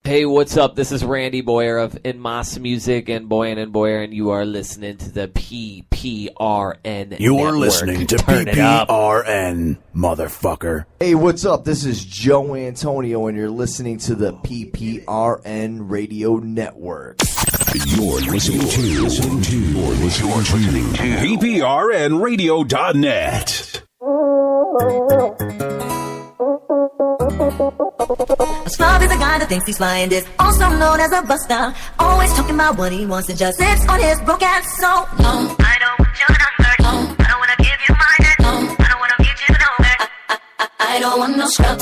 Hey, what's up? This is Randy Boyer of In Mas Music and Boyer, and you are listening to the PPRN You're Network. listening to Turn it up. PPRN, motherfucker. Hey, what's up? This is Joe Antonio, and you're listening to the PPRN Radio Network. You're listening to PPRNradio.net. A scrub is a guy that thinks he's flying this, also known as a buster. Always talking about what he wants and just sits on his broke ass. So, no, I don't want your number. No, I don't want to give you mine. No, I don't want to meet you nowhere. I don't want no scrub.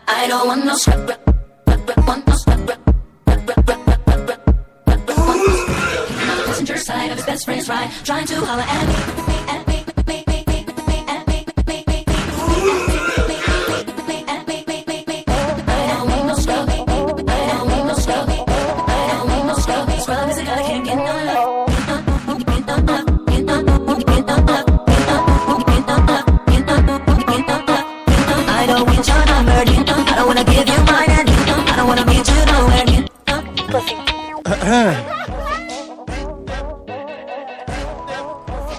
I don't want no scrub. Passenger side of his best friend's ride, trying to holler at me.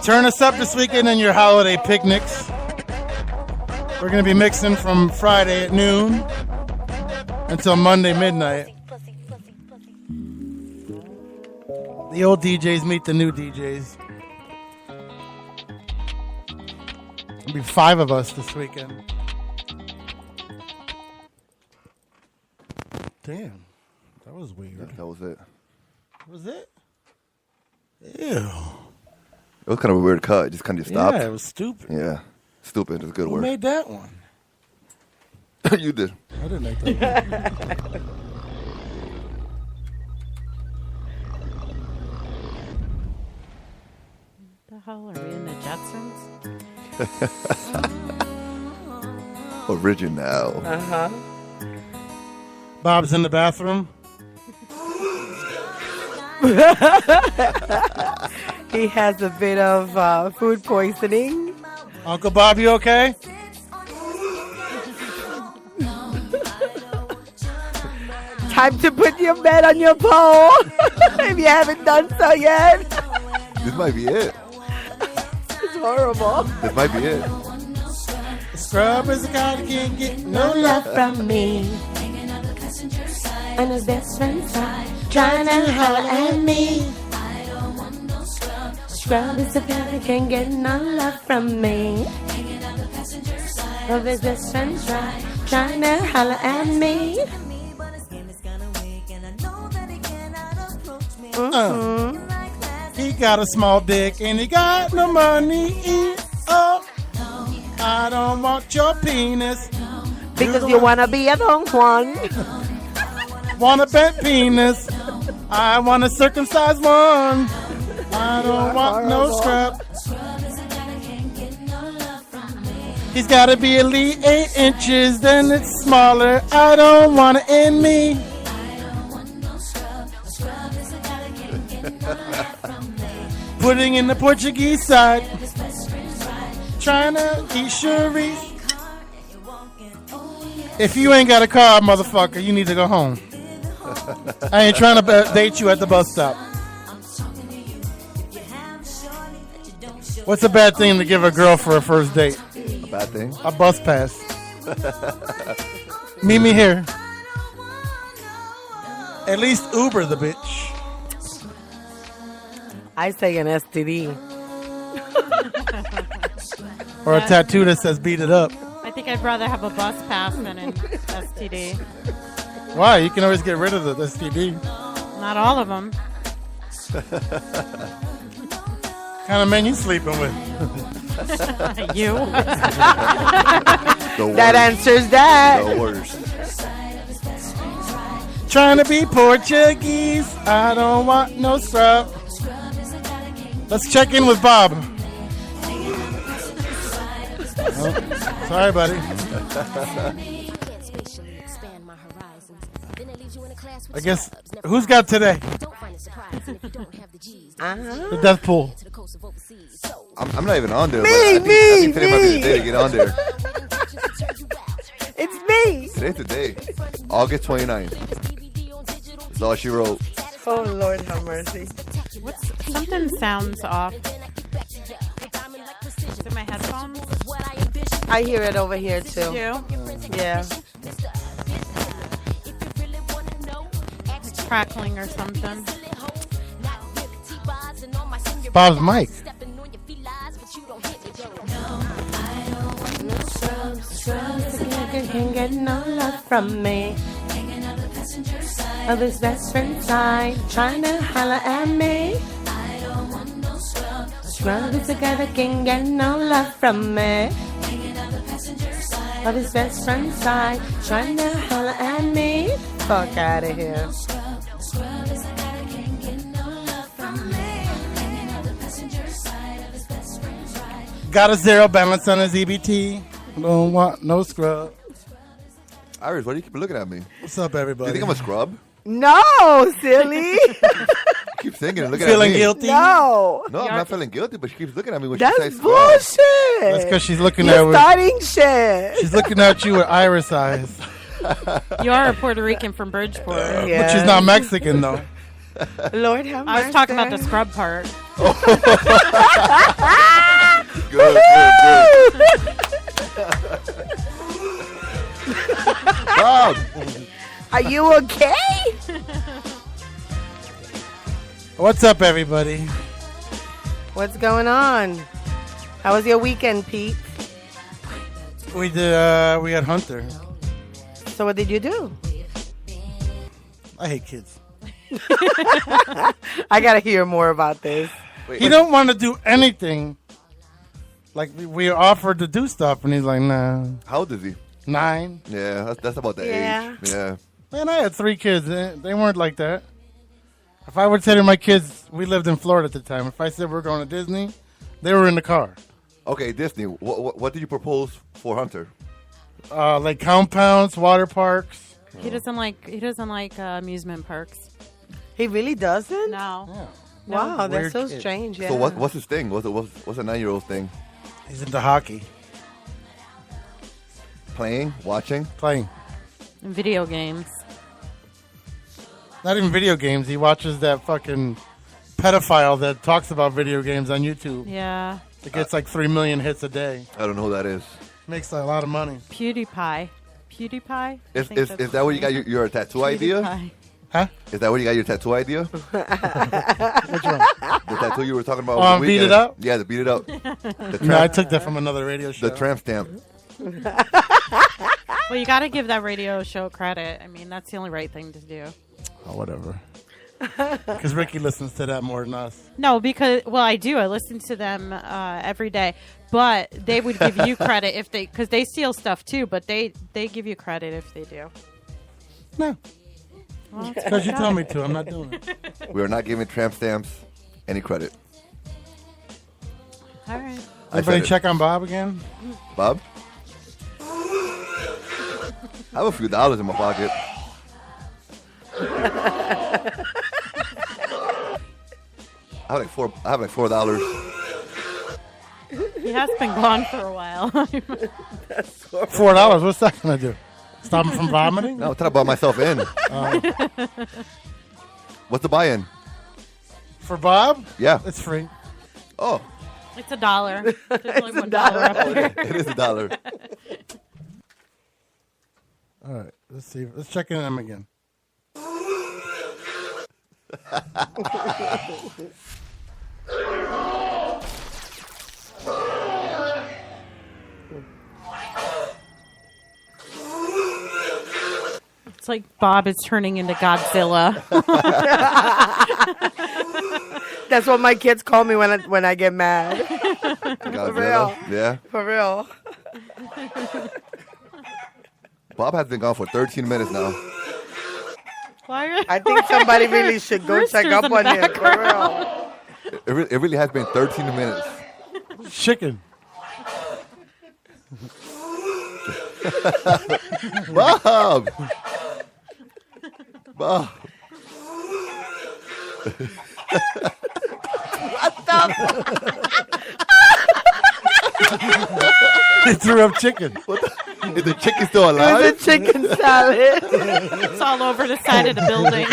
Turn us up this weekend in your holiday picnics. We're going to be mixing from Friday at noon until Monday midnight. The old DJs meet the new DJs. There'll be 5 of us this weekend. Damn, that was weird. Yeah, that was it. Was it? Ew. It was kind of a weird cut. It just kind of stopped. Yeah, it was stupid. Yeah, stupid is a good Who word. made that one? You did. I didn't make that one. The hell are we in the Jetsons? Original. Uh-huh. Bob's in the bathroom. He has a bit of food poisoning. Uncle Bob, you okay? Time to put your bed on your pole if you haven't done so yet. This might be it. It's horrible. This might be it. Scrub is a guy that can't get No love from me. And his best friend's trying to holler at me. Scrub is a guy that can't get no love from me. Of his best friend's trying to holler at me. He got a small dick and he got no money. Oh, I don't want your penis. Because you wanna be a Don Juan. Want a bent penis. I want a circumcised one. I don't want no scrub. He's gotta be at least 8 inches, then it's smaller. I don't want it in me. Putting in the Portuguese side. Trying to eat Cherise. If you ain't got a car, motherfucker, you need to go home. I ain't trying to date you at the bus stop. What's a bad thing to give a girl for a first date? A bad thing? A bus pass. Meet me here. At least Uber the bitch. I say an STD. Or a tattoo that says beat it up. I think I'd rather have a bus pass than an STD. Why? You can always get rid of the STD. Not all of them. Kind of men you sleeping with? You. That answers that. The worst. Trying to be Portuguese. I don't want no scrub. Let's check in with Bob. Oh, sorry, buddy. I guess, who's got today? The death pool. I'm not even on there. Me. I think today might be the day to get on there. August 29th. That's all she wrote. Oh, Lord have mercy. Something sounds off. Is it my headphones? I hear it over here, too. Too? Yeah. It's crackling or something. Bob's mic. Can't get no love from me. Of his best friend's side, trying to holler at me. Scrub together, can't get no love from me. Of his best friend's side, trying to holler at me. Fuck out of here. Got a zero balance on his EBT. Don't want no scrub. Iris, why do you keep looking at me? What's up, Do everybody? you think I'm a scrub? No, silly. You keep thinking and looking Feeling at me. guilty? No. No, I'm not feeling guilty, but she keeps looking at me when she says That's scrub. bullshit. That's because she's looking You're at starting shit. she's looking at you with iris eyes. You are a Puerto Rican from Bridgeport. Yeah. But she's not Mexican though. Lord have mercy. I was talking about the scrub part. Good. Bob, Are you okay? What's up, everybody? What's going on? How was your weekend, Pete? We did. We had Hunter. So what did you do? I hate kids. I gotta hear more about this. He don't want to do anything. Like we offered to do stuff, and he's like, "Nah." how old is he? 9. Yeah, that's about the Yeah. age. Yeah. Man, I had 3 kids. They weren't like that. If I would say to my kids, we lived in Florida at the time. If I said we're going to Disney, they were in the car. Okay, Disney. What did you propose for Hunter? Like compounds, water parks. He doesn't like amusement parks. He really doesn't? No. Wow, that's Weird so kid. strange. Yeah. So what's his thing? What's a 9-year-old's thing? He's into hockey, Playing, watching. playing. And video games. Not even video games. He watches that fucking pedophile that talks about video games on YouTube. Yeah. It gets like 3 million hits a day. I don't know who that is. Makes a lot of money. PewDiePie. I Is think that's that where you got your tattoo idea? PewDiePie. Huh? Is that where you got your tattoo idea? Which one? The tattoo you were talking about? Oh, over on the Beat It weekend? Up? Yeah, the beat it up. No, I took that from another radio show. The tramp stamp. Well, you got to give that radio show credit. I mean, that's the only right thing to do. Oh, whatever. Because Ricky listens to that more than us. No, because, well, I do. I listen to them every day. But they would give you credit if they, because they steal stuff too, but they give you credit if they do. No. Well, Because you told me to. I'm not doing it. We are not giving tramp stamps any credit. all right. I Everybody said it. check on Bob again? Bob? I have a few dollars in my pocket. I have like $4. He has been gone for a while. $4. What's that going to do? Stop him from vomiting? No, I'm trying to buy myself in. What's the buy-in? For Bob? Yeah. It's free. Oh, It's $1. There's only $1 up there. it is $1. All right. Let's see. Let's check in on him again. It's like Bob is turning into Godzilla. That's what my kids call me when I get mad. Godzilla. Yeah. For real. Bob has been gone for 13 minutes now. Why are I think somebody really should go check Roosters up in the on him. For background. real. It really has been 13 minutes. Chicken. Bob! Bob! He threw up chicken. Is the chicken still It was alive? a chicken salad. It's all over the side of the building.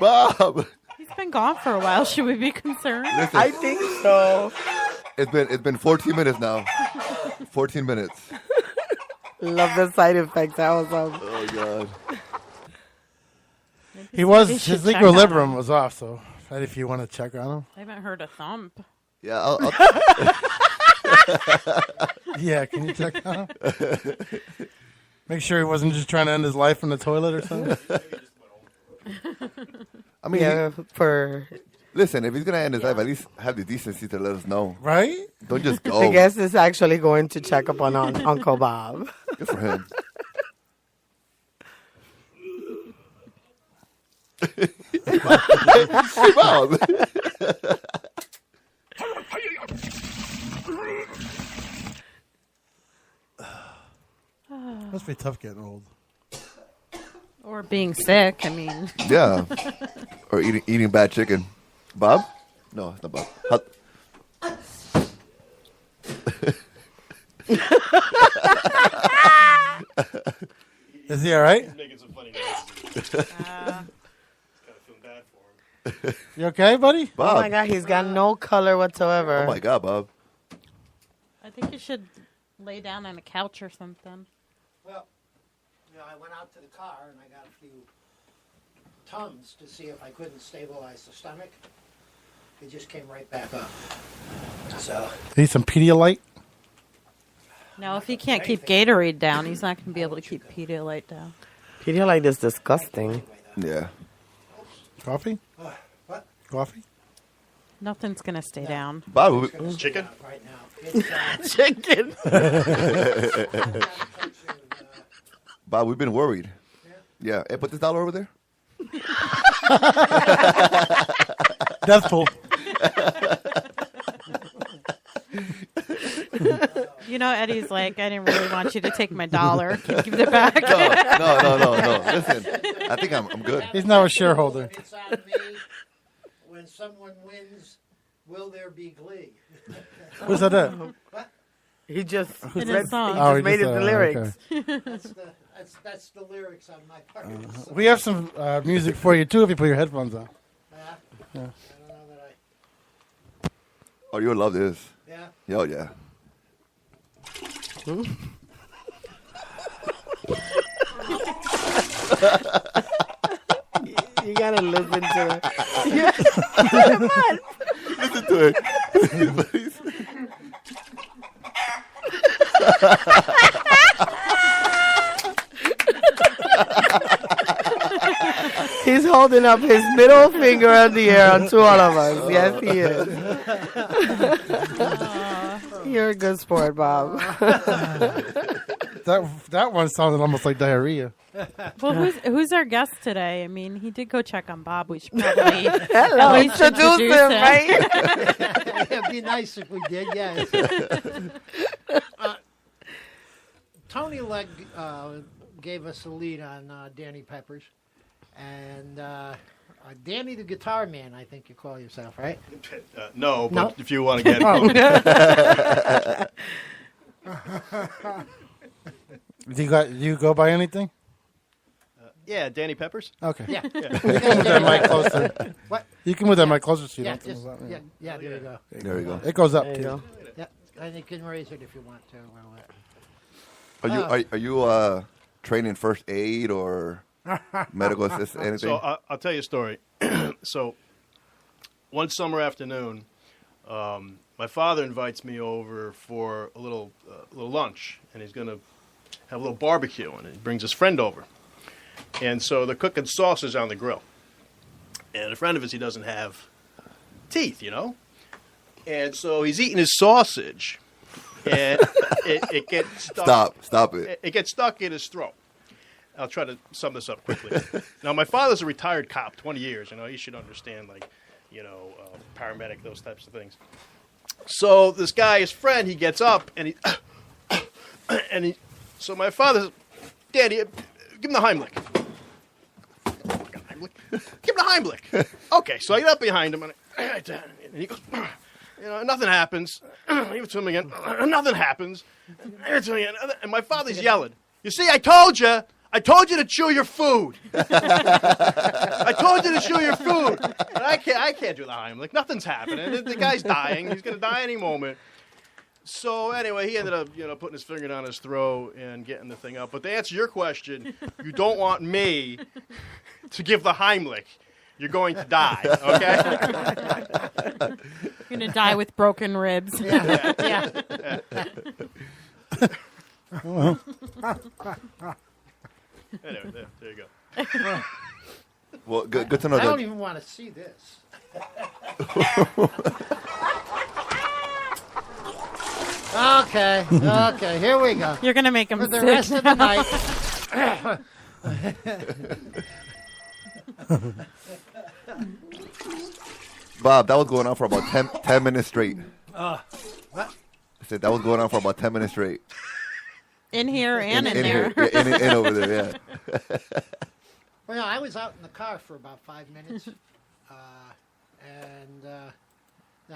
Bob. He's been gone for a while. Should we be concerned? Listen, I think so. it's been 14 minutes now. 14 minutes. Love the side effects. That was Oh God. Somebody should His check on equilibrium him. was off, so if you want to check on him. I haven't heard a thump. Yeah. I'll Yeah, can you check on him? Make sure he wasn't just trying to end his life in the toilet or something. I mean, yeah for. listen. If he's gonna end his life, at least have the decency to let us know. Right? Don't just go. I guess it's actually going to check up on Uncle Bob. Good for him. Hey, Bob. Must be tough getting old. Or being sick. I mean, Yeah. Or eating bad chicken. Bob? No, it's not Bob. Is he all right? He's making some funny noises. Kind of feeling bad for him. You okay, buddy? Bob. Oh my God, he's got no color whatsoever. Oh my God, Bob. I think you should lay down on a couch or something. Well, I went out to the car and I got a few Tums to see if I couldn't stabilize the stomach. It just came right back up. So, Need some Pedialyte? No, if he can't keep Gatorade down, he's not going to be able to keep Pedialyte down. Pedialyte is disgusting. Yeah. Coffee? what? Coffee? Nothing's going to stay down. Bob, Chicken? Right now. It's, Chicken. Bob, we've been worried. Yeah. Hey, put this dollar over there. Death pool. You know, Eddie's like, I didn't really want you to take my dollar. Can you give it back? No. Listen, I think I'm good. He's now a shareholder. it's on me. When someone wins, will there be glee? Who's that? He just, In his song. he Oh, just he made just it the said, lyrics. That's the lyrics on my part. We have some music for you, too, if you put your headphones on. Yeah. I don't know that Oh, you'll love this. Yeah. Oh, yeah. You gotta listen to it. Listen to it. He's holding up his middle finger in the air to all of us. Yes, he is. You're a good sport, Bob. That one sounded almost like diarrhea. Well, who's our guest today? I mean, he did go check on Bob. We should probably Hello, at least introduce him, right? It'd be nice if we did, yes. Tony Legg gave us a lead on Danny Peppers. And Danny the Guitar Man, I think you call yourself, right? No, but No? if you want to get it. Do you go by anything? Yeah, Danny Peppers. Okay. Yeah. You can move that mic closer. What? You can move that mic closer so you Yeah, don't have to just, move that. yeah, there you go. There you go. It goes up, There you too. go. Yeah, and you can raise it if you want to. Are you trained in first aid or medical assist, anything? So I'll tell you a story. So one summer afternoon, my father invites me over for a little lunch, and he's going to have a little barbecue, and he brings his friend over. And so they're cooking sausage on the grill. And a friend of his, he doesn't have teeth, you know? And so he's eating his sausage, and it gets stuck. Stop it. It gets stuck in his throat. I'll try to sum this up quickly. Now, my father's a retired cop, 20 years. You know, he should understand, paramedic, those types of things. So this guy, his friend, he gets up, and so my father, Daddy, give him the Heimlich. Give him the Heimlich. Okay, so I get up behind him, and he goes, nothing happens. Give it to him again. Nothing happens. Give it to him again. And my father's yelling. You see, I told you. I told you to chew your food. I told you to chew your food. And I can't do the Heimlich. Nothing's happening. The guy's dying. He's going to die any moment. So anyway, he ended up, putting his finger down his throat and getting the thing up. But to answer your question, you don't want me to give the Heimlich. You're going to die, okay? You're going to die with broken ribs. Yeah. Well. Anyway, there you go. Well, good to know I that. don't even want to see this. Okay, here we go. You're going to make him For the sick rest of the night. Bob, that was going on for about 10 minutes straight. What? I said that was going on for about 10 minutes straight. In here and in there. Here. Yeah, in over there, yeah. Well, I was out in the car for about 5 minutes. And then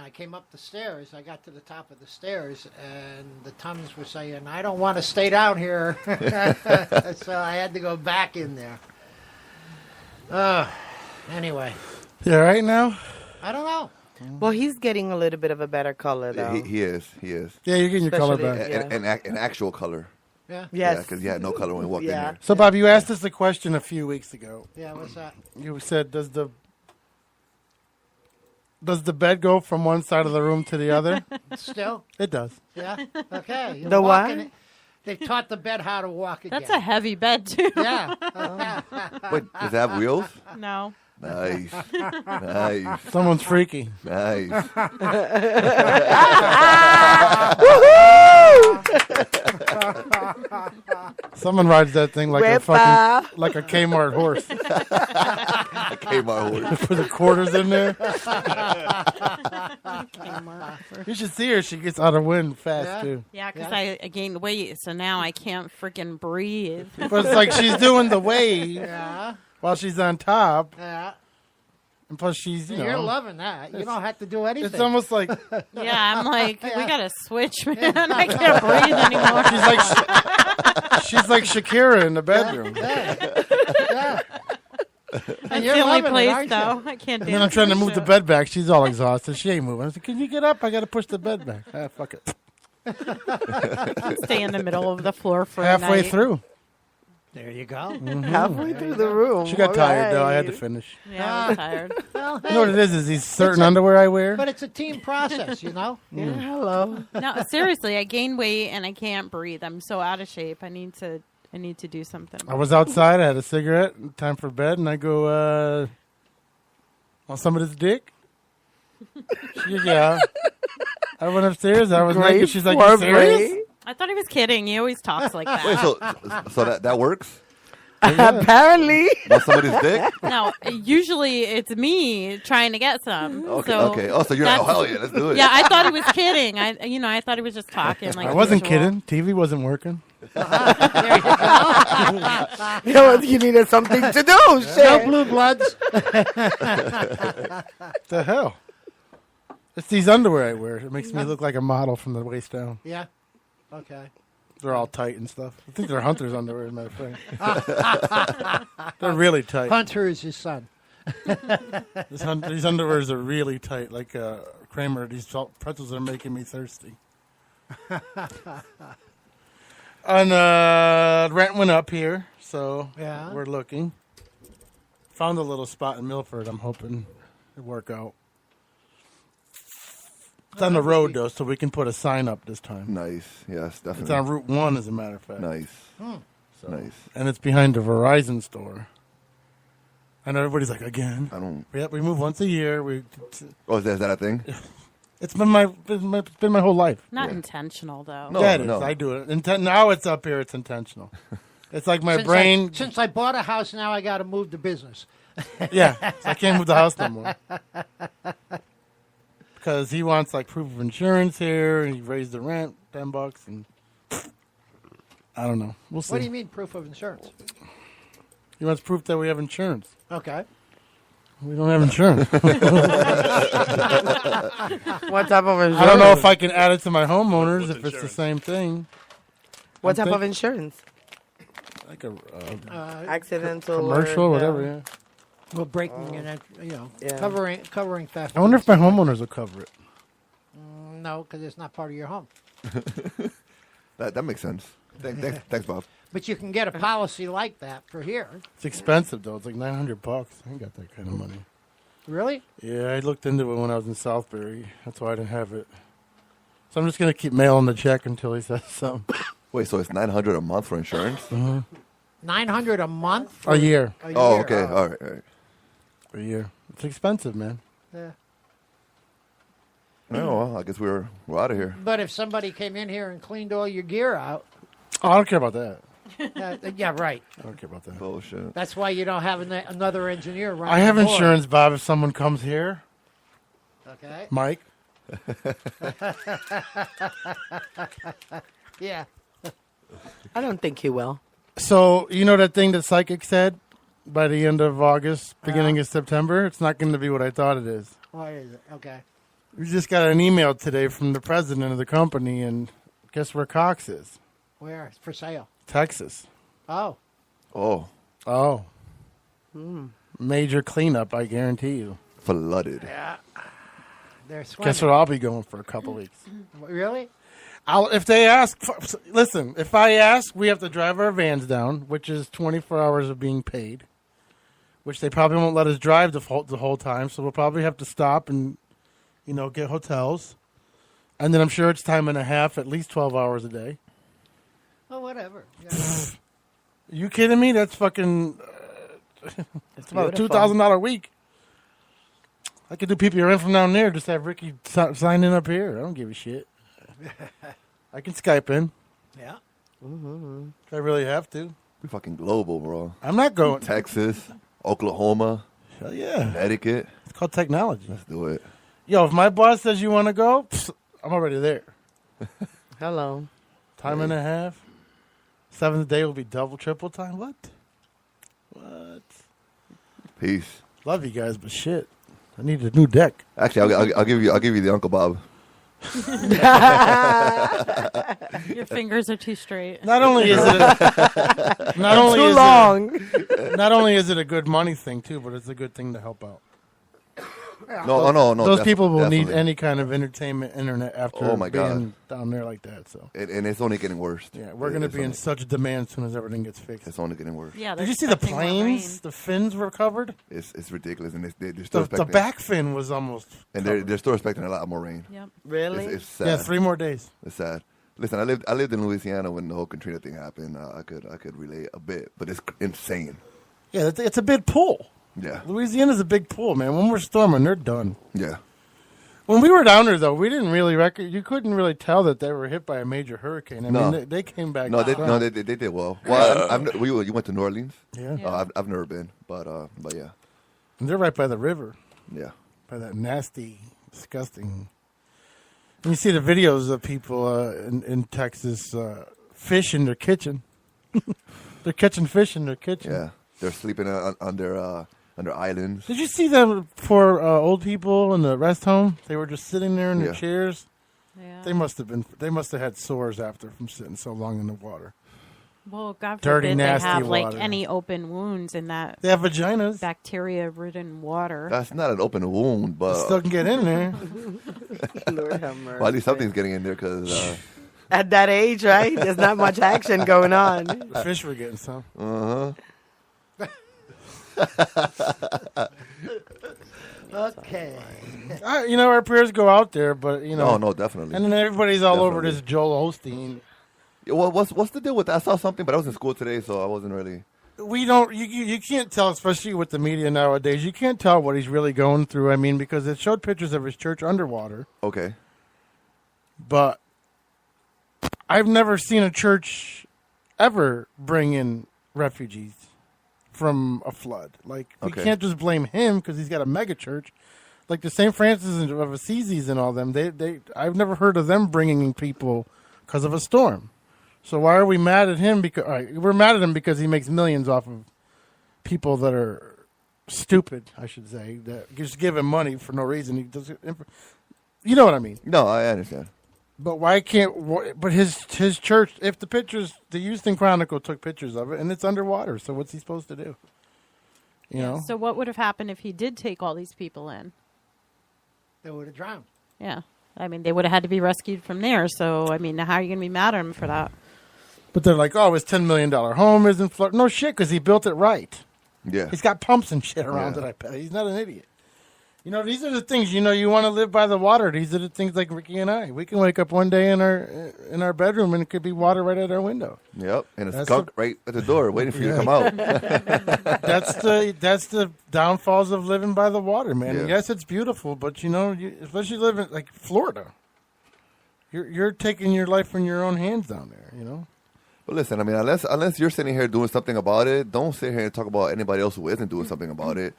I came up the stairs. I got to the top of the stairs, and the Tums were saying, I don't want to stay down here. So I had to go back in there. Anyway. You all right now? I don't know. Well, he's getting a little bit of a better color, though. He is. Yeah, you're getting your color back. An actual color. Yeah. Yes. Because you had no color when you walked in here. So, Bob, you asked us a question a few weeks ago. Yeah, what's that? You said, does the bed go from one side of the room to the other? Still? It does. Yeah? Okay. You're The what? walking it. They've taught the bed how to walk again. That's a heavy bed, too. Yeah. Wait, does it have wheels? No. Nice. Nice. Someone's freaky. Nice. Someone rides that thing like a fucking like a Kmart horse. A Kmart horse. Put the quarters in there. You should see her. She gets out of wind fast too. Yeah, because I gained weight, so now I can't freaking breathe. But it's like she's doing the wave while she's on top. Yeah. And plus she's, You're loving that. You don't have to do anything. It's almost like... Yeah, I'm like, we got to switch, man. I can't breathe anymore. She's like Shakira in the bedroom. Yeah. That's the only place, though. I can't do And then I'm trying to move the bed back. She's all exhausted. She ain't moving. I said, can you get up? I got to push the bed back. Fuck it. Stay in the middle of the floor for halfway a night. through. There you go. Mm-hmm. Halfway through the room. She got All tired, though. I had to right. finish. Yeah, I was tired. Well, You know what it is these certain underwear I wear? But it's a team process, you know? Yeah, hello. No, seriously, I gained weight and I can't breathe. I'm so out of shape. I need to do something. I was outside. I had a cigarette. Time for bed. And I go, want some of this dick? Yeah. I went upstairs. I was naked. She's like, you serious? I thought he was kidding. He always talks like that. Wait, so that works? Apparently. Want somebody's dick? No, usually it's me trying to get some. Okay, so okay. Oh, so you're like, oh, hell yeah, let's do it. Yeah, I thought he was kidding. I thought he was just talking. Like I wasn't usual. kidding. TV wasn't working. You know, you needed something to do. No Shit. blue bloods. The hell? It's these underwear I wear. It makes me look like a model from the waist down. Yeah. Okay. They're all tight and stuff. I think they're Hunter's underwear, as a matter of fact. They're really tight. Hunter is his son. These underwears are really tight. Like Kramer, these pretzels are making me thirsty. And rent went up here, so Yeah. we're looking. Found a little spot in Milford. I'm hoping it'll work out. It's on the road, though, so we can put a sign up this time. Nice. Yes, definitely. It's on Route 1, as a matter of fact. Nice. So, Nice. And it's behind the Verizon store. And everybody's like, again? I don't... Yep, we move once a year. Oh, is that a thing? It's been my whole life. Not intentional though. No. Yeah, it is. I do it. Now it's up here. It's intentional. It's like my brain. Since I bought a house, now I got to move the business. Yeah, so I can't move the house no more. Because he wants like proof of insurance here, and he raised the rent $10, and I don't know. We'll see. What do you mean proof of insurance? He wants proof that we have insurance. Okay. We don't have insurance. What type of insurance? I don't know if I can add it to my homeowners if it's the same thing. What type of insurance? Like a accidental, commercial, whatever. Yeah. Well, breaking and Yeah. covering theft. I wonder if my homeowners will cover it. No, because it's not part of your home. That makes sense. Thanks, Bob. But you can get a policy like that for here. It's expensive though. It's like $900. I ain't got that kind of money. Really? Yeah, I looked into it when I was in Southbury. That's why I didn't have it. So I'm just gonna keep mailing the check until he says something. Wait, so it's $900 a month for insurance? $900 a month? A year. Oh, okay. All right. A year. It's expensive, man. Yeah. Oh, well, I guess we're out of here. But if somebody came in here and cleaned all your gear out, Oh, I don't care about that. yeah, right. I don't care about that. Bullshit. That's why you don't have another engineer running. I have the board. insurance, Bob. If someone comes here, Okay. Mike. Yeah. I don't think he will. So you know that thing that Psychic said by the end of August, beginning of September. It's not going to be what I thought it is. What is it? Okay. We just got an email today from the president of the company, and guess where Cox is? Where? It's for sale. Texas. Oh. Oh, Oh. Major cleanup, I guarantee you. flooded. Yeah. They're swimming. Guess what? I'll be going for a couple weeks. Really? If they ask, listen, if I ask, we have to drive our vans down, which is 24 hours of being paid, which they probably won't let us drive the whole time, so we'll probably have to stop and, get hotels. And then I'm sure it's time and a half, at least 12 hours a day. Oh, whatever. Are you kidding me? That's fucking, it's about a $2,000 a week. I could do PPRN from down there, just have Ricky sign in up here. I don't give a shit. I can Skype in. Yeah. If I really have to. We fucking global, bro. I'm not going. Texas, Oklahoma, Hell yeah. Connecticut. It's called technology. Let's do it. Yo, if my boss says you want to go, I'm already there. Hello. Time and a half. Seventh day will be double, triple time. What? Peace. Love you guys, but shit. I need a new deck. Actually, I'll give you the Uncle Bob. Your fingers are too straight. Not only is it not only is it a good money thing too, but it's a good thing to help out. No. Those people will need definitely. any kind of entertainment internet after Oh, my being God. down there like that. So And it's only getting worse. yeah, we're going to be in such demand as soon as everything gets fixed. It's only getting worse. Yeah. Did you see the planes? The fins were covered. It's ridiculous, and they're still The expecting. back fin was almost. and covered. they're still expecting a lot more rain. Yep. Really? It's sad. Yeah, 3 more days. It's sad. Listen, I lived in Louisiana when the whole Katrina thing happened. I could relate a bit, but it's insane. Yeah, it's a big pool. Yeah, Louisiana's a big pool, man. When we're storming, they're done. yeah. When we were down there, though, we didn't really you couldn't really tell that they were hit by a major hurricane. I No. mean, they came back. No, they strong. did well. Well, you went to New Orleans. Yeah. I've never been, but yeah, And they're right by the river, yeah. by that nasty, disgusting. And you see the videos of people in Texas fish in their kitchen. They're catching fish in their kitchen. Yeah, they're sleeping under islands. Did you see them for old people in the rest home? They were just sitting there in their Yeah. chairs. Yeah. They must have had sores after from sitting so long in the water. Well, God Dirty, forbid they nasty have water. any open wounds in that They have vaginas. bacteria-ridden water. That's not an open wound, but Still can get in there. Lord have mercy. well, at least something's getting in there because. At that age, right? There's not much action going on. The fish were getting some. Okay. Our prayers go out there, but No, definitely. And then everybody's all over Definitely. this Joel Osteen. Well, what's the deal with that? I saw something, but I was in school today, so I wasn't really. We don't. You can't tell, especially with the media nowadays. You can't tell what he's really going through. I mean, because it showed pictures of his church underwater, Okay. but I've never seen a church ever bring in refugees from a flood. Like, we Okay. can't just blame him because he's got a mega church. Like the St. Francis of Assisi and all them, I've never heard of them bringing in people because of a storm. So why are we mad at him? Because we're mad at him because he makes millions off of people that are stupid, I should say, that just give him money for no reason. He doesn't. You know what I mean? No, I understand. But why can't? But his church. If the pictures, the Houston Chronicle took pictures of it, and it's underwater. So what's he supposed to do? You know. So what would have happened if he did take all these people in? They would have drowned. Yeah. I mean, they would have had to be rescued from there. So, I mean, how are you going to be mad at him for that? But they're like, oh, his $10 million home isn't flooded. No shit, because he built it right. Yeah. He's got pumps and shit around it, I bet. He's not an idiot. You know, these are the things, you want to live by the water. These are the things like Ricky and I. We can wake up one day in our bedroom and it could be water right at our window. Yep, and a skunk right at the door waiting for you to come out. That's the downfalls of living by the water, man. Yeah. Yes, it's beautiful, but especially living like Florida, you're taking your life in your own hands down there. You know. But listen, I mean, unless you're sitting here doing something about it, don't sit here and talk about anybody else who isn't doing something about it.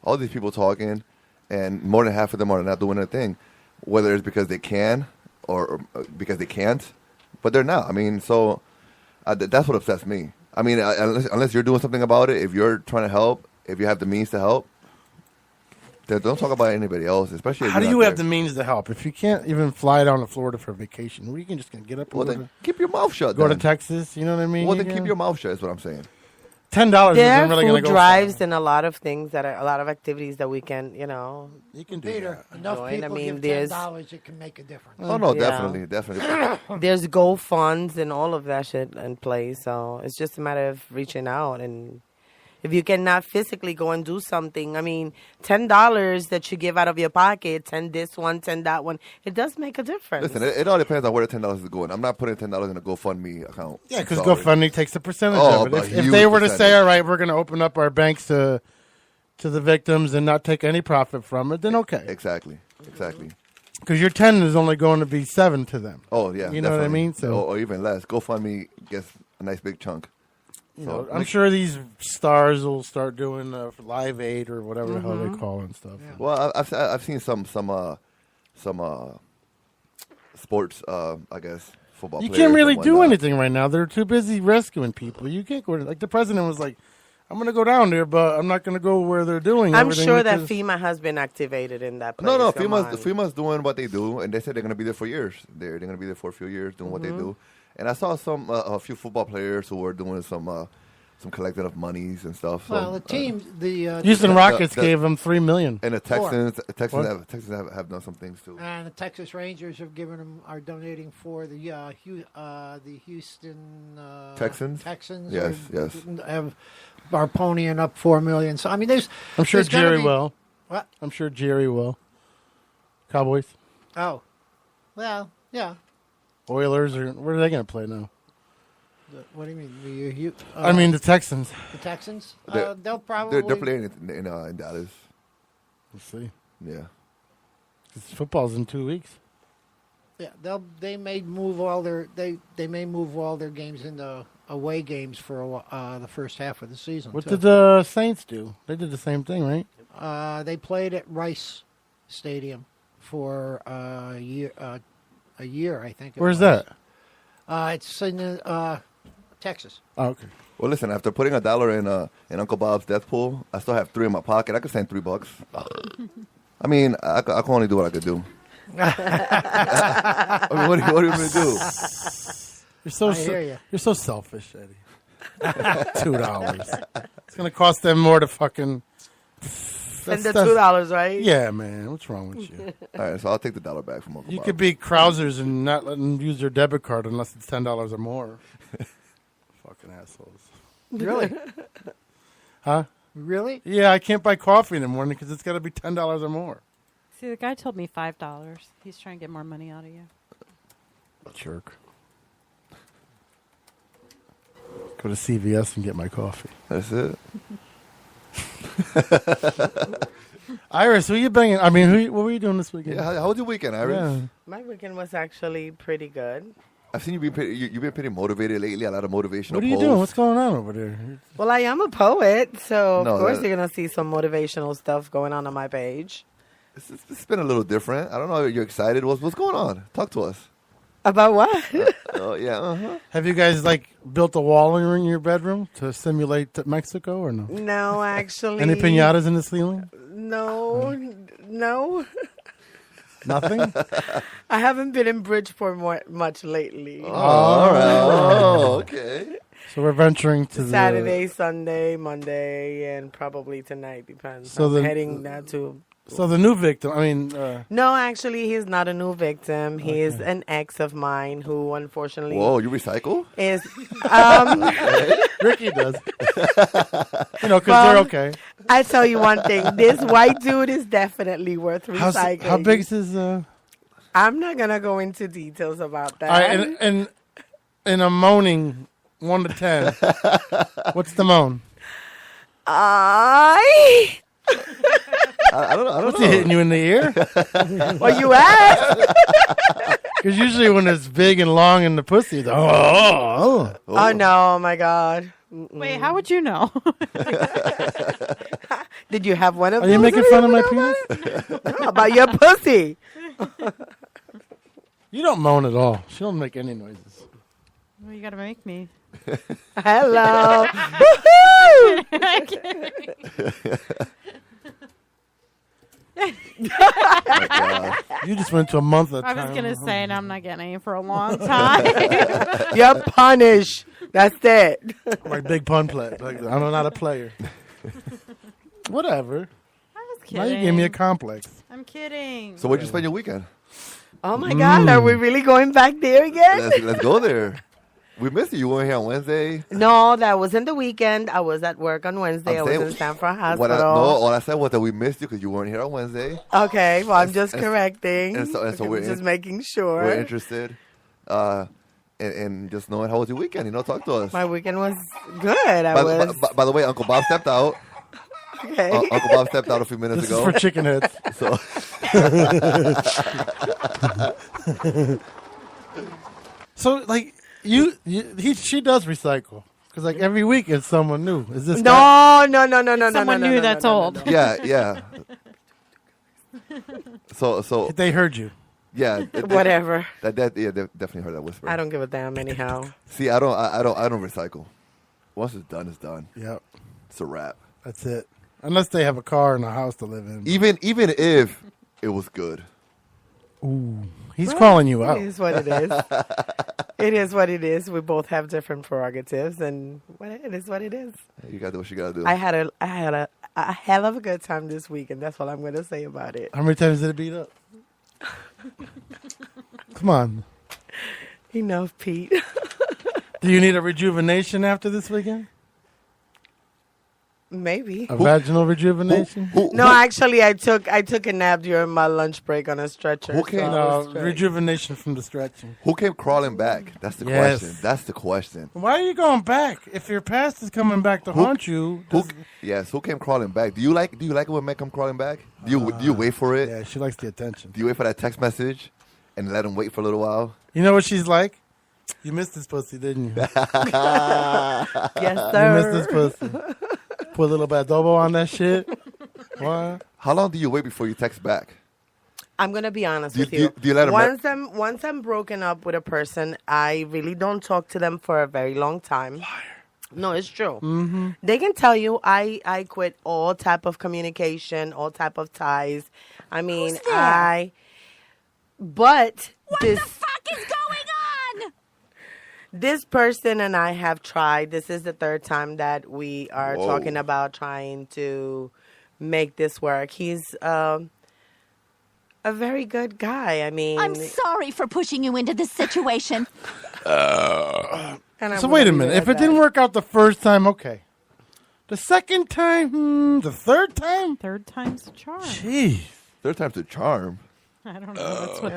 All these people talking, and more than half of them are not doing a thing, whether it's because they can or because they can't, but they're not. I mean, so that's what upsets me. I mean, unless you're doing something about it, if you're trying to help, if you have the means to help, then don't talk about anybody else, especially if how do you're you not have the means to help if you can't even fly down to Florida for vacation? Well, you can just get up and Well, go then keep your mouth shut. to then. Texas. You know what I mean? Well, then keep your mouth shut. Is what I'm saying. $10 There isn't are really going to food go drives far. and a lot of things that are a lot of activities that we can, You can do Peter, that. enough Join. I people mean, give there's- $10, it can make a difference. Oh no, Yeah. definitely. There's Go funds and all of that shit in place. So it's just a matter of reaching out. And if you cannot physically go and do something, I mean, $10 that you give out of your pocket, 10 this one, 10 that one, it does make a difference. Listen, it all depends on where the $10 is going. I'm not putting $10 in a GoFundMe account. Yeah, because Sorry. GoFundMe takes a percentage Oh, of it. a If huge they were to say, percentage. all right, we're going to open up our banks to the victims and not take any profit from it, then okay. Exactly. Because your 10 is only going to be 7 to them. Oh yeah, You know what I definitely. mean? So or even less. GoFundMe gets a nice big chunk. So I'm sure these stars will start doing Live Aid or whatever the hell they call it and stuff. Yeah. Well, I've seen some sports, I guess, football. You players can't really and do whatnot. anything right now. They're too busy rescuing people. You can't go. Like the president was like, "I'm going to go down there, but I'm not going to go where they're doing." I'm everything sure that because- FEMA has been activated in that place. No, Come on. FEMA's doing what they do, and they said they're going to be there for years. They're going to be there for a few years doing what they do. And I saw a few football players who were doing some collecting of monies and stuff. So, Well, the team, Houston Rockets gave them $3 million. and the Texans What? have done some things too. and the Texas Rangers are donating for the Houston Texans? Texans. Yes, yes. Are ponying up $4 million. So I mean, I'm sure there's gotta Jerry be- will. What? I'm sure Jerry will. Cowboys, Oh, well, yeah. Oilers, or where are they going to play now? What do you mean? I mean the Texans. the Texans. They're- They'll probably. They're playing in Dallas. Let's see. Yeah. 'Cause football's in 2 weeks. Yeah, they may move all their games into away games for the first half of the season. What too. did the Saints do? They did the same thing, right? They played at Rice Stadium for a year. I think. Where's that? It's in Texas. Oh, okay. Well, listen. After putting $1 in Uncle Bob's death pool, I still have $3 in my pocket. I could send $3. I mean, I can only do what I could do. I mean, what are you going to do? You're so I hear ya. You're so selfish, Eddie. $2. It's going to cost them more to fucking. Spend the $2, right? Yeah, man. What's wrong with you? All right, so I'll take the $1 back from Uncle You Bob. could be Krausers and not let them use their debit card unless it's $10 or more. Fucking assholes. Really? Huh? Really? Yeah, I can't buy coffee in the morning because it's got to be $10 or more. See, the guy told me $5. He's trying to get more money out of you. Jerk. Go to CVS and get my coffee. That's it. Iris, who you banging? I mean, what were you doing this weekend? Yeah, how was your weekend, Iris? Yeah. My weekend was actually pretty good. I've seen you've been pretty motivated lately. A lot of motivational. What are you posts. doing? What's going on over there? Well, I am a poet, so No, of course that- you're going to see some motivational stuff going on my page. It's been a little different. I don't know. You're excited. What's going on? Talk to us. About what? Oh yeah. Uh-huh. Have you guys like built a wall in your bedroom to simulate Mexico or no? No, actually. Any pinatas in the ceiling? No, no. Nothing. I haven't been in Bridgeport much lately. Oh, all right. Oh, okay. So we're venturing to Saturday, Sunday, Monday, and probably tonight. Depends. So I'm heading now to. So the new victim. I mean. No, actually, he's not a new victim. He is an ex of mine who, unfortunately. Whoa, you recycle? Is. Ricky does. Because they're okay. I tell you one thing. This white dude is definitely worth recycling. How big is his? I'm not gonna go into details about that. All right, and in a moaning 1 to 10, what's the moan? I don't know. What's he hitting you in the ear? Well, you asked. Because usually when it's big and long in the pussy, it's Oh no! Oh my God! Wait, how would you know? Did you have one of Are those? you making fun of my penis? No, about your pussy. You don't moan at all. She don't make any noises. Well, you got to make me. Hello. You just went to a month at a I time. was going to say, and I'm not getting any for a long time. You're punished. That's it. Like big pun play. Like, I'm not a player. Whatever. I was Now kidding. you gave me a complex. I'm kidding. So where'd you spend your weekend? Oh my God! Are we really going back there again? Let's go there. We missed you. You weren't here on Wednesday. No, that wasn't the weekend. I was at work on Wednesday. I was in Stanford Hospital. All I said was that we missed you because you weren't here on Wednesday. Okay, well, I'm just correcting. And so I'm just making sure. We're interested in just knowing how was your weekend. Talk to us. My weekend was good. By the way, Uncle Bob stepped out. Okay. Uncle Bob stepped out a few minutes This ago. is for chicken heads. So. So, like, she does recycle. Because, like, every week it's someone new. Is this No. Someone new that's old. Yeah. So They heard you. Yeah. Whatever. They definitely heard that whisper. I don't give a damn anyhow. See, I don't recycle. Once it's done, it's done. Yep. It's a wrap. That's it. Unless they have a car and a house to live in. Even if it was good. Ooh. He's calling you out. It is what it is. It is what it is. We both have different prerogatives, and it is what it is. You gotta do what you gotta do. I had a hell of a good time this week, and that's what I'm gonna say about it. How many times did it beat up? Come on. Enough, Pete. Do you need a rejuvenation after this weekend? Maybe. A vaginal rejuvenation? No, actually, I took a nap during my lunch break on a stretcher. Who came? Rejuvenation from the stretching. Who came crawling back? That's the question. That's the question. Why are you going back? If your past is coming back to haunt you. Who came crawling back? Do you like it when men come crawling back? Do you wait for it? Yeah, she likes the attention. Do you wait for that text message and let him wait for a little while? You know what she's like? You missed this pussy, didn't you? Yes, sir. You missed this pussy. Put a little bit of adobo on that shit. What? How long do you wait before you text back? I'm gonna be honest with you. Do you let them once I'm broken up with a person, I really don't talk to them for a very long time. Liar. No, it's true. Mm-hmm. They can tell you I quit all type of communication, all type of ties. I mean, But what the fuck is going on? This person and I have tried. This is the third time that we are talking about trying to make this work. He's a very good guy. I mean, I'm sorry for pushing you into this situation. So wait a minute. If it didn't work out the first time, okay. The second time, the third time? Third time's the charm. Jeez. Third time's a charm. I don't know. That's what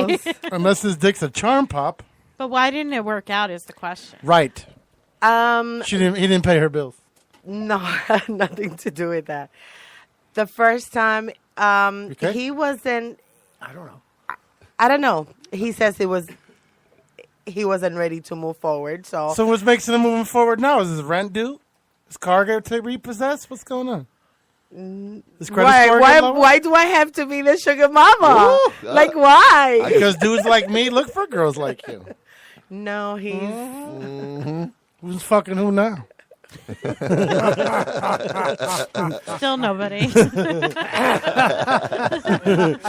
they say. Unless his dick's a charm pop. But why didn't it work out is the question. Right. He didn't pay her bills. No, nothing to do with that. The first time, he wasn't. I don't know. I don't know. He says he wasn't ready to move forward. So what makes him moving forward now? Is his rent due? His car get repossessed? What's going on? His credit score get lower? Why do I have to be the sugar mama? Like, why? Because dudes like me look for girls like you. No, he's... Who's fucking who now? Still nobody.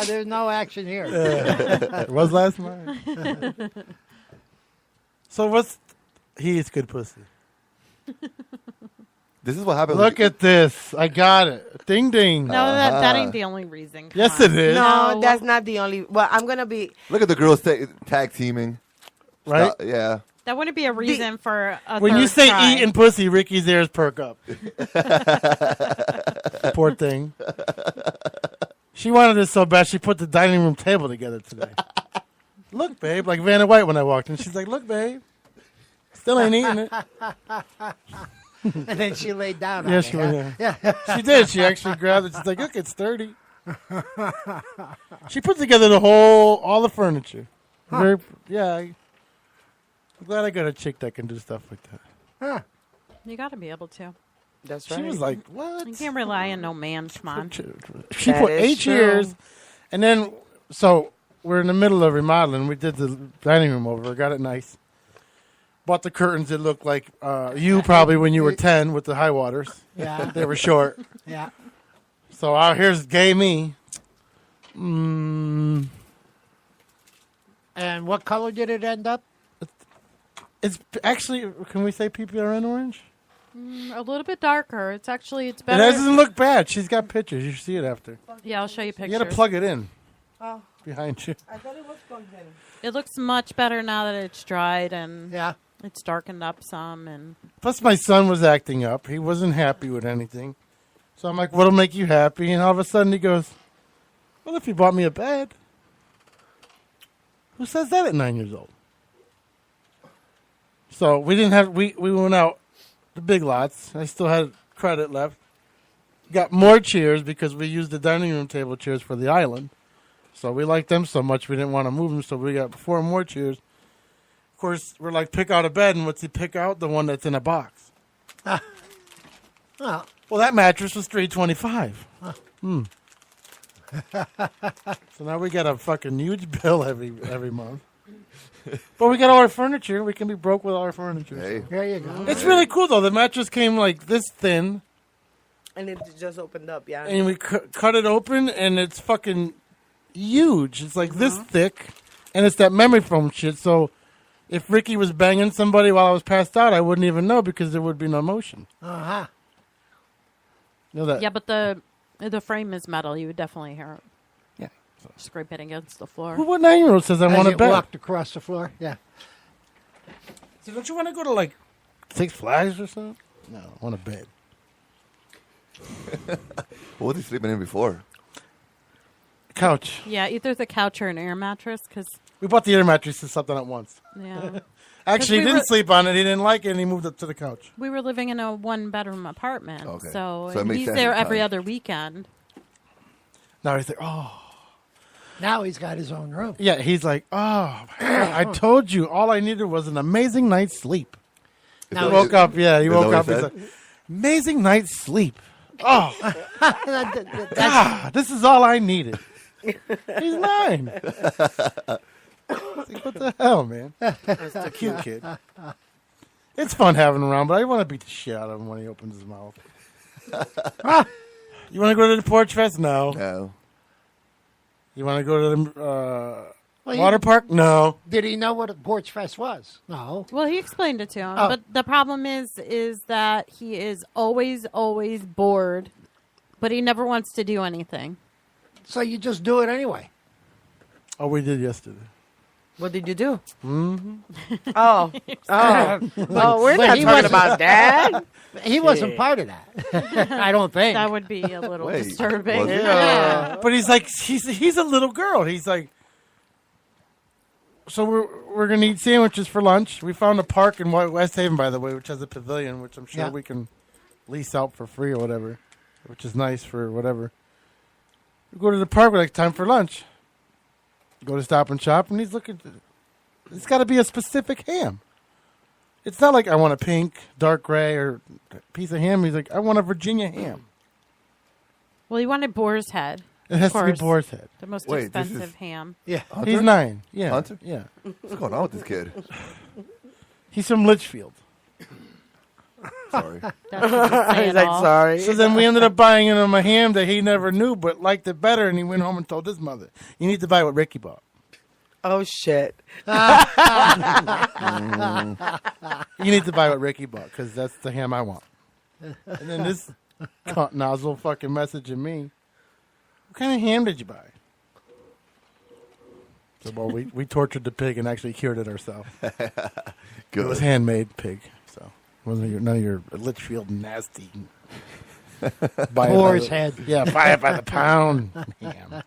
There's no action here. It was last night. So he's good pussy. This is what happens. Look at this. I got it. Ding, ding. No, that ain't the only reason. Come Yes, on. it is. No, that's not the only... Well, I'm going to be... Look at the girls tag teaming. Right? Yeah. That wouldn't be a reason for a When you third say try. eating pussy, Ricky's ears perk up. Poor thing. She wanted it so bad, she put the dining room table together today. Look, babe. Like Vanna White when I walked in. She's like, look, babe. Still ain't eating it. And then she laid down on Yeah, it. she, huh? yeah. She did. She actually grabbed it. She's like, look, it's sturdy. She put together all the furniture. Very, I'm glad I got a chick that can do stuff like that. You got to be able to. That's right. She was like, what? You can't rely on no man, come on. She That put is 8 true. years. And then, so we're in the middle of remodeling. We did the dining room over. Got it nice. Bought the curtains that looked like you probably when you were 10 with the high waters. Yeah. They were short. Yeah. So here's gay me. Mm, And what color did it end up? it's actually, can we say PPRN orange? A little bit darker. It's It better. doesn't look bad. She's got pictures. You should see it after. Yeah, I'll show you pictures. You got to plug it in Oh, behind you. I thought it was plugged in. It looks much better now that it's dried and Yeah. it's darkened up some. And Plus, my son was acting up. He wasn't happy with anything. So I'm like, what'll make you happy? And all of a sudden he goes, well, if you bought me a bed. Who says that at 9 years old? So we didn't have, we went out the big lots. I still had credit left. Got more chairs because we used the dining room table chairs for the island. So we liked them so much we didn't want to move them. So we got 4 more chairs. Of course, we're like, pick out a bed. And what's he pick out? The one that's in a box. Oh, Well, that mattress was $325. So now we got a fucking huge bill every month. But we got all our furniture. We can be broke with all our furniture. Hey. there you go. It's really cool, though. The mattress came like this thin, And it just opened up, yeah. and we cut it open, and it's fucking huge. It's like this thick, and it's that memory foam shit. So if Ricky was banging somebody while I was passed out, I wouldn't even know because there would be no motion. Uh-huh. You know that? yeah, but the frame is metal. You would definitely hear it. Yeah. Scraping against the floor. What 9-year-old says I As want a you bed? walked across the floor. Yeah. So don't you want to go to like Six Flags or something? No, I want a bed. What was he sleeping in before? Couch. Yeah, either the couch or an air mattress. Because We bought the air mattress and slept on it once. yeah, Actually, he we didn't were- sleep on it. He didn't like it, and he moved up to the couch. we were living in a 1-bedroom apartment, Okay. so So it and makes he's sense there at the every time. other weekend. Now he's like, oh. Now he's got his own room. Yeah, he's like, oh, my God, I told you all I needed was an amazing night's sleep. Now He woke up, yeah, he Is that woke what up. he He's said? like, amazing night's sleep. Oh, That's, God, this is all I needed. He's 9. Like, what the hell, man? That's a cute kid. It's fun having him around, but I want to beat the shit out of him when he opens his mouth. You want to go to the Porch Fest? No. No. You want to go to the Well, water park? No. did he know what a Porch Fest was? No. Well, he explained it to him, Oh. but the problem is that he is always bored, but he never wants to do anything. So you just do it anyway. Oh, we did yesterday. What did you do? Mm-hmm. Oh, we're but not he talking wasn't- about that. He wasn't part of that. I don't think. That would be a little Wait, disturbing. was it? Yeah. But he's like, he's a little girl. He's like, so we're gonna eat sandwiches for lunch. We found a park in West Haven, by the way, which has a pavilion, which I'm sure Yeah. we can lease out for free or whatever, which is nice for whatever. We go to the park. We're like, time for lunch. Go to Stop and Shop, and he's looking. It's got to be a specific ham. It's not like I want a pink, dark gray, or piece of ham. He's like, I want a Virginia ham. Well, he wanted boar's head. It has of to be course. boar's head. The most Wait, this expensive is- ham. Yeah. Hunter? He's 9. Yeah. Hunter? Yeah. What's going on with this kid? He's from Litchfield. Sorry. That's what he's saying He's like, all. sorry. So then we ended up buying him a ham that he never knew but liked it better, and he went home and told his mother, "You need to buy what Ricky bought. Oh, shit. You need to buy what Ricky bought because that's the ham I want." And then this cunt nozzle fucking messaging me, "What kind of ham did you buy?" So, well, we tortured the pig and actually cured it ourselves. Good. It was handmade pig, so it wasn't none of your Litchfield nasty. Buy it by Boar's the- head. Yeah, buy it by the pound ham.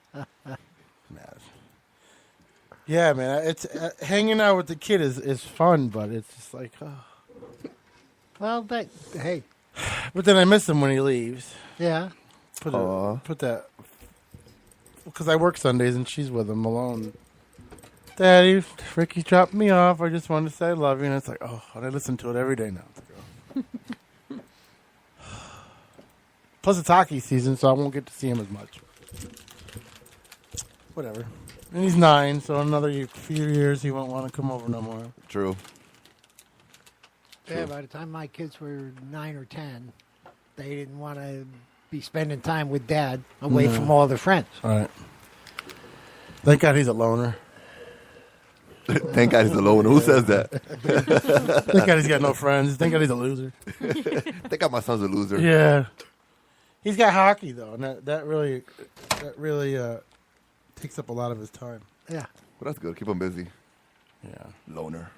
Yeah, man, it's hanging out with the kid is fun, but it's just like, oh. Well, hey, But then I miss him when he leaves. yeah. Put that because I work Sundays and she's with him alone. Daddy, Ricky dropped me off. I just wanted to say I love you, and it's like, oh, and I listen to it every day now. It's like, oh. Plus, it's hockey season, so I won't get to see him as much. Whatever. And he's 9, so another few years he won't want to come over no more. True. Yeah, by the time my kids were 9 or 10, they didn't want to be spending time with Dad away No. from all their friends. All right. Thank God he's a loner. Thank God he's alone. Who says that? Thank God he's got no friends. Thank God he's a loser. Thank God my son's a loser. Yeah. He's got hockey, though, and that really takes up a lot of his time. Yeah. Well, that's good. Keep him busy. Yeah. Loner.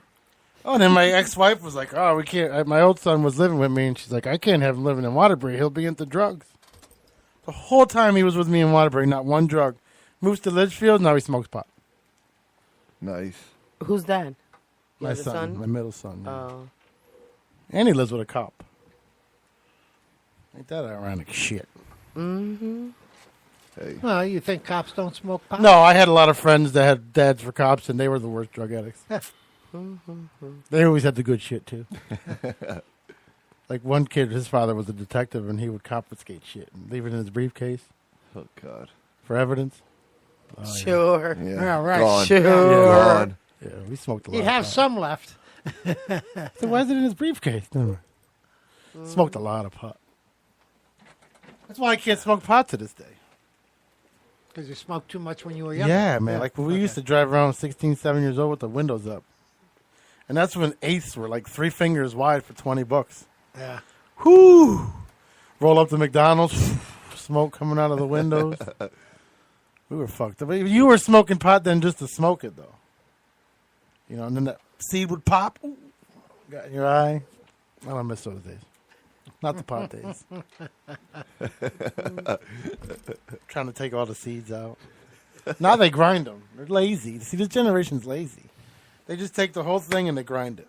Oh, and then my ex-wife was like, "Oh, we can't." My old son was living with me, and she's like, "I can't have him living in Waterbury. He'll be into drugs." The whole time he was with me in Waterbury, not one drug. Moves to Litchfield, now he smokes pot. Nice. Who's that? My Your other son, my middle son. Yeah. Oh. And he lives with a cop. Ain't that ironic shit? Mm-hmm. Hey. Well, you think cops don't smoke pot? No, I had a lot of friends that had dads for cops, and they were the worst drug addicts. They always had the good shit, too. Like one kid, his father was a detective, and he would confiscate shit and leave it in his briefcase Oh, God. for evidence. Oh, yeah. Sure. Yeah. Yeah, right. Gone. Sure. Gone. Yeah, we smoked a lot. He'd of have pot. some left. So why is it in his briefcase? No. Smoked a lot of pot. That's why I can't smoke pot to this day. Because you smoked too much when you were young. Yeah, man. Like we used to drive around 16, 17 years old with the windows up. And that's when eighths were like 3 fingers wide for $20. Yeah. Whoo! Roll up to McDonald's, smoke coming out of the windows. We were fucked up. You were smoking pot then just to smoke it, though. You know, and then that seed would pop. Ooh, got in your eye. I don't miss those days. Not the pot days. Trying to take all the seeds out. Now they grind them. They're lazy. See, this generation's lazy. They just take the whole thing and they grind it.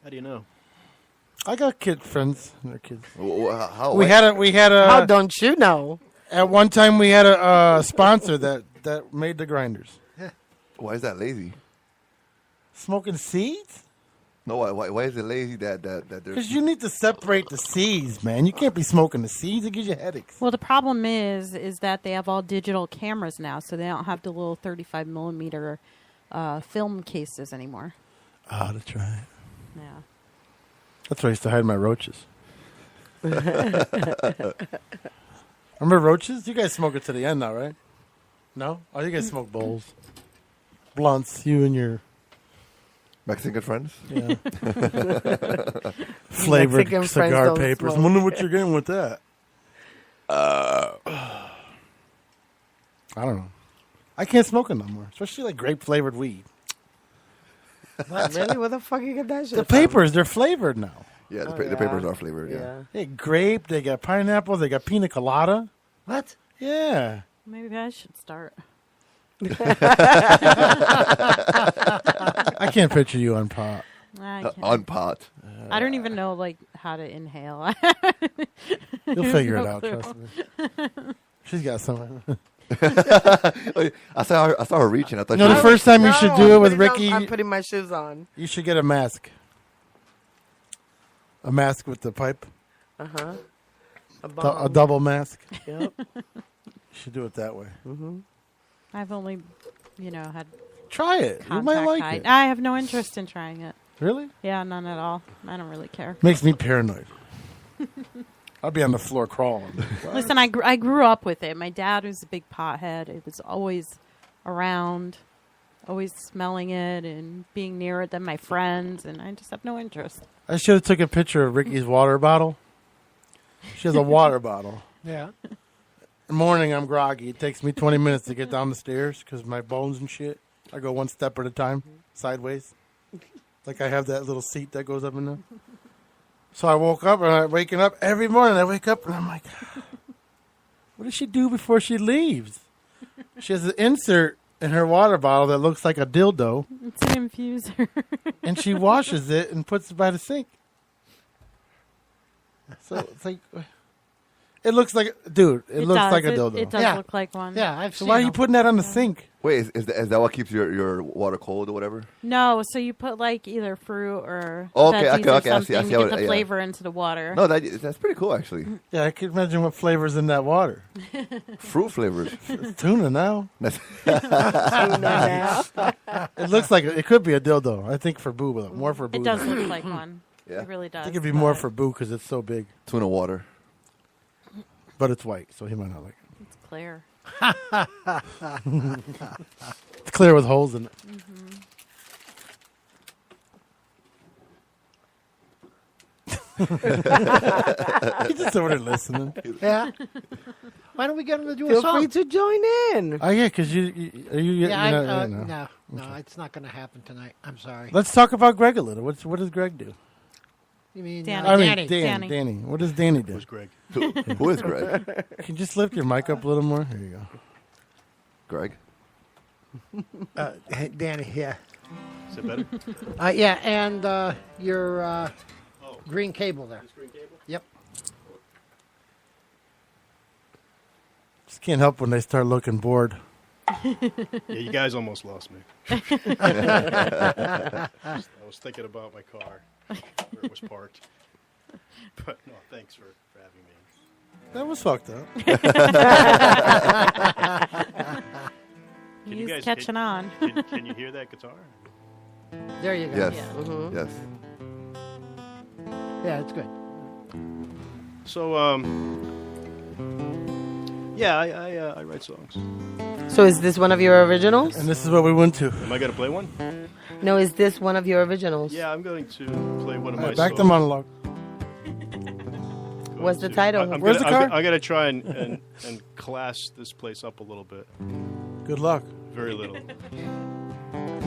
How do you know? I got kid friends. And their kids. How? We had a. How don't you know? At one time, we had a sponsor that made the grinders. Why is that lazy? Smoking seeds? No, why is it lazy that there's... Because you need to separate the seeds, man. You can't be smoking the seeds. It gives you headaches. Well, the problem is that they have all digital cameras now, so they don't have the little 35 millimeter film cases anymore. Oh, that's right. Yeah. That's where I used to hide my roaches. Remember roaches? You guys smoke it to the end now, right? No? Oh, you guys smoke bowls. Blunts, you and your... Mexican friends? Yeah. Flavored Mexican friends cigar don't papers. smoke. Wonder what you're getting with that. I don't know. I can't smoke it no more, especially like grape flavored weed. Really? Where the fuck you get that shit The from? papers, they're flavored now. Yeah, the yeah. papers are flavored, yeah. They got grape, they got pineapple, they got pina colada. What? Yeah. Maybe I should start. I can't picture you on pot. I can't. On pot. I don't even know like how to inhale. You'll figure it No out, clue. trust me. She's got some. I saw her reaching. I thought You know, she the was... first time you should do it with Ricky, I'm putting my shoes on. you should get a mask. A mask with the pipe. Uh-huh. A A bomb. double mask. Yep. should do it that way. Mm-hmm. I've only, had Try it. You might contact like high. it. I have no interest in trying it. Really? Yeah, none at all. I don't really care. Makes me paranoid. I'll be on the floor crawling. Listen, I grew up with it. My dad was a big pothead. It was always around, always smelling it and being near it than my friends, and I just have no interest. I should have took a picture of Ricky's water bottle. She has a water bottle. Yeah. In the morning, I'm groggy. It takes me 20 minutes to get down the stairs because my bones and shit. I go one step at a time, sideways. Like I have that little seat that goes up and down. So I woke up, and I'm waking up every morning. I wake up, and I'm like, what does she do before she leaves? She has an insert in her water bottle that looks like a dildo. It's an infuser. And she washes it and puts it by the sink. So it's like, it looks like, dude, it looks does. like a dildo. It does look like one. Yeah, I've So seen why are you them. putting that on the sink? Wait, is that what keeps your water cold or whatever? No, so you put like either fruit or Okay, veggies okay, or okay, I see something to how get it- the yeah. flavor into the water. No, that's pretty cool actually. Yeah, I can imagine what flavor's in that water. Fruit flavors. It's tuna now. That's- It looks like it could be a dildo. I think for Boo, but more for Boo. It does look like one. Yeah. It really does. I think it'd be more for Boo because it's so big. Tuna water. But it's white, so he might not like it. It's clear. It's clear with holes in it. He's just over there listening. Yeah. Why don't we get him to do a Feel song? free to join in. Oh yeah, because you are you? Yeah, you're not- no, it's not going to happen tonight. I'm sorry. Let's talk about Greg a little. What does Greg do? You mean Danny. I mean, Danny? Danny. What does Danny do? Who's Greg? Who is Greg? Can you just lift your mic up a little more? Here you go. Greg. Danny, yeah. Is it better? Yeah, and your green cable there. Yep. Just can't help when they start looking bored. Yeah, you guys almost lost me. I was thinking about my car, where it was parked. But no, thanks for having me. That was fucked up. Can He's you guys catching on. Can you hear that guitar? There you go. Yes. Yeah. Mm-hmm. Yes. Yeah, it's good. So, yeah, I write songs. So is this one of your originals? And this is what we went to. Am I going to play one? No, is this one of your originals? Yeah, I'm going to play one of All my right, back songs. to monologue. What's the title? Where's the car? I got to try and class this place up a little bit. Good luck. Very little.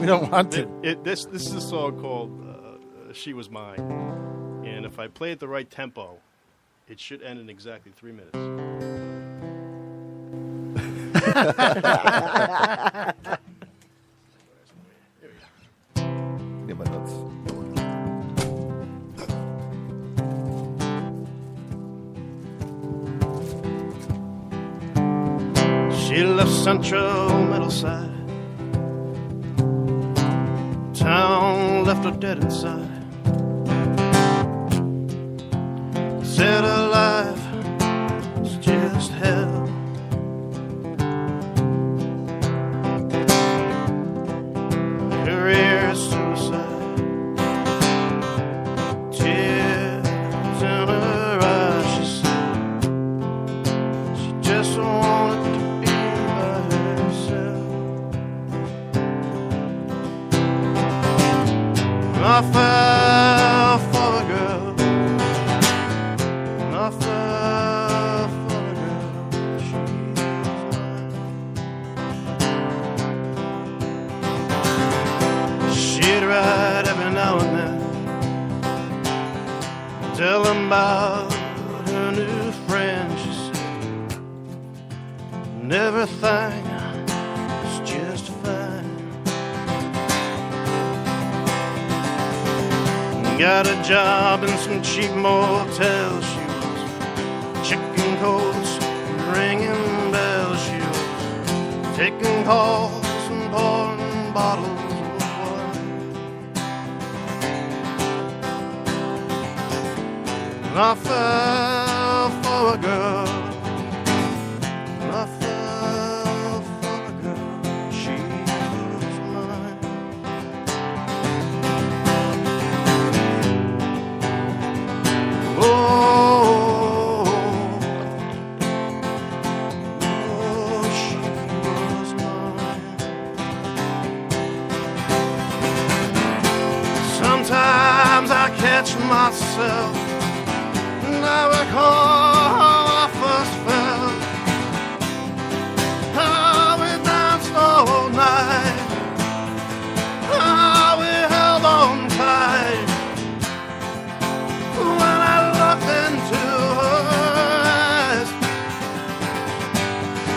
We don't want to. This is a song called "She Was Mine," and if I play at the right tempo, it should end in exactly 3 minutes. Get my notes. She left Central Middleside. Town left her dead inside. Said her life was just hell. Career suicide. Tears in her eyes, she said. She just wanted to be by herself. I fell for a girl. I fell for a girl. She was mine. She'd write every now and then, tell them about her new friend. She said, and everything is just fine. Got a job in some cheap motel. She was checking codes, ringing bells. She was taking calls and pouring bottles of wine. And I fell for a girl. And I fell catch myself. And I recall how I first felt. How we danced all night. How we held on tight. When I looked into her eyes,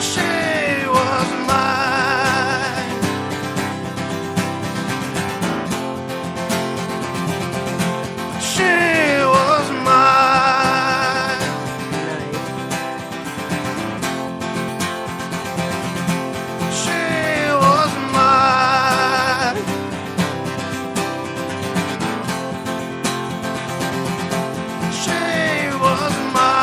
she was mine. She was mine. She was mine. She was mine.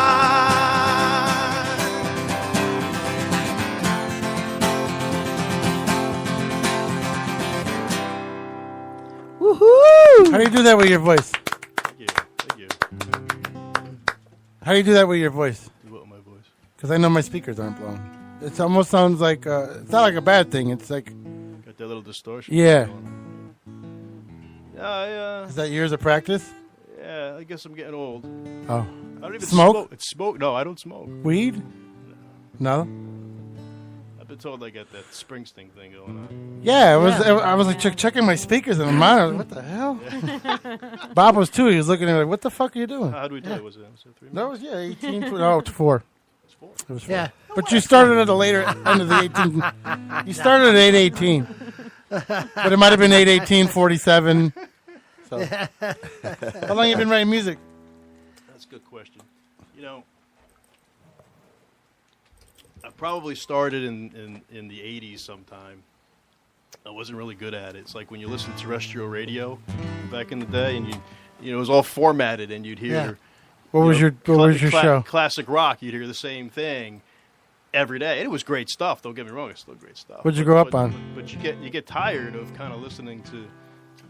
Woohoo! How do you do that with your voice? Thank you. Thank you. How do you do that with your voice? Do what with my voice? Because I know my speakers aren't blown. It almost sounds like it's not like a bad thing. It's like Got that little distortion. yeah. Yeah, Is that years of practice? yeah. I guess I'm getting old. Oh, I don't even Smoke? smoke. It's smoke. No, I don't smoke. weed? No. I've been told I got that Springsteen thing going on. Yeah, I was like checking my speakers and mine. I was like, what the hell? Bob was too. He was looking at me like, what the fuck are you doing? How do we do it? Was it 3 No, it minutes? was 18. No, it's 4. It's 4. It was 4. Yeah. But you started at a later end of the 18. You started at 8:18. But it might have been 8:18:47. So. How long you been writing music? That's a good question. You know, I probably started in the 80s sometime. I wasn't really good at it. It's like when you listen to terrestrial radio back in the day, and you know, it was all formatted, and you'd hear. Yeah. What was your show? Classic rock. You'd hear the same thing every day. And it was great stuff. Don't get me wrong; it's still great stuff. What'd you grow up on? But you get tired of kind of listening to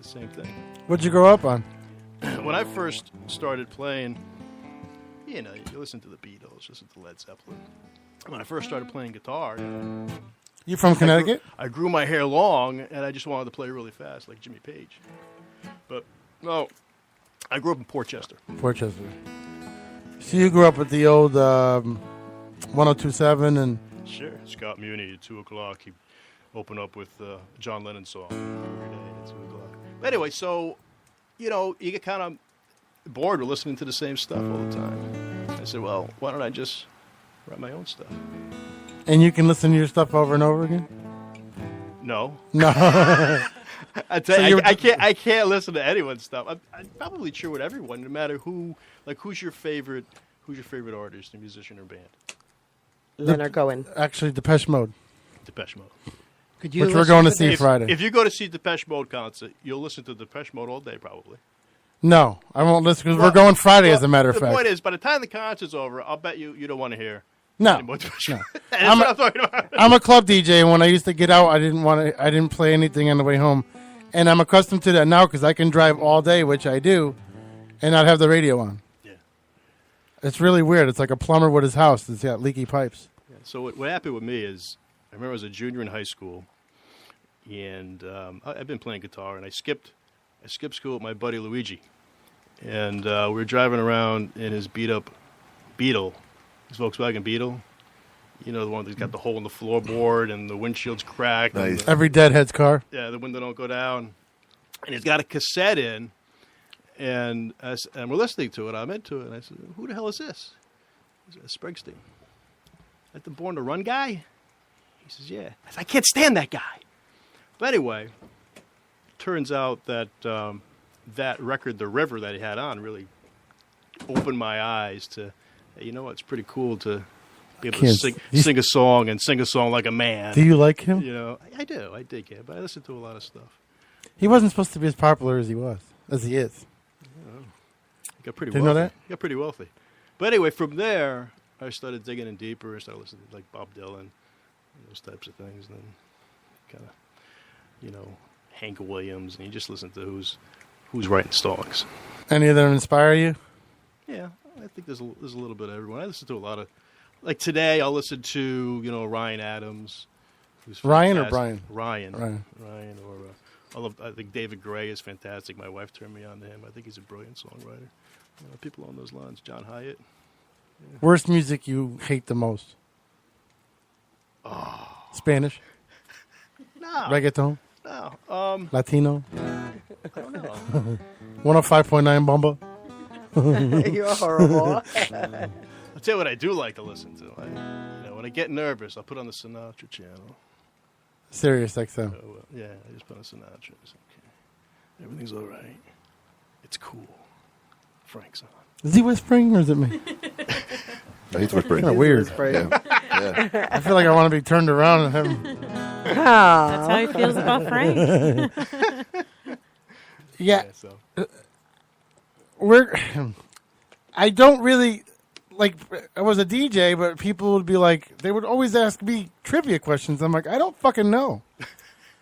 the same thing. What'd you grow up on? When I first started playing, you know, you listen to the Beatles, listen to Led Zeppelin. When I first started playing guitar, You from Connecticut? I grew my hair long, and I just wanted to play really fast, like Jimmy Page. But no, I grew up in Portchester. Portchester. So you grew up with the old 1027 and Sure, Scott Muni at 2:00. He opened up with John Lennon song every day at 2:00. But anyway, so you know, you get kind of bored with listening to the same stuff all the time. I said, well, why don't I just write my own stuff? and you can listen to your stuff over and over again? No. No. I tell So you, you're- I can't listen to anyone's stuff. I'm probably true with everyone, no matter who. Like, who's your favorite artist, or musician, or band? Leonard Cohen. Actually, Depeche Mode, Depeche Mode. Could you which we're listen going to to see this? Friday. If you go to see Depeche Mode concert, you'll listen to Depeche Mode all day, probably. No, I won't listen because we're going Friday, as a matter of The fact. point is, by the time the concert's over, I'll bet you don't want to hear No, any more Depeche no. Mode. That's what I'm talking about. I'm a club DJ, and when I used to get out, I didn't play anything on the way home, and I'm accustomed to that now because I can drive all day, which I do, and not have the radio on. Yeah. It's really weird. It's like a plumber with his house. It's got leaky pipes. So what happened with me is, I remember I was a junior in high school, and I've been playing guitar, and I skipped school with my buddy Luigi, and we were driving around in his beat up Beetle, his Volkswagen Beetle. You know, the one that's got the hole in the floorboard and the windshield's cracked. and Nice. the- Every deadhead's car. yeah, the window don't go down, and he's got a cassette in, and we're listening to it. I'm into it, and I said, "Who the hell is this?" He said, "Springsteen." Like the Born to Run guy? He says, "Yeah." I said, "I can't stand that guy." But anyway, turns out that that record, The River, that he had on, really opened my eyes to, hey, you know what? It's pretty cool to be able to Kids, sing a song and sing a song like a man. Do you like him? You know, I do. I dig it, but I listen to a lot of stuff. He wasn't supposed to be as popular as he is. He got pretty Did you know wealthy. that? He got pretty wealthy. But anyway, from there, I started digging in deeper. I started listening to like Bob Dylan, those types of things, and then kind of, you know, Hank Williams, and you just listen to who's writing songs. Any of them inspire you? Yeah, I think there's a little bit of everyone. I listen to a lot of, like today, I'll listen to, you know, Ryan Adams. Who's Ryan or fantastic. Brian? Ryan, Ryan. or I think David Gray is fantastic. My wife turned me on to him. I think he's a brilliant songwriter. People on those lines. John Hyatt. Yeah. Worst music you hate the most? Oh. Spanish? No. Reggaeton? No. Latino? I don't know. 105.9 Bomba? You're horrible. I'll tell you what I do like to listen to. When I get nervous, I'll put on the Sinatra channel. Sirius XM. Yeah, I just put on Sinatra. It's okay. Everything's all right. It's cool. Frank's on. Is he whispering or is it me? No, he's whispering. Kind of weird. Yeah. I feel like I want to be turned around and him. That's how he feels about Frank. Yeah. I don't really, like, I was a DJ, but people would be like, they would always ask me trivia questions. I'm like, I don't fucking know.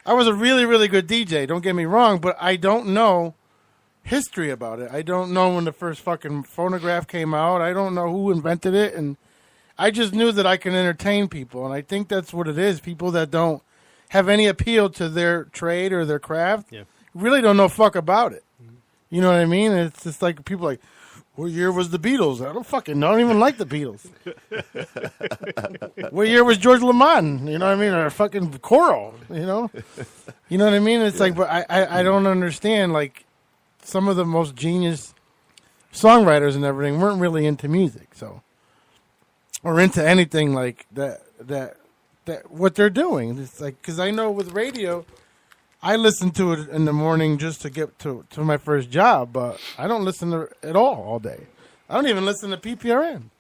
I was a really, really good DJ, don't get me wrong, but I don't know history about it. I don't know when the first fucking phonograph came out. I don't know who invented it, and I just knew that I can entertain people, and I think that's what it is. People that don't have any appeal to their trade or their craft really don't know fuck about it. You know what I mean? It's just like people like, what year was the Beatles? I don't fucking know. I don't even like the Beatles. What year was George Lamont? You know what I mean? Or fucking Coral, you know? You know what I mean? It's like, but I don't understand, like, some of the most genius songwriters and everything weren't really into music, so, or into anything like that what they're doing. It's like, because I know with radio, I listen to it in the morning just to get to my first job, but I don't listen to it at all day. I don't even listen to PPRN.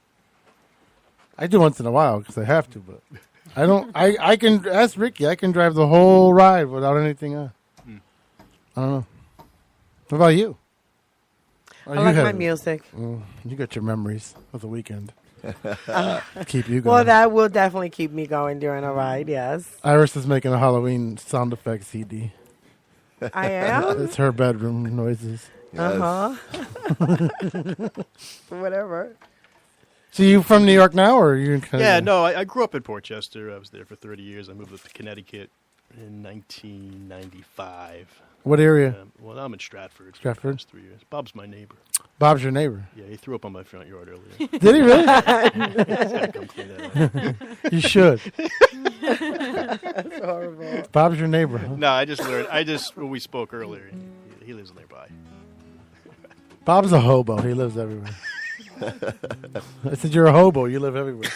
I do once in a while because I have to, but I don't. I can ask Ricky. I can drive the whole ride without anything on. I don't know. What about you? I like my music. You got your memories of the weekend. Keep you going. Well, that will definitely keep me going during a ride, yes. Iris is making a Halloween sound effect CD. I am? It's her bedroom noises. Uh-huh. Whatever. So you from New York now, or are you in Connecticut? Yeah, no, I grew up in Port Chester. I was there for 30 years. I moved up to Connecticut in 1995. What area? Well, I'm in Stratford. Stratford? 3 years. Bob's my neighbor. Bob's your neighbor? Yeah, he threw up on my front yard earlier. Did he really? Come clean that up. You should. That's horrible. Bob's your neighbor, huh? No, I just learned. When we spoke earlier, he lives nearby. Bob's a hobo. He lives everywhere. I said, you're a hobo. You live everywhere.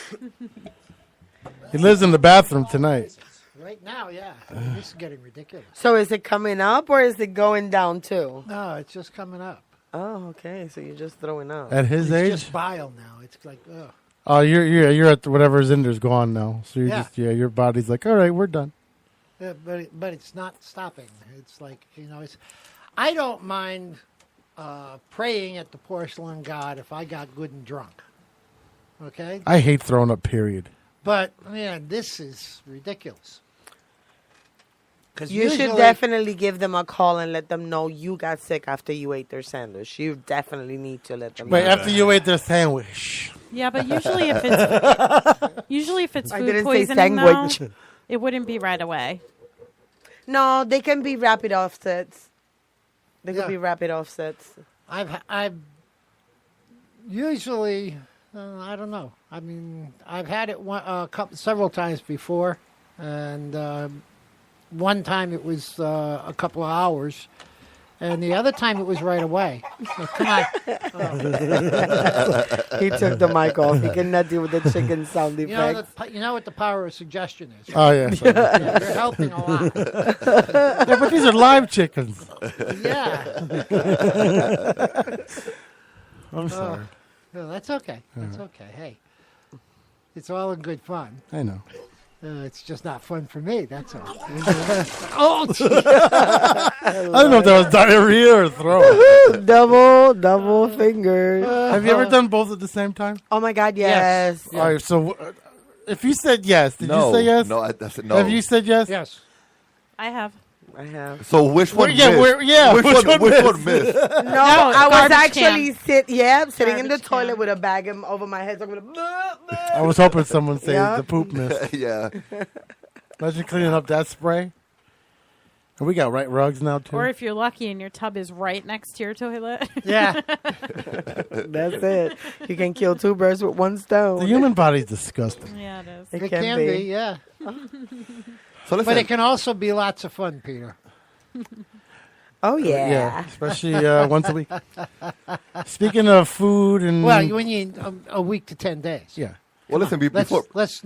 He lives in the bathroom tonight. Right now, yeah. This is getting ridiculous. So is it coming up or is it going down too? No, it's just coming up. Oh, okay. So you're just throwing up. At his age? It's just bile now. It's like, ugh. Oh, you're at whatever's in there's gone now. So you're Yeah. just your body's like, all right, we're done. Yeah, but it's not stopping. It's like, I don't mind praying at the porcelain god if I got good and drunk. Okay? I hate throwing up, period. But, man, this is ridiculous. You should definitely give them a call and let them know you got sick after you ate their sandwich. You definitely need to let them Wait, know. after you ate their sandwich. Yeah, but usually if it's I food didn't say poisoning, though, sandwich. it wouldn't be right away. No, they can be rapid offsets. They can be rapid offsets. I've usually, I don't know. I mean, I've had it several times before, and one time it was a couple of hours, and the other time it was right away. So, come on. He took the mic off. He cannot deal with the chicken sound effects. You know what the power of suggestion is? Oh, yeah. Yeah, you're helping a lot. Yeah, but these are live chickens. Yeah. I'm sorry. No, that's okay. That's okay. Hey, it's all in good fun. I know. It's just not fun for me, that's all. I don't know if that was diarrhea or throw. double fingers. Have you ever done both at the same time? Oh, my God, yes. All right, so if you said yes, did you say yes? No, I said no. Have you said yes? Yes. I have. So which one missed? Which one missed? No, I was garbage actually sitting in the Garbage toilet can. with a bag over my head. Talking about, I was hoping someone would say Yeah. the poop mist. Yeah. Imagine cleaning up that spray. And we got rugs now, too. Or if you're lucky and your tub is right next to your toilet. Yeah. That's it. You can kill two birds with one stone. The human body's disgusting. Yeah, it is. It It can can be. be, yeah. So listen, But it can also be lots of fun, Peter. Oh, yeah. Especially once a week. Speaking of food and... Well, when you a week to 10 days. Yeah. well, listen. Before Let's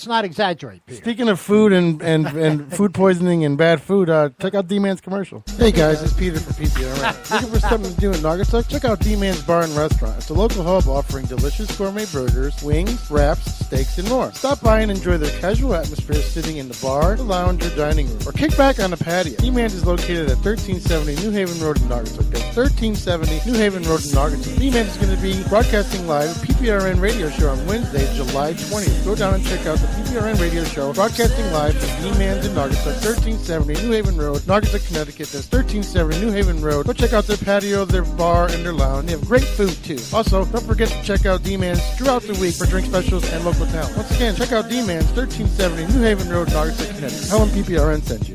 not exaggerate, Peter. Speaking of food and food poisoning and bad food, check out D-Man's commercial. Hey guys, it's Peter from PPRN. Looking for something to do in Naugatuck? Check out D-Man's Bar and Restaurant. It's a local hub offering delicious gourmet burgers, wings, wraps, steaks, and more. Stop by and enjoy their casual atmosphere sitting in the bar, the lounge, or dining room. Or kick back on the patio. D-Man's is located at 1370 New Haven Road in Naugatuck. That's 1370 New Haven Road in Naugatuck. D-Man's is going to be broadcasting live a PPRN radio show on Wednesday, July 20th. Go down and check out the PPRN radio show, broadcasting live from D-Man's in Naugatuck, 1370 New Haven Road, Naugatuck, Connecticut. That's 1370 New Haven Road. Go check out their patio, their bar, and their lounge. They have great food, too. Also, don't forget to check out D-Man's throughout the week for drink specials and local talent. Once again, check out D-Man's, 1370 New Haven Road, Naugatuck, Connecticut. Tell them PPRN sent you.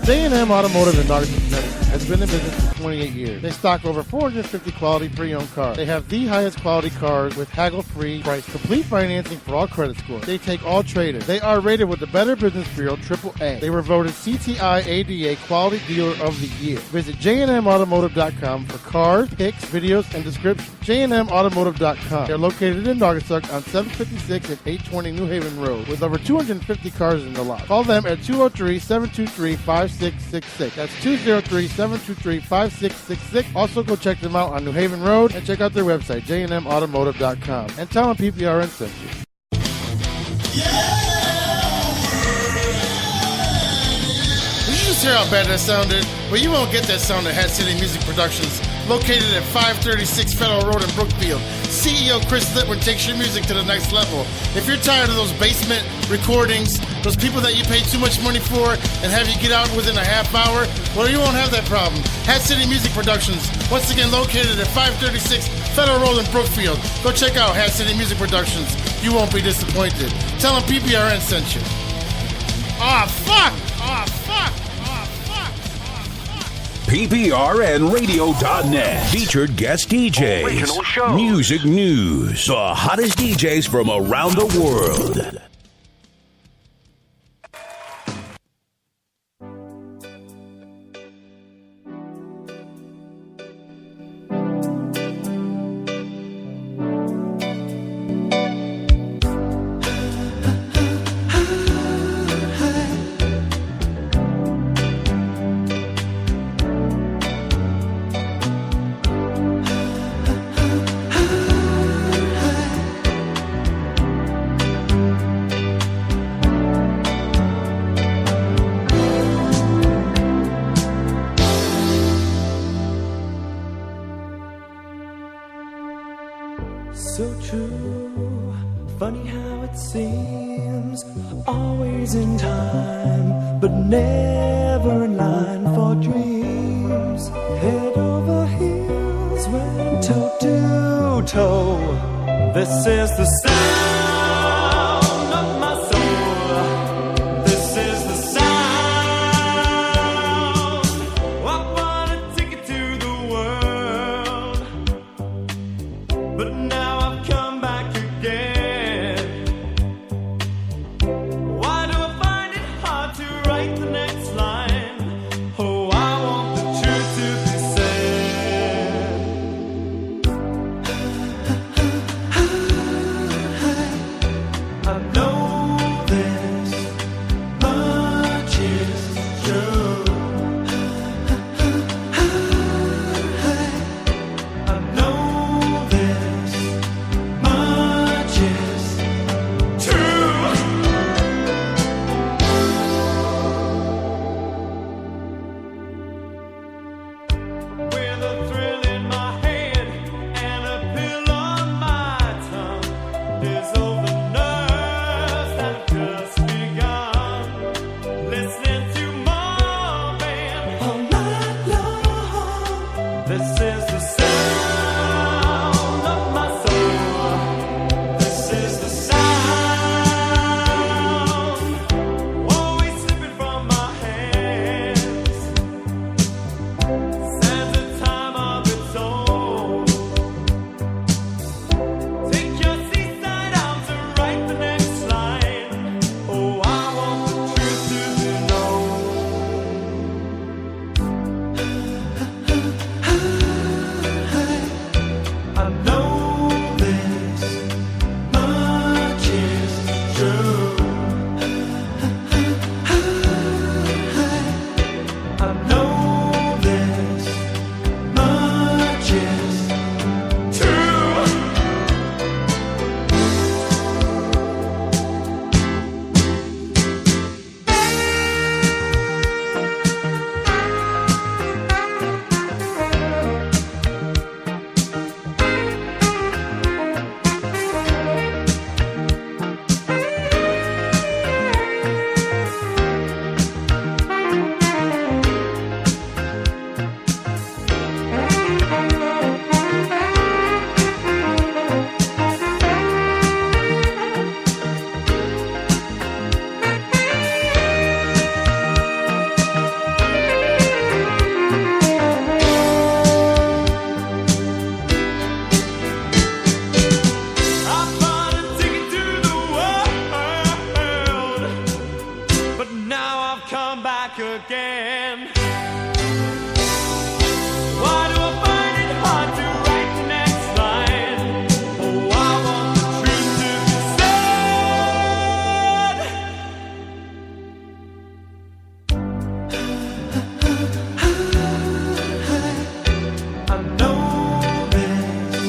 J&M Automotive in Naugatuck, Connecticut has been in business for 28 years. They stock over 450 quality pre-owned cars. They have the highest quality cars with haggle-free price, complete financing for all credit scores. They take all traders. They are rated with the Better Business Bureau AAA. They were voted CTI ADA Quality Dealer of the Year. Visit jnmautomotive.com for cars, pics, videos, and descriptions. jnmautomotive.com. They're located in Naugatuck on 756 and 820 New Haven Road with over 250 cars in the lot. Call them at 203-723-5666. That's 203-723-5666. Also, go check them out on New Haven Road and check out their website, jnmautomotive.com. And tell them PPRN sent you. You just hear how bad that sounded? Well, you won't get that sound at Hat City Music Productions, located at 536 Federal Road in Brookfield. CEO Chris Litwin takes your music to the next level. If you're tired of those basement recordings, those people that you pay too much money for and have you get out within a half hour, well, you won't have that problem. Hat City Music Productions, once again located at 536 Federal Road in Brookfield. Go check out Hat City Music Productions. You won't be disappointed. Tell them PPRN sent you. Aw, fuck! Aw, fuck! PPRNradio.net. Featured guest DJs. Original show. Music news. The hottest DJs from around the world. So true, funny how it seems, always in time, but never in line for dreams. Head over heels, went toe to toe. This is the sound of my soul. This is the sound. I wanna take it to the world, but now I've come back again. Why do I find it hard to write the next line? Oh, I want the truth to be said. but now I've come back again. Why do I find it hard to write the next line? Oh, I want the truth to be said. I know this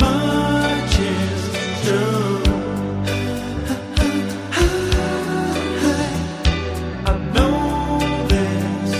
much is true. I know this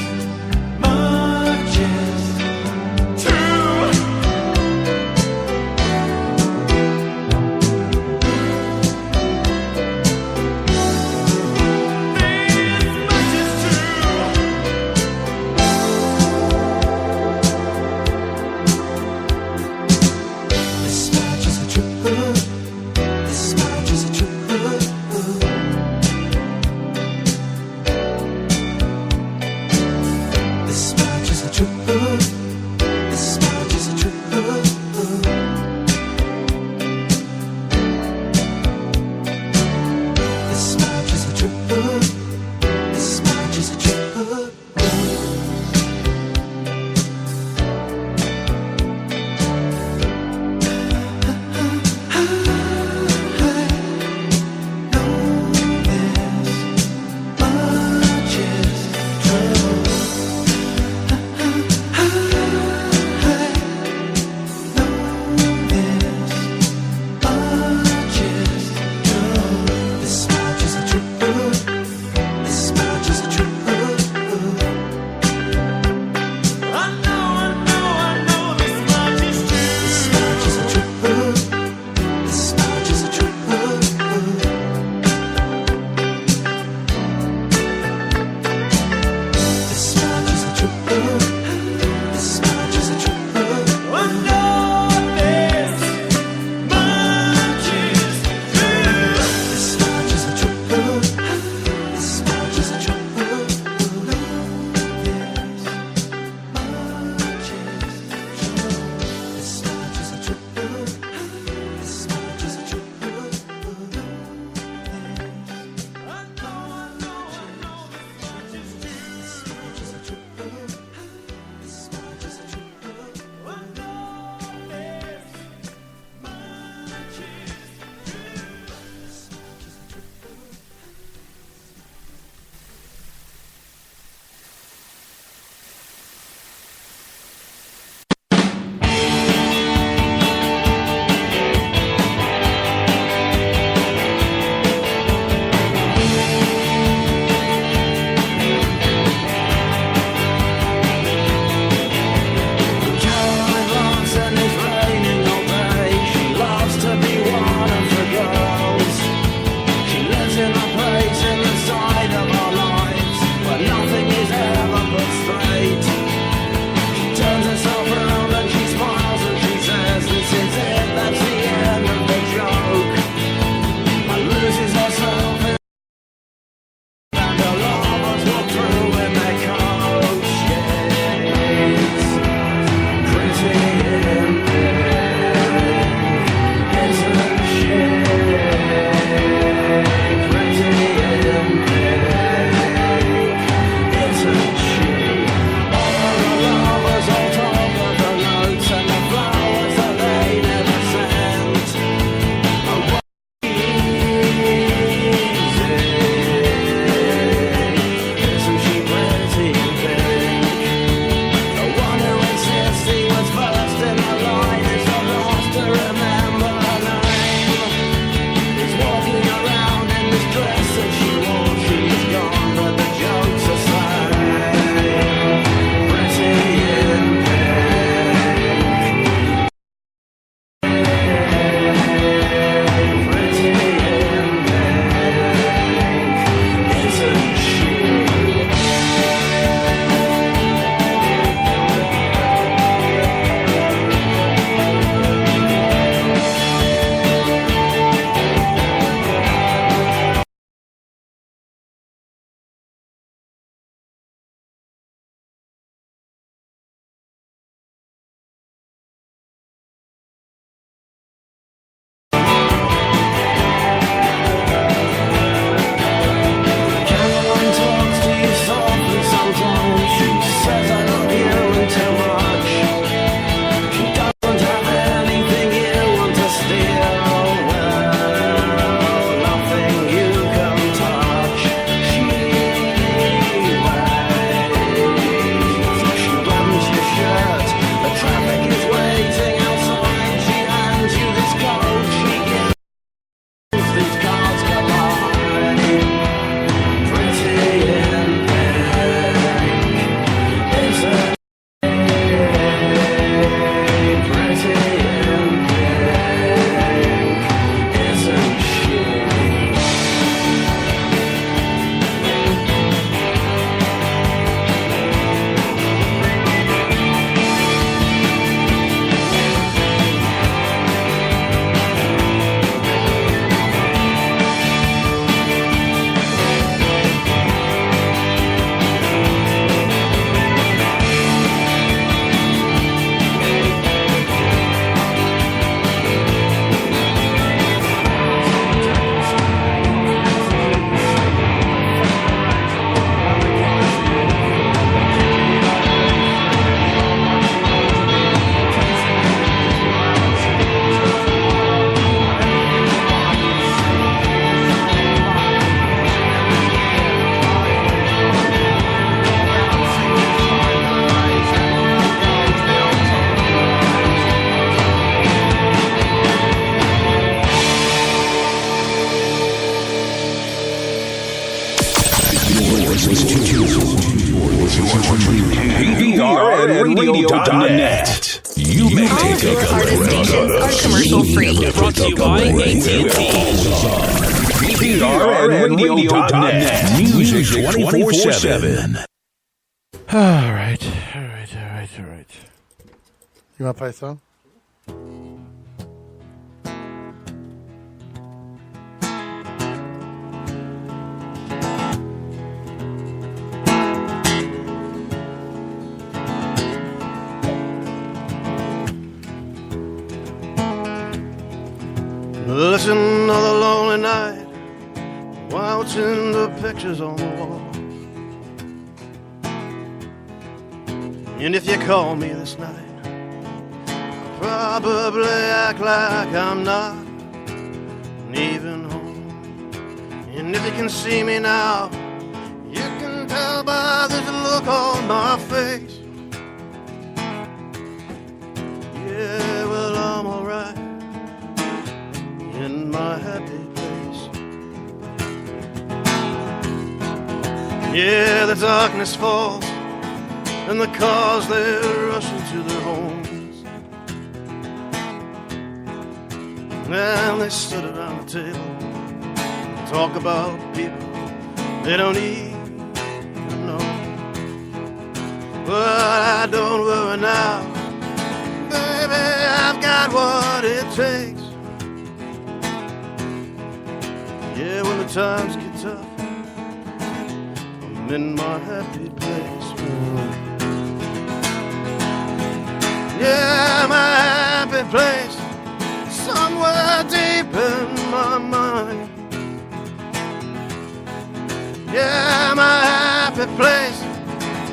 PPRNradio.net. You may All take of your a hardest stations are commercial free. Brought to you by AT&T. PPRNradio.net. Music 24/7. All right. You want to play a song? Listen to the lonely night, watching the pictures on the wall. And if you call me this night, I'll probably act like I'm not even home. And if you can see me now, you can tell by this look on my face. Yeah, well, I'm alright in my happy place. Yeah, the darkness falls and the cars, they're rushing to their homes. And they stood around the table and talk about people they don't even know. But I don't worry now, baby, I've got what it takes. Yeah, when the times get tough, I'm in my happy place. Yeah, my happy place, somewhere deep in my mind. Yeah, my happy place,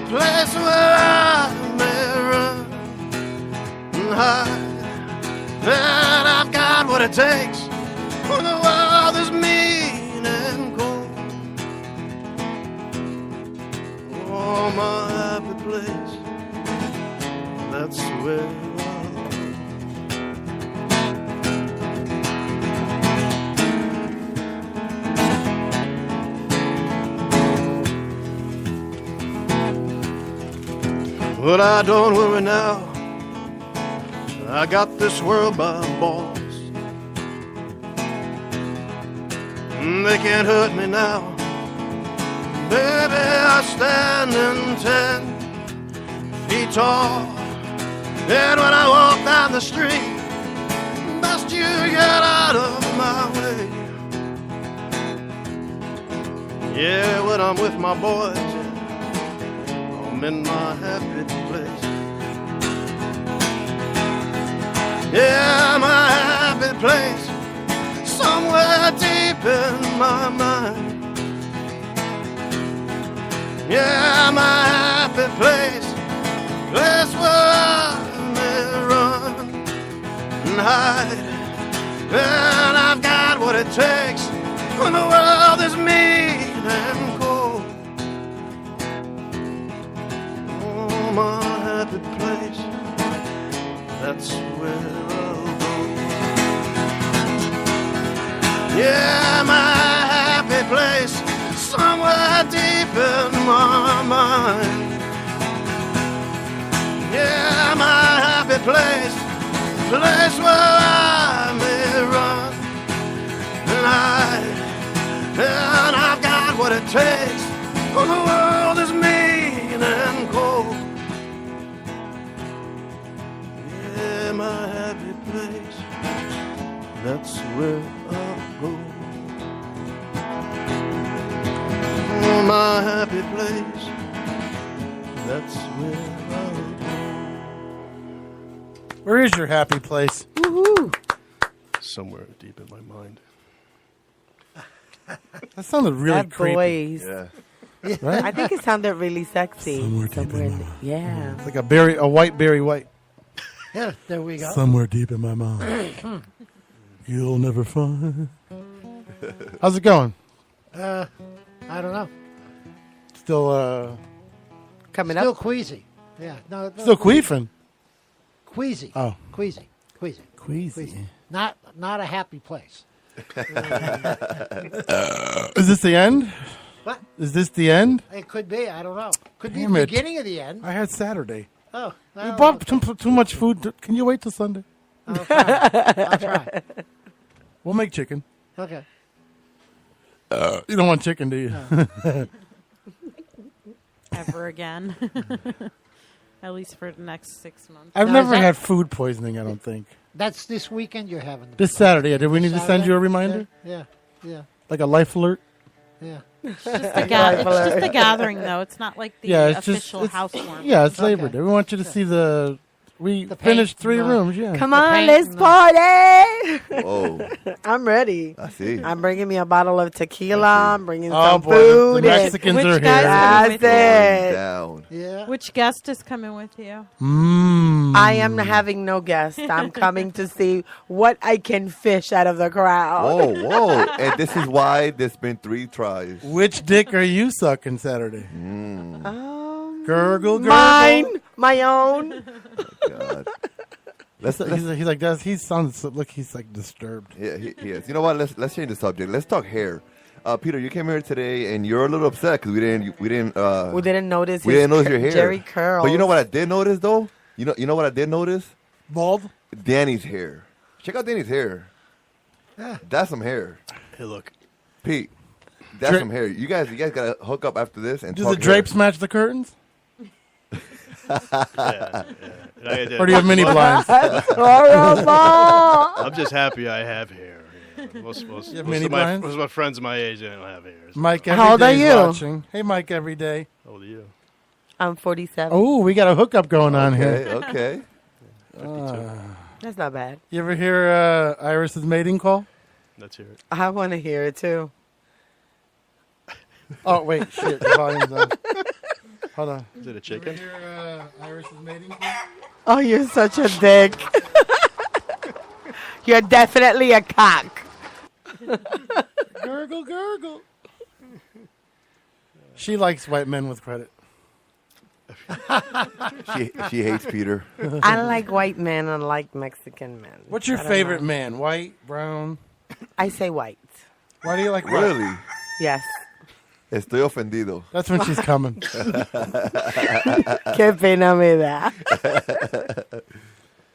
place where I may run and hide. And I've got what it takes when the world is mean and cold. Oh, my happy place, that's where I'll go. But I don't worry now, I got this world by balls. They can't hurt me now, baby, I stand in 10 feet tall. And when I walk down the street, best you get out of my way. Yeah, when I'm with my boys, I'm in my happy place. Yeah, my happy place, somewhere deep in my mind. Yeah, my happy place, place where I may run and hide. And I've got what it takes when the world is mean and cold. Oh, my happy place, that's where I'll go. Yeah, my happy place, somewhere deep in my mind. Yeah, my happy place, place where I may run and hide. And I've got what it takes when the world is mean and cold. Yeah, my happy place, that's where I'll go. Oh, my happy place, that's where I'll go. Where is your happy place? Woohoo! Somewhere deep in my mind. That sounded really That creepy. voice. Yeah. Right? I think it sounded really sexy. Somewhere deep in my yeah. It's like a white Barry White. Yeah, there we go. Somewhere deep in my mind, you'll never find. How's it going? I don't know. Still, Coming Still up. queasy. Yeah. No. still queefing. Queasy. Oh, Queasy. queasy. Not a happy place. Is this the end? What? Is this the end? It could be. I don't know. Could be Damn the it. beginning of the end. I had Saturday. Oh, We well, bought too much food. Can you wait till Sunday? I'll try. I'll try. We'll make chicken. Okay. You don't want chicken, do you? Ever again. At least for the next 6 months. I've Now, never is that- had food poisoning, I don't think. That's this weekend you're having. This Saturday. Yeah, did we need to send Saturday? you a reminder? Yeah. Yeah. Like a life alert? Yeah. It's just a gathering, though. It's not like the Yeah, it's official just housewarming. Yeah, it's Labor Okay. Day. We want you to see the. We The finished paint 3 and, rooms. Yeah. Come The on, paint let's and party. Whoa, I'm ready. I see. I'm bringing me a bottle of tequila. I'm bringing Oh some boy, the food. and- Mexicans Which are guys here. are with That's you? it. Down. Yeah. Which guest is coming with you? I am having no guest. I'm coming to see what I can fish out of the crowd. Whoa, whoa. And this is why there's been 3 tries. Which dick are you sucking Saturday? Gurgle, gurgle. Mine, my own. God. Let's, He's like, he sounds, look, he's like disturbed. yeah, he is. You know what? Let's change the subject. Let's talk hair. Peter, you came here today and you're a little upset because we didn't We didn't notice. we his didn't notice your hair. Jerry curls. But you know what I did notice though? You know what I did notice? Bald? Danny's hair. Check out Danny's hair. That's some hair. Hey, look. Pete, that's some hair. You guys gotta hook up after this and Do talk the drapes match the curtains? Or do you have mini blinds? I'm just happy I have hair. Yeah. Most have mini blinds? most of my friends my age, they don't have hair. So. Mike How old are every day you? watching. Hey, Mike every day. How old are you? I'm 47. Oh, we got a hookup going on here. Okay. That's not bad. You ever hear Iris's mating call? Let's hear it. I want to hear it too. Oh, wait, shit. The volume's on. Hold on. Is it a chicken? You ever hear Iris's mating call? Oh, you're such a dick. You're definitely a cock. Gurgle, gurgle. She likes white men with credit. She hates Peter. I like white men and like Mexican men. What's your I don't favorite know. man? White, brown? I say white. Why do you like white? Really? Yes. Estoy ofendido. That's when she's coming. Qué pena me da.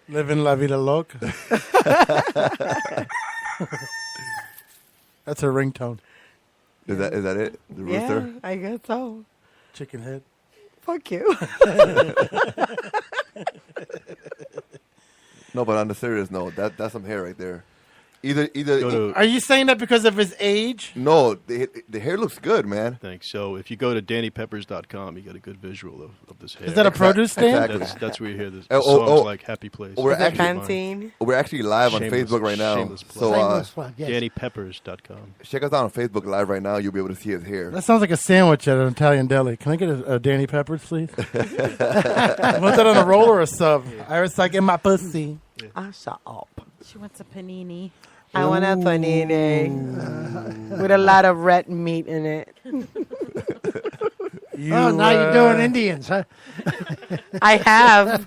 Living la vida loca. That's her ringtone. Is that it? The Yeah, rooster? I guess so. Chicken head. Fuck you. No, but on the serious note, that's some hair right there. Either Go to, Are you saying that because of his age? no, the hair looks good, man. thanks. So if you go to DannyPeppers.com, you get a good visual of this hair. Is that a produce stand? Exactly. That's where you hear the Oh, songs oh. like Happy Place. We're Is it actually Pantene? we're actually live on Shameless- Facebook right now. shameless plug. So Shameless plug, yes. DannyPeppers.com. check us out on Facebook live right now. You'll be able to see his hair. That sounds like a sandwich at an Italian deli. Can I get a Danny Peppers, please? Want that on a roll or a sub? Iris, I get my pussy. Ah, shut up. She wants a panini. I want a panini with a lot of red meat in it. You, Oh, now you're doing Indians, huh? I have.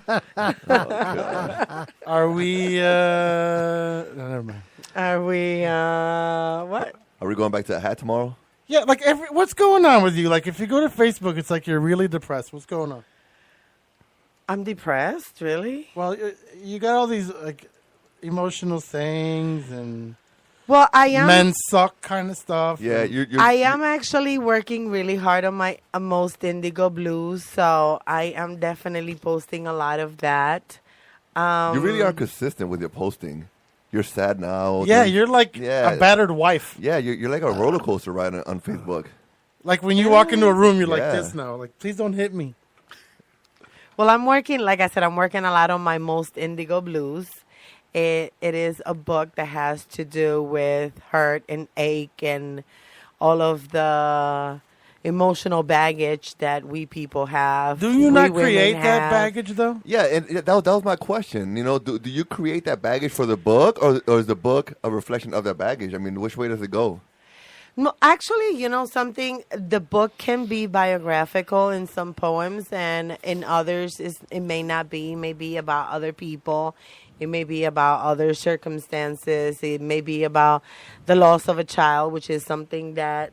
Are we? No, never mind. Are we? What? Are we going back to a hat tomorrow? Yeah, like what's going on with you? Like, if you go to Facebook, it's like you're really depressed. What's going on? I'm depressed. Really? Well, you got all these like emotional sayings and Well, I am. men suck kind of stuff. Yeah, and- you're I am actually working really hard on my Most Indigo Blues, so I am definitely posting a lot of that. you really are consistent with your posting. You're sad now. Yeah, then- you're like Yeah. a battered wife. Yeah, you're like a roller coaster ride on Facebook. Like when you walk into a room, you're like Yeah. this now. Like, please don't hit me. Well, I'm working, like I said, I'm working a lot on my Most Indigo Blues. It is a book that has to do with hurt and ache and all of the emotional baggage that we people have. Do you we not women create that have. baggage though? Yeah, and that was my question. You know, do you create that baggage for the book, or is the book a reflection of that baggage? I mean, which way does it go? No, actually, you know something? The book can be biographical in some poems, and in others, it may not be. It may be about other people. It may be about other circumstances. It may be about the loss of a child, which is something that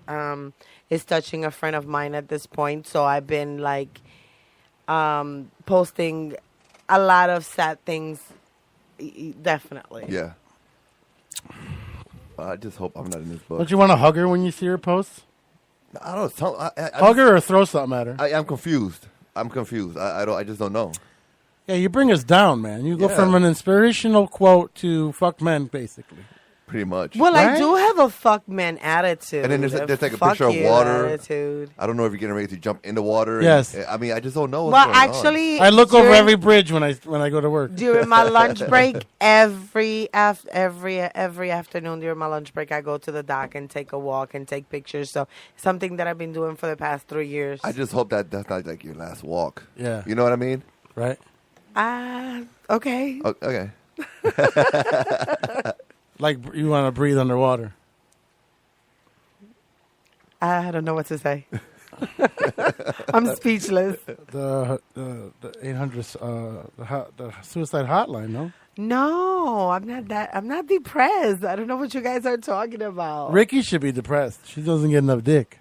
is touching a friend of mine at this point. So I've been like posting a lot of sad things. Definitely. Yeah. I just hope I'm not in this book. Don't you want to hug her when you see her post? I don't know. Hug her or throw something at her. I'm confused. I just don't know. Yeah, you bring us down, man. You go Yeah. from an inspirational quote to fuck men, basically. Pretty much. Well, Right? I do have a fuck man attitude. And then there's like a fuck picture of you water. attitude. I don't know if you're getting ready to jump in the water. Yes. I mean, I just don't know what's Well, going on. actually, I look over during- every bridge when I go to work. During my lunch break, every afternoon during my lunch break, I go to the dock and take a walk and take pictures. So something that I've been doing for the past 3 years. I just hope that that's not like your last walk. Yeah. You know what I mean? Right. Okay. Okay. Like you want to breathe underwater. I don't know what to say. I'm speechless. The 800 the suicide hotline, no? No, I'm not that. I'm not depressed. I don't know what you guys are talking about. Ricky should be depressed. She doesn't get enough dick.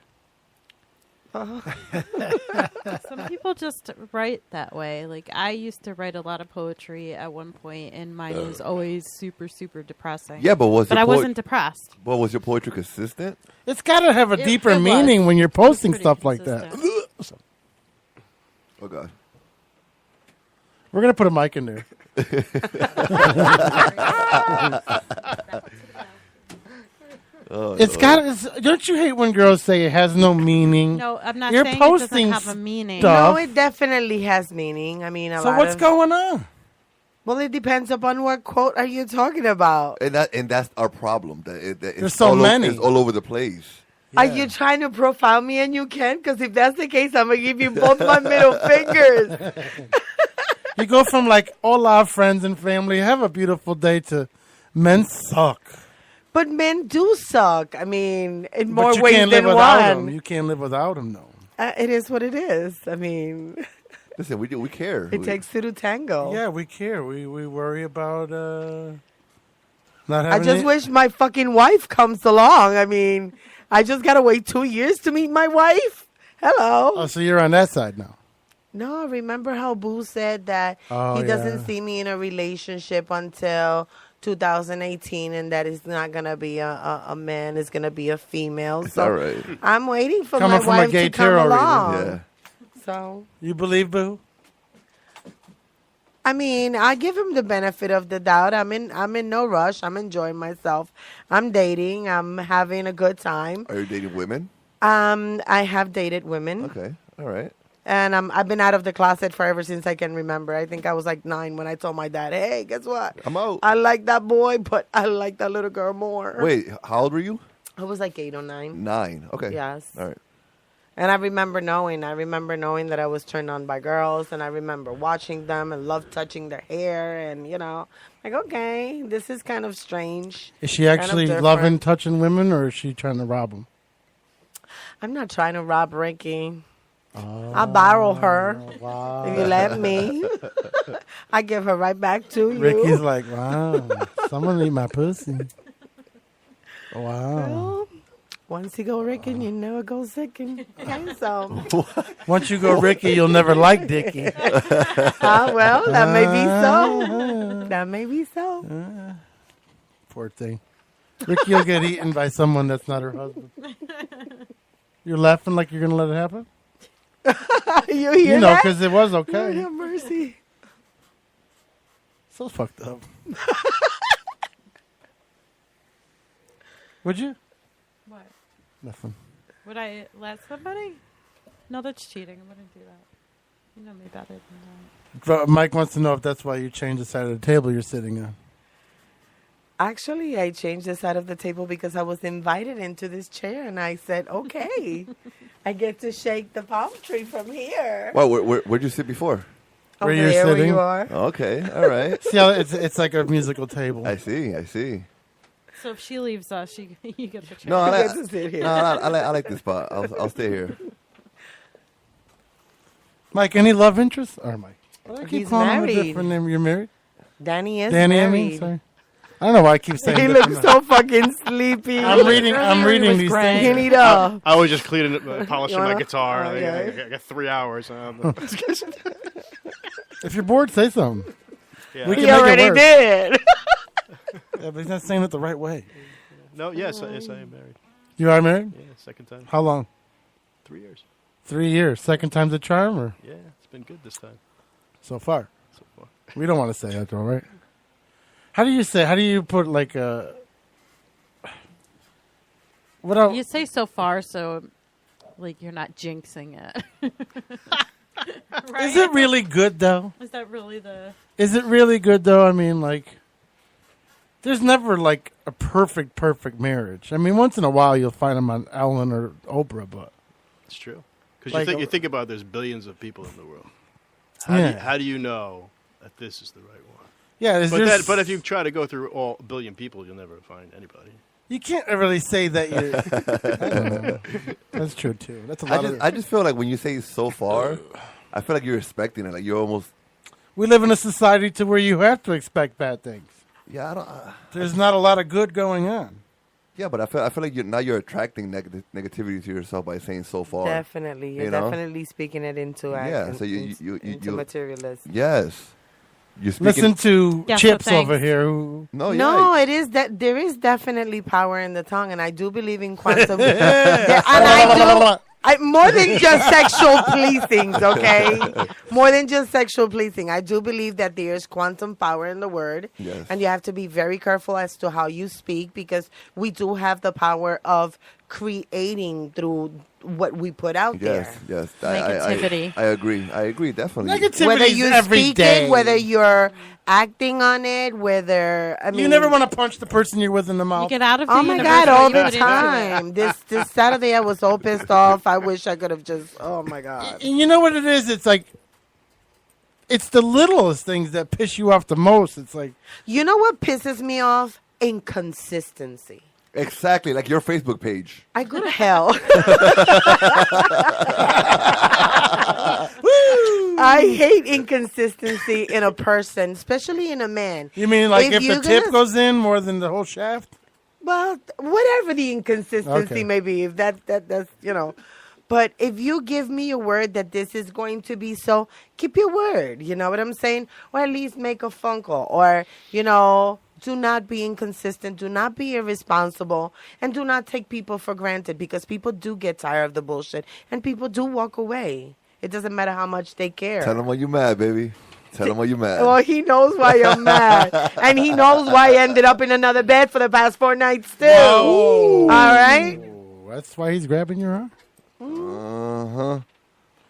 Some people just write that way. Like I used to write a lot of poetry at one point, and mine was always super, super depressing. Yeah, but I wasn't depressed. Well, was your poetry consistent? It's got to have a It- deeper it was. meaning when you're posting Pretty stuff like that. Oh God. We're gonna put a mic in there. It's got. Don't you hate when girls say it has no meaning? No, I'm not You're saying it posting doesn't have a meaning. stuff. No, it definitely has meaning. I mean, So what's going on? Well, it depends upon what quote are you talking about. And that's our problem. There's There's so many. It's all over the place. Are you trying to profile me and you can? Because if that's the case, I'm going to give you both my middle fingers. You go from like all our friends and family, have a beautiful day, to men suck. But men do suck. I mean, in But more you ways can't live than without one. them. You can't live without them, though. It is what it is. I mean, Listen, we care. it takes two to tango. Yeah, we care. We worry about not having. I just wish my fucking wife comes along. I mean, I just got to wait 2 years to meet my wife. Hello. Oh, so you're on that side now. No, remember how Boo said that Oh, he doesn't yeah. see me in a relationship until 2018, and that is not going to be a man, it's going to be a female. So all right. I'm waiting for Coming my from a wife gay to come tarot reader. along. Yeah. So, You believe, Boo? I mean, I give him the benefit of the doubt. I'm in no rush. I'm enjoying myself. I'm dating. I'm having a good time. Are you dating women? I have dated women. Okay. All right. And I've been out of the closet forever since I can remember. I think I was like 9 when I told my dad, hey, guess what? I'm out. I like that boy, but I like that little girl more. Wait, how old were you? I was like 8 or 9. 9. Okay. Yes. All right. And I remember knowing that I was turned on by girls, and I remember watching them and love touching their hair, and, like, okay, this is kind of strange. Is she kind of actually different. loving touching women, or is she trying to rob them? I'm not trying to rob Ricky. I'll borrow her Wow. if you let me. I give her right back to you. Ricky's like, wow, someone eat my pussy. Wow. Well, once you go Ricky, you never go sicking. Okay, so. Once you go Ricky, you'll never like Dickie. Well, that may be so. That may be so. Poor thing. Ricky will get eaten by someone that's not her husband. You're laughing like you're going to let it happen? You hear You know, that? because it was Lord okay. have mercy. So fucked up. Would you? What? Nothing. Would I let somebody? No, that's cheating. I wouldn't do that. You know me better than that. But Mike wants to know if that's why you changed the side of the table you're sitting on. Actually, I changed the side of the table because I was invited into this chair, and I said, okay, I get to shake the palm tree from here. Well, where'd you sit before? Where Over you're there, where sitting? you are. Okay. All right. See how it's like a musical table. I see. So if she leaves us, you get the chair. No, I get to sit here. like this spot. I'll stay here. Mike, any love interest? Or Mike? I keep He's calling him a married. different name. You're married? Danny is Danny, married. I mean, sorry. I don't know why I keep saying He that. looks so fucking sleepy. I'm reading these things. He need a. I was just cleaning, polishing You my wanna- guitar. Oh, I yeah. got 3 hours. If you're bored, say something. Yeah. We can He make it already work. did. Yeah, but he's not saying it the right way. No, yes, I am married. You are married? Yeah, second time. How long? 3 years. 3 years. Second time's a charm, or Yeah, it's been good this time. so far? So far. We don't want to say that, though, right? How do you say? How do you put like a? What else? You say so far, so like you're not jinxing it. Is it really good though? Is that really the? Is it really good though? I mean, like, there's never like a perfect marriage. I mean, once in a while you'll find them on Ellen or Oprah, but It's true. Because Like, you think about there's billions of people in the world. Yeah. How do you know that this is the right one? yeah, But if you try to go through all a billion people, you'll never find anybody. you can't really say that you. I don't know. That's true too. That's a lot I just feel like when you say so far, I feel like you're expecting it. Like you're almost. We live in a society to where you have to expect bad things. Yeah, I don't. There's not a lot of good going on. Yeah, but I feel like you're attracting negativity to yourself by saying so far. Definitely, you're You know? definitely speaking it into Yeah, so you into materialist. Yes. You're speaking. Listen to Yeah, so Chips thanks. over here. Who, No, No, yeah. it is that there is definitely power in the tongue, and I do believe in quantum. and I do. More than just sexual pleasings, okay? More than just sexual pleasing. I do believe that there's quantum power in the word. Yes. And you have to be very careful as to how you speak because we do have the power of creating through what we put out Yes, there. yes. Negativity. I agree, definitely. negativity Whether is you every speak day. it, whether you're acting on it, whether I mean you never want to punch the person you're with in the You mouth. get out of the Oh my universe God! what All you the put into it. time. This Saturday, I was so pissed off. I wish I could have just. Oh my God! And you know what it is? It's like, it's the littlest things that piss you off the most. It's like, You know what pisses me off? Inconsistency. Exactly, like your Facebook page. I go to hell. I hate inconsistency in a person, especially in a man. you mean like if the you're tip gonna- goes in more than the whole shaft? Well, whatever the inconsistency Okay. may be, if that's But if you give me a word that this is going to be so, keep your word. You know what I'm saying? Or at least make a phone call. Or, do not be inconsistent. Do not be irresponsible. And do not take people for granted because people do get tired of the bullshit. And people do walk away. It doesn't matter how much they care. Tell them why you mad, baby. Tell them why you mad. Well, he knows why I'm mad. And he knows why I ended up in another bed for the past 4 nights, too. Whoa. All right? Oh, that's why he's grabbing your arm? Uh-huh.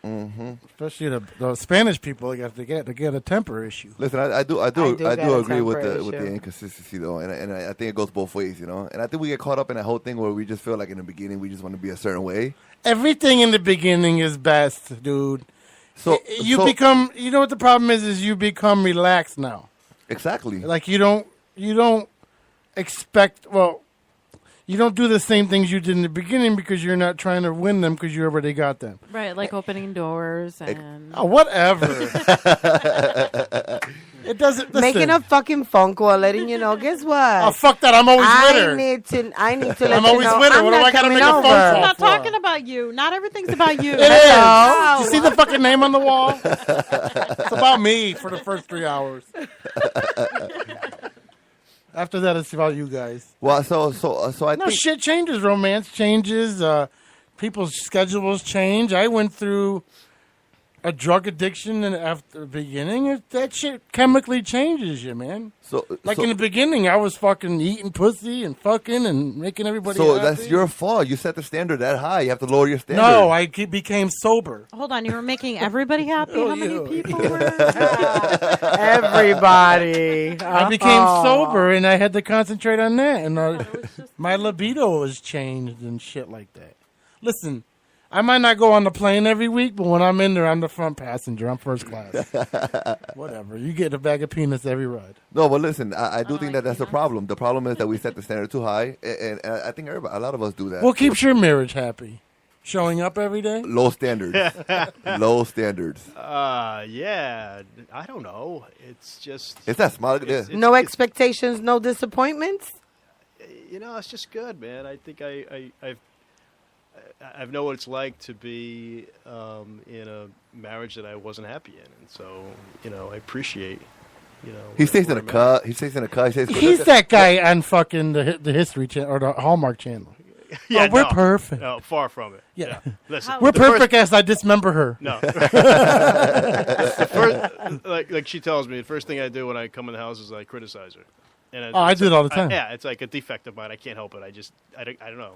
Mm-hmm. Especially the Spanish people got to get a temper issue. Listen, I do got a agree with temper the issue. inconsistency though, and I think it goes both ways, And I think we get caught up in that whole thing where we just feel like in the beginning we just want to be a certain way. Everything in the beginning is best, dude. So become, you know what the problem is you become relaxed now. exactly. Like you don't expect, you don't do the same things you did in the beginning because you're not trying to win them because you already got them. Right, like opening doors and Oh, whatever. It doesn't. Listen. Making a fucking phone call, letting you know. Guess what? Oh, fuck that. I'm always with her. I need to let I'm you always know. with her. I'm What do not I gotta coming make a phone over. call? I'm not talking about you. Not everything's about you. It is. You see the fucking name on the wall? It's about me for the first 3 hours. After that, it's about you guys. Well, so I No, think shit changes. Romance changes. People's schedules change. I went through a drug addiction, and after the beginning, that shit chemically changes you, man. so Like so, in the beginning, I was fucking eating pussy and fucking and making everybody so happy. that's your fault. You set the standard that high. You have to lower your standard. No, I became sober. Hold on, you were making everybody happy. Oh, How many you. people were? Everybody. I became sober, and I had to concentrate on that, and my libido was changed and shit like that. Listen, I might not go on the plane every week, but when I'm in there, I'm the front passenger. I'm first class. Whatever. You get a bag of peanuts every ride. No, but listen, I do think like that's the problem. The problem is that we set the standard too high, and I think a lot of us do that. What keeps your marriage happy? Showing up every day? Low standards. Low standards. Yeah. I don't know. It's just. It's that smile. No expectations, no disappointments. It's just good, man. I think I know what it's like to be in a marriage that I wasn't happy in, and so I appreciate. He stays in a cut. He stays in a cut. He's that guy on fucking the History Channel or the Hallmark Channel. Yeah, we're perfect. No, far from it. Yeah. Listen, we're perfect as I dismember her. No. Like she tells me, the first thing I do when I come in the house is I criticize her. And I do it all the time. It's like a defect of mine. I can't help it. I don't know.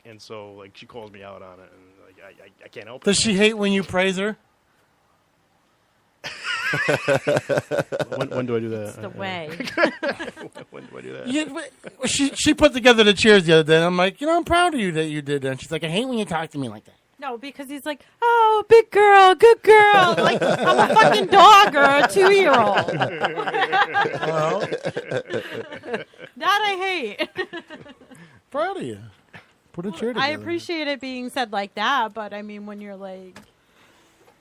And so she calls me out on it, and I can't help it. Does she hate when you praise her? When do I do that? It's the way. When do I do that? She put together the cheers the other day, and I'm like, I'm proud of you that you did that. And she's like, I hate when you talk to me like that. No, because he's like, oh, big girl, good girl. Like, I'm a fucking dog or a 2-year-old. That I hate. Proud of you. Put a cheer together. I appreciate it being said like that, but I mean, when you're like...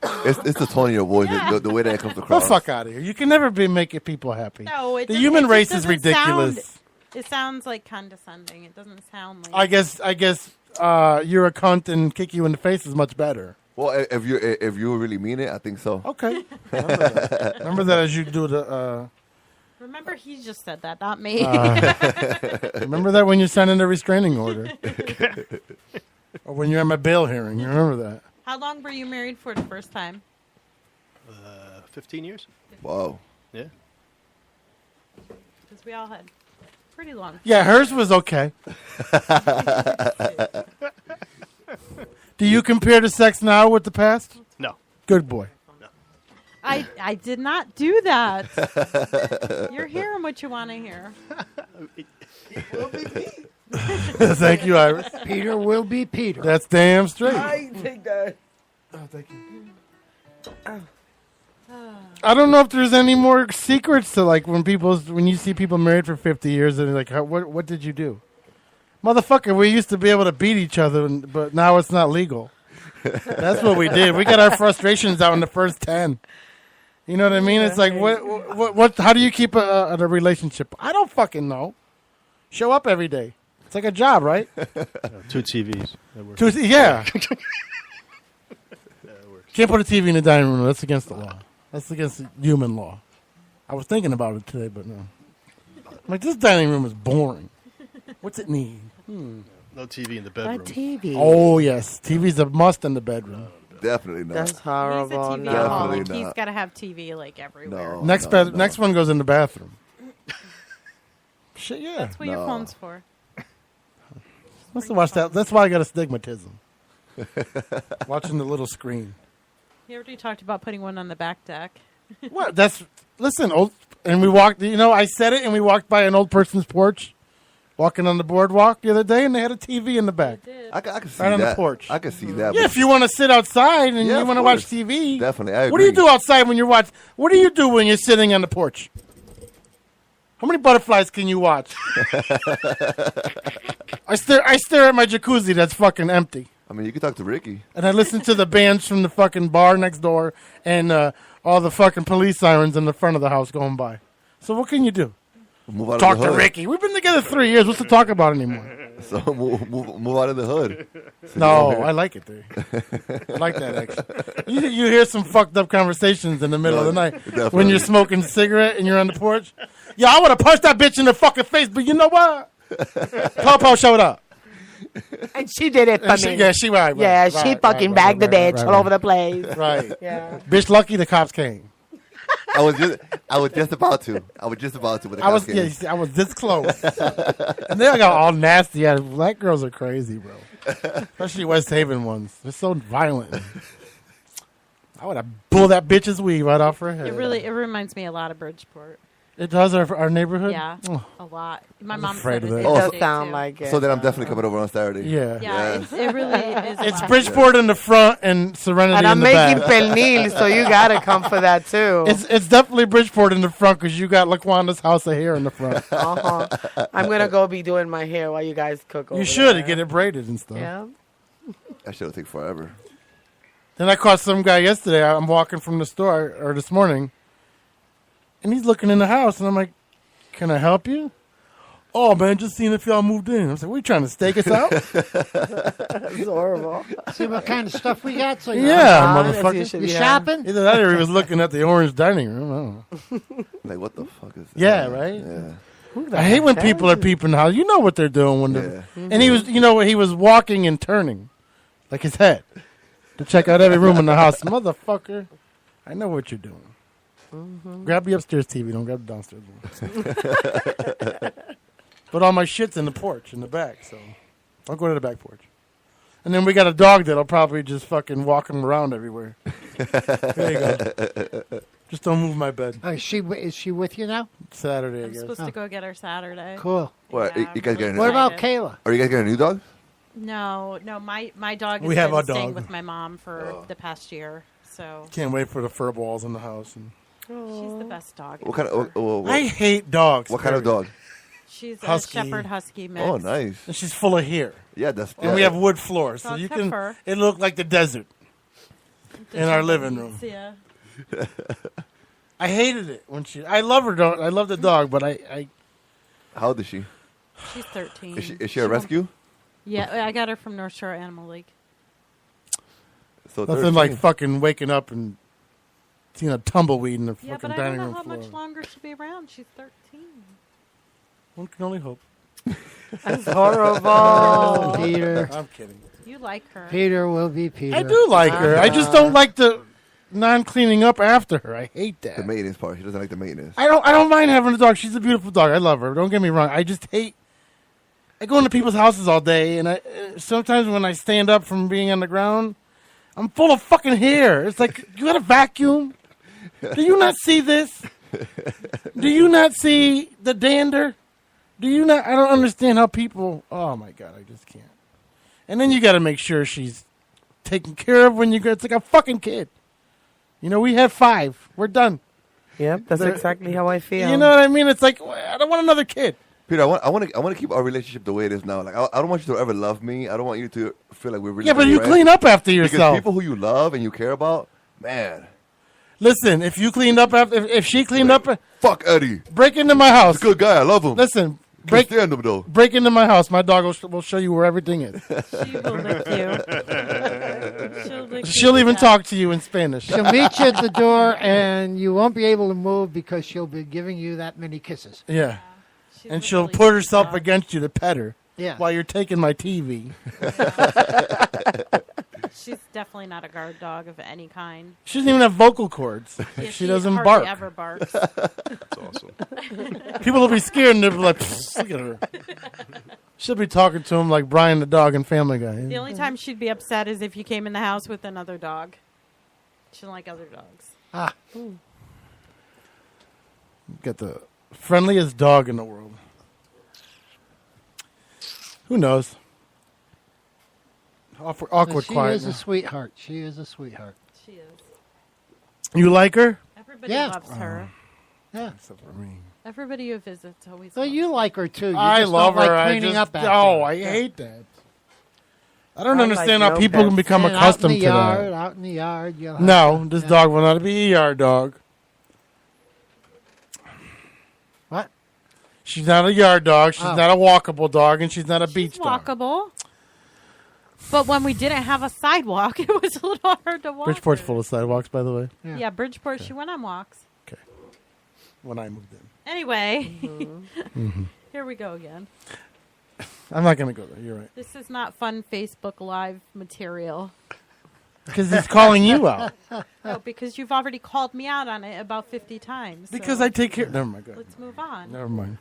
It's the tone of your voice, the way that it comes across. Go fuck out of here. You can never be making people happy. No, the human race is ridiculous. It sounds like condescending. It doesn't sound like... I guess you're a cunt and kick you in the face is much better. Well, if you really mean it, I think so. Okay. Remember that as you do the... Remember, he just said that, not me. Remember that when you're signing the restraining order. Or when you're at my bail hearing. You remember that. How long were you married for the first time? 15 years. Wow. Yeah. Because we all had pretty long. Yeah, hers was okay. Do you compare the sex now with the past? No. Good boy. No. I did not do that. You're hearing what you want to hear. Thank you, Iris. Peter will be Peter. That's damn straight. I take that. Oh, thank you. I don't know if there's any more secrets to like when you see people married for 50 years and they're like, what did you do? Motherfucker, we used to be able to beat each other, but now it's not legal. That's what we did. We got our frustrations out in the first 10. You know what I mean? It's like, what? How do you keep a relationship? I don't fucking know. Show up every day. It's like a job, right? 2 TVs. Yeah. Can't put a TV in the dining room. That's against the law. That's against human law. I was thinking about it today, but no. I'm like, this dining room is boring. What's it need? No TV in the bedroom. A TV. Oh, yes. TV's a must in the bedroom. Definitely not. That's horrible. He's a TV No. alcoholic. Definitely He's not. got to have TV like everywhere. No. Next one goes in the bathroom. Shit, yeah. That's what your phone's for. Must have watched that. That's why I got astigmatism. Watching the little screen. You already talked about putting one on the back deck. What? Listen, and we walked, I said it, and we walked by an old person's porch, walking on the boardwalk the other day, and they had a TV in the back. I can see Right that. on the porch. I can see that. Yeah, but if you want to sit outside and Yeah, you of want to watch course. TV. Definitely, I What do you agree. do outside when you're watching? What do you do when you're sitting on the porch? How many butterflies can you watch? I stare at my jacuzzi that's fucking empty. I mean, you can talk to Ricky. And I listen to the bands from the fucking bar next door and all the fucking police sirens in the front of the house going by. So what can you do? Move out Talk of the to hood. Ricky. We've been together 3 years. What's to talk about anymore? So move out of the hood. No, I like it there. I like that, actually. You hear some fucked up conversations in the middle of the night when definitely. you're smoking a cigarette and you're on the porch. Yeah, I would have punched that bitch in the fucking face, but you know what? Paw showed up. And she did it for me. She right. Yeah, she fucking bagged the bitch all over the place. Right. Yeah. Bitch, lucky the cops came. I was just about to. When the cops came. I was this close. And then I got all nasty at it. Black girls are crazy, bro. Especially West Haven ones. They're so violent. I would have pulled that bitch's weave right off her head. It reminds me a lot of Bridgeport. It does our neighborhood? Yeah, Oh. a lot. My I'm mom afraid said of it. that. It does too. sound like it. So then I'm definitely coming over on Saturday. Yeah. Yeah, it really is. a It's lot. Bridgeport in the front and Serenity And in I'm the making back. pernil, so you gotta come for that too. It's definitely Bridgeport in the front because you got Laquanda's house of hair in the front. I'm gonna go be doing my hair while you guys cook over You should there. get it braided and stuff. Yeah. That shit'll take forever. Then I caught some guy yesterday. I'm walking from the store or this morning, and he's looking in the house, and I'm like, "Can I help you?" "Oh man, just seeing if y'all moved in." I was like, "What, you trying to stake us out?" It's horrible. See what kind of stuff we got. So motherfucker. You shopping? Either that or he was looking at the orange dining room. I don't know. Like, what the fuck is that? Yeah, right? Yeah. I hate when people are peeping the house. You know what they're doing when they're... And he was, he was walking and turning, like his head, to check out every room in the house. Motherfucker, I know what you're doing. Grab the upstairs TV, don't grab the downstairs one. But all my shit's in the porch, in the back, so I'll go to the back porch. And then we got a dog that'll probably just fucking walk him around everywhere. There you go. Just don't move my bed. Is she with you now? Saturday, I I'm guess. supposed to go get her Saturday. Cool. What, Yeah, you guys getting? What about Kayla? Are you guys getting a new dog? No, my dog has We have been our staying dog. with my mom for the past year, so Can't wait for the fur balls in the house. And she's the best dog. What kind of? I hate dogs. What kind of dog? She's Husky. a shepherd husky mix. Oh, nice. And she's full of hair. Yeah, that's. And we have wood floors, so Dogs you have can. fur. It looked like the desert in our living room. Yeah. I hated it when she. I love her dog. I love the dog, but I How old is she? She's 13. Is she a rescue? Yeah, I got her from North Shore Animal League. So nothing 13. like fucking waking up and seeing a tumbleweed in the Yeah, fucking but I don't dining know room how floor. much longer she'll be around. She's 13. One can only hope. That's horrible. Peter. I'm kidding. You like her. Peter will be Peter. I do like her. I just don't like the non-cleaning up after her. I hate that. The maintenance part. He doesn't like the maintenance. I don't mind having a dog. She's a beautiful dog. I love her. Don't get me wrong. I just hate. I go into people's houses all day, and I sometimes when I stand up from being on the ground, I'm full of fucking hair. It's like, you got a vacuum? Do you not see this? Do you not see the dander? Do you not? I don't understand how people. Oh my god, I just can't. And then you got to make sure she's taken care of when you go. It's like a fucking kid. We had 5. We're done. Yep, that's exactly how I feel. You know what I mean? It's like, I don't want another kid. Peter, I want to keep our relationship the way it is now. Like, I don't want you to ever love me. I don't want you to feel like we're really. Yeah, but good you friends. clean up after yourself. Because people who you love and you care about, man. Listen, if you cleaned up after, if she cleaned up, fuck Eddie. Break into my house. He's a good guy. I love him. Listen, Can't stand him though. break into my house. My dog will show you where everything is. She will lick you. She'll even talk to you in Spanish. She'll meet you at the door, and you won't be able to move because she'll be giving you that many kisses. Yeah. And she'll put herself against you to pet her. Yeah. While you're taking my TV. She's definitely not a guard dog of any kind. She doesn't even have vocal cords. Yeah, she doesn't hardly bark. ever barks. That's awesome. People will be scared and they'll be like, look at her. She'll be talking to him like Brian the dog in Family Guy. The only time she'd be upset is if you came in the house with another dog. She doesn't like other dogs. Ah. Got the friendliest dog in the world. Who knows? Awkward She quiet. is a sweetheart. She is a sweetheart. She is. You like her? Everybody Yeah. loves her. Yeah. Except for me. Everybody who visits always. So you like her too. You I just love don't her. Like I cleaning just, up after oh, her. I Yeah. hate that. I don't I understand like how no people can pets. become And accustomed out in to the yard, that. Out in the yard. You'll have No, this dog will not be a yard dog. What? She's not a yard dog. She's Oh. not a walkable dog, and she's not a beach dog. walkable. But when we didn't have a sidewalk, it was a little hard to walk. Bridgeport's full of sidewalks, by the way. Yeah, Bridgeport. She went on walks. When I moved in, Anyway, Mhm. here we go again. I'm not gonna go there. You're right. This is not fun Facebook Live material. Because he's calling you out. No, because you've already called me out on it about 50 times. so Because I take care. Never mind. Go ahead. Let's move on. Never mind.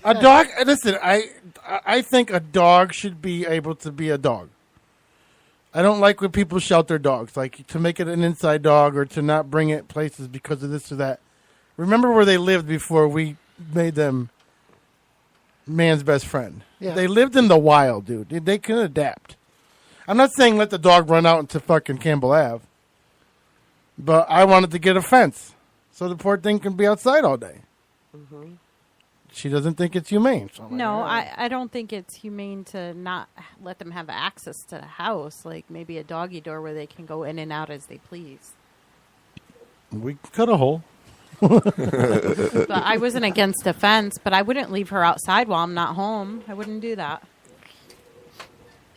A dog. Listen, I think a dog should be able to be a dog. I don't like when people shelter dogs, like to make it an inside dog or to not bring it places because of this or that. Remember where they lived before we made them man's best friend. Yeah. They lived in the wild, dude. They can adapt. I'm not saying let the dog run out into fucking Campbell Ave, but I wanted to get a fence so the poor thing can be outside all day. she doesn't think it's humane. So I'm like, No, all right. I don't think it's humane to not let them have access to the house. Like maybe a doggy door where they can go in and out as they please. We cut a hole. But I wasn't against a fence, but I wouldn't leave her outside while I'm not home. I wouldn't do that.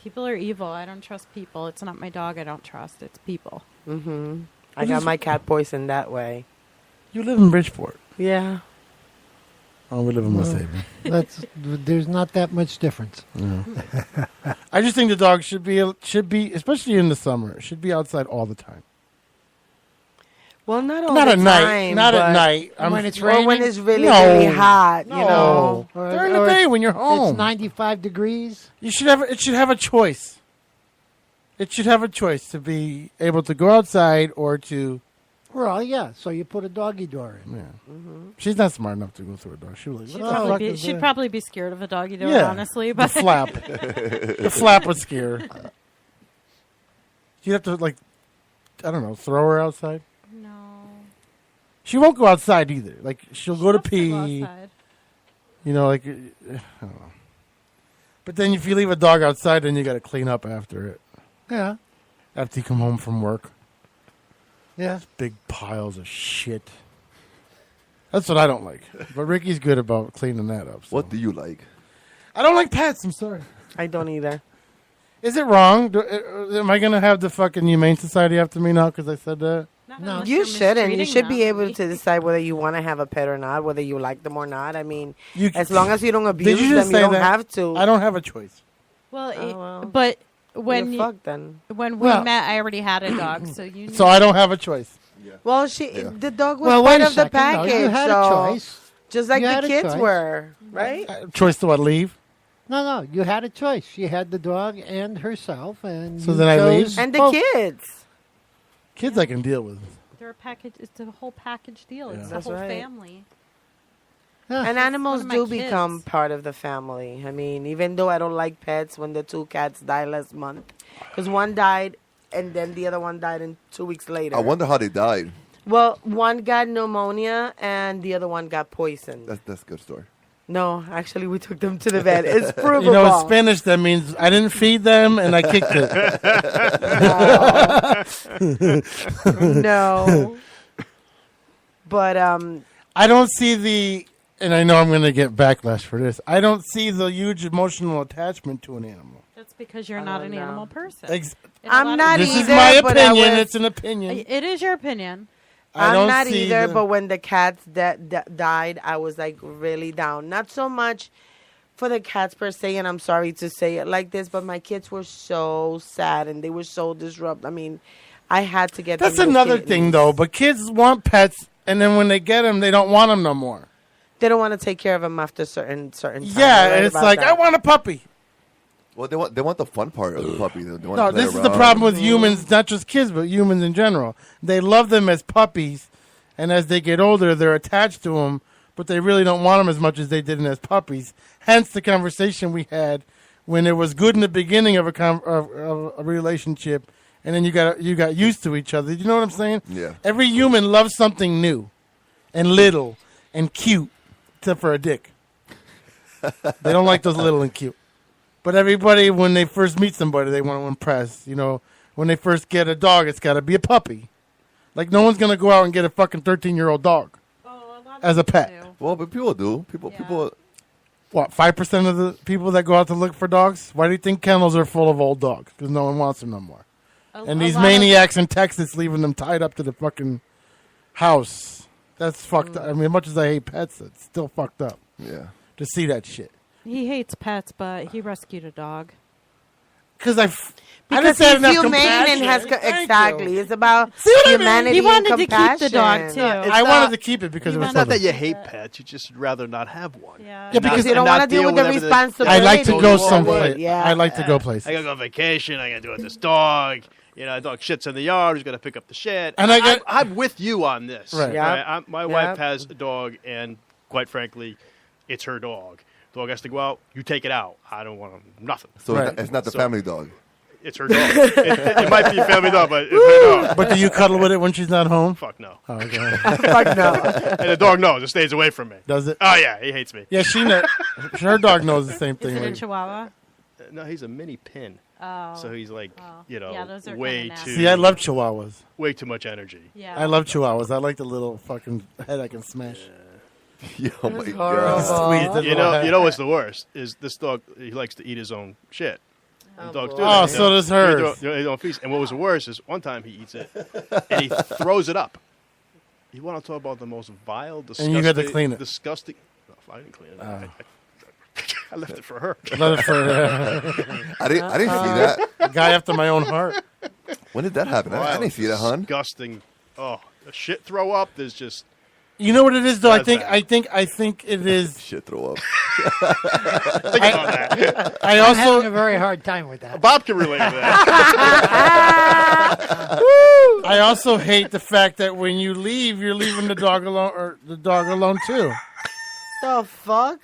People are evil. I don't trust people. It's not my dog I don't trust. It's people. Mm-hmm. I got my cat poisoned that way. You live in Bridgeport. Yeah. Oh, we live in West Haven. There's not that much difference. Yeah. I just think the dog should be, especially in the summer, should be outside all the time. Well, not all Not the at night. time. Not at but night. When it's or raining? when it's really, No. really hot, you No. know. During the day when you're home. It's 95 degrees. It should have a choice. It should have a choice to be able to go outside or to. Well, yeah. So you put a doggy door in. Yeah. She's not smart enough to go through a door. She'd be like, She'd probably be scared of a doggy door, Yeah. honestly. The But flap. The flap would scare her. You'd have to, like, I don't know, throw her outside. No. She won't go outside either. Like, she'll go to loves to pee. go outside. You know, like, I don't know. But then if you leave a dog outside, then you got to clean up after it. Yeah. After you come home from work. Yeah. Big piles of shit. That's what I don't like. But Ricky's good about cleaning that up. So. What do you like? I don't like pets. I'm sorry. I don't either. Is it wrong? Am I going to have the fucking Humane Society after me now because I said that? No, you shouldn't. You should be able to decide whether you want to have a pet or not, whether you like them or not. I mean, as long as you don't abuse Did you them, just you say don't that? have to. I don't have a choice. Well, but when You're fucked then. when we met, I already had a dog, so you. So I don't have a choice. Well, the dog was Well, part wait a of the second. No, package. you had so a choice. Just like You the had a kids choice. were, right? Choice to what, leave? No. You had a choice. She had the dog and herself, and So you then I leave? chose And the both. kids. Kids I can deal with. They're a package. It's a whole package deal. It's the That's whole right. family. And animals one of my do kids. become part of the family. I mean, even though I don't like pets, when the two cats died last month, because one died and then the other one died 2 weeks later. I wonder how they died. Well, one got pneumonia and the other one got poisoned. That's a good story. No, actually, we took them to the vet. It's provable. You know, in Spanish, that means I didn't feed them and I kicked it. No. But I don't see the, and I know I'm going to get backlash for this, I don't see the huge emotional attachment to an animal. That's because you're not an animal person. I'm not This either. is my but I opinion. was- It's an opinion. It is your opinion. I I'm don't not see either, the- but when the cats that died, I was like really down. Not so much for the cats per se, and I'm sorry to say it like this, but my kids were so sad and they were so disrupted. I mean, I had to get That's them new another kittens. thing, though. But kids want pets, and then when they get them, they don't want them no more. They don't want to take care of them after certain time. Yeah, You're right and it's about like, that. I want a puppy. Well, they want the fun part of the puppy. They want No, to play this is the around. problem with humans, not just kids, but humans in general. They love them as puppies, and as they get older, they're attached to them, but they really don't want them as much as they did as puppies. Hence the conversation we had when it was good in the beginning of a relationship, and then you got used to each other. You know what I'm saying? Yeah. Every human loves something new, and little, and cute, except for a dick. They don't like those little and cute. But everybody, when they first meet somebody, they want to impress. You know, when they first get a dog, it's got to be a puppy. Like, no one's going to go out and get a fucking 13-year-old dog as a pet. Well, but people do. People. What, 5% of the people that go out to look for dogs? Why do you think kennels are full of old dogs? Because no one wants them no more. And these maniacs in Texas leaving them tied up to the fucking house. That's fucked up. I mean, as much as I hate pets, it's still fucked up. Yeah. To see that shit. He hates pets, but he rescued a dog. Because I Because just had he's enough humane and compassion. has Thank exactly. you. It's about See what I mean? humanity He wanted and to keep the compassion. dog, too. It's I not- wanted to keep it because it was It's not fun. that you hate pets; you just rather not have one. Yeah, because you don't want to deal with the everything. responsibility. I like to go of it. someplace. Yeah. I like to go places. I gotta go on vacation. I gotta do it with this dog. You know, the dog shits in the yard. Who's gonna pick up the shit? And I'm with you on this. Right. Yep. My wife has a dog, and quite frankly, it's her dog. Dog has to go out. You take it out. I don't want nothing. So Right. it's not the So- family dog. It's her dog. It might be a family dog, but it's her dog. But do you cuddle with it when she's not home? Fuck no. Oh, okay. Fuck no. And the dog knows. It stays away from me. Does it? Oh, yeah. He hates me. Yeah, she knows. Her dog knows the same Is thing. it a Like, Chihuahua? No, he's a mini pin. Oh. So he's like, Yeah, those are way kinda too. nasty. see, I love Chihuahuas. Way too much energy. Yeah. I love Chihuahuas. I like the little fucking head I can smash. Oh my Squeeze god. the You little know, head. you know what's the worst is this dog. He likes to eat his own shit. And dogs do Oh, that. so does hers. They don't feast. And what was the worst is one time he eats it and he throws it up. You want to talk about the most vile, disgusting, you had to clean it. Disgusting. No, I didn't clean it. I left it for her. Love it for I didn't see that. a guy after my own heart. When did that happen? I didn't see that, hon. Disgusting. Oh, the shit throw up. There's just. You know what it is, though. That's bad. I think it is. Shit throw up. Think about that. I I'm having also a very hard time with that. Bob can relate to that. I also hate the fact that when you leave, you're leaving the dog alone, or the dog alone too. The fuck?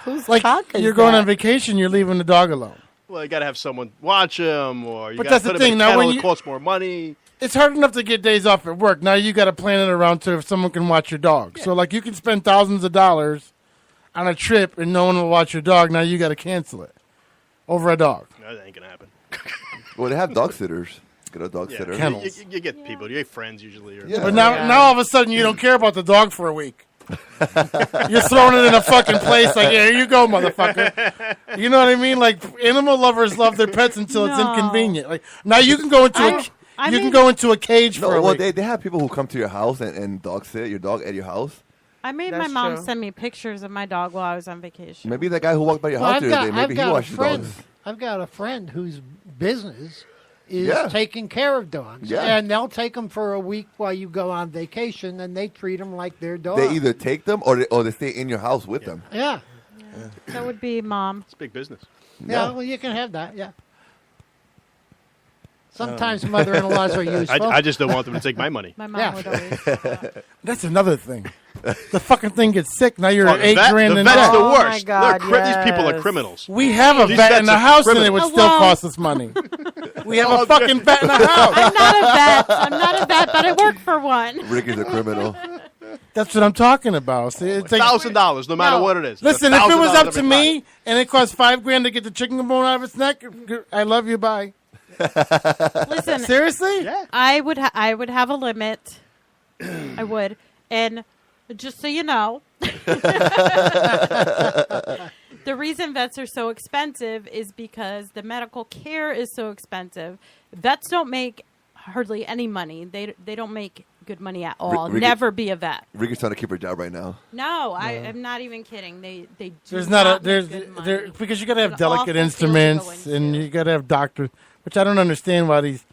Who's Like cock is you're going that? on vacation, you're leaving the dog alone. Well, you got to have someone watch him, or you But got to that's the put him thing, in a now kennel. when It you- costs more money. It's hard enough to get days off at work. Now you got to plan it around to if someone can watch your dog. So like you can spend thousands of dollars on a trip and no one will watch your dog. Now you got to cancel it over a dog. No, that ain't gonna happen. Well, they have dog sitters. Get a dog Yeah. sitter. Kennels. You get people. You get friends usually. Or Yeah. But now all of a sudden you don't care about the dog for a week. You're throwing it in a fucking place like, yeah, here you go, motherfucker. You know what I mean? Like animal lovers love their pets until it's No. inconvenient. Like now you can go into I you can mean- go into a cage for No, a well, week. they have people who come to your house and dog sit your dog at your house. I made my That's mom true. send me pictures of my dog while I was on vacation. Maybe that guy who walked by your Well, house the other day, maybe he a watches friend. dogs. I've got a friend whose business is Yeah. taking care of dogs, Yeah. and they'll take them for a week while you go on vacation, and they treat them like their dog. They either take them or they stay in your house with them. yeah. That would be mom. It's big business. Yeah, well, you can have that, yeah. Sometimes mother-in-laws are useful. I just don't want them to take my money. My mom Yeah. would always. That's another thing. The fucking thing gets sick. Now you're Oh, at the $8 vet- grand the in vet's debt. the Oh, my worst. God, These people are yes. criminals. We have a These vet in vets the are house and it criminals. would still Well- cost us money. We have a fucking vet in the house. I'm not a vet. I'm not a vet, but I work for one. Rick is a criminal. That's what I'm talking about. See, it's like, $1,000, no matter what it is. listen, if it was up $1,000 to every me and it cost $5 to get the chicken bone out of its neck, I love you. Bye. Listen, Seriously? Yeah. I would have a limit. I would, and just so you know, the reason vets are so expensive is because the medical care is so expensive. Vets don't make hardly any money. They don't make good money at all. Ricky- Never be a vet. Ricky's trying to keep her job right now. No, I am not even kidding. They do There's not a make there's good money. there because you got to have An delicate awful field to instruments go and into. you got to have doctors, which I don't understand why these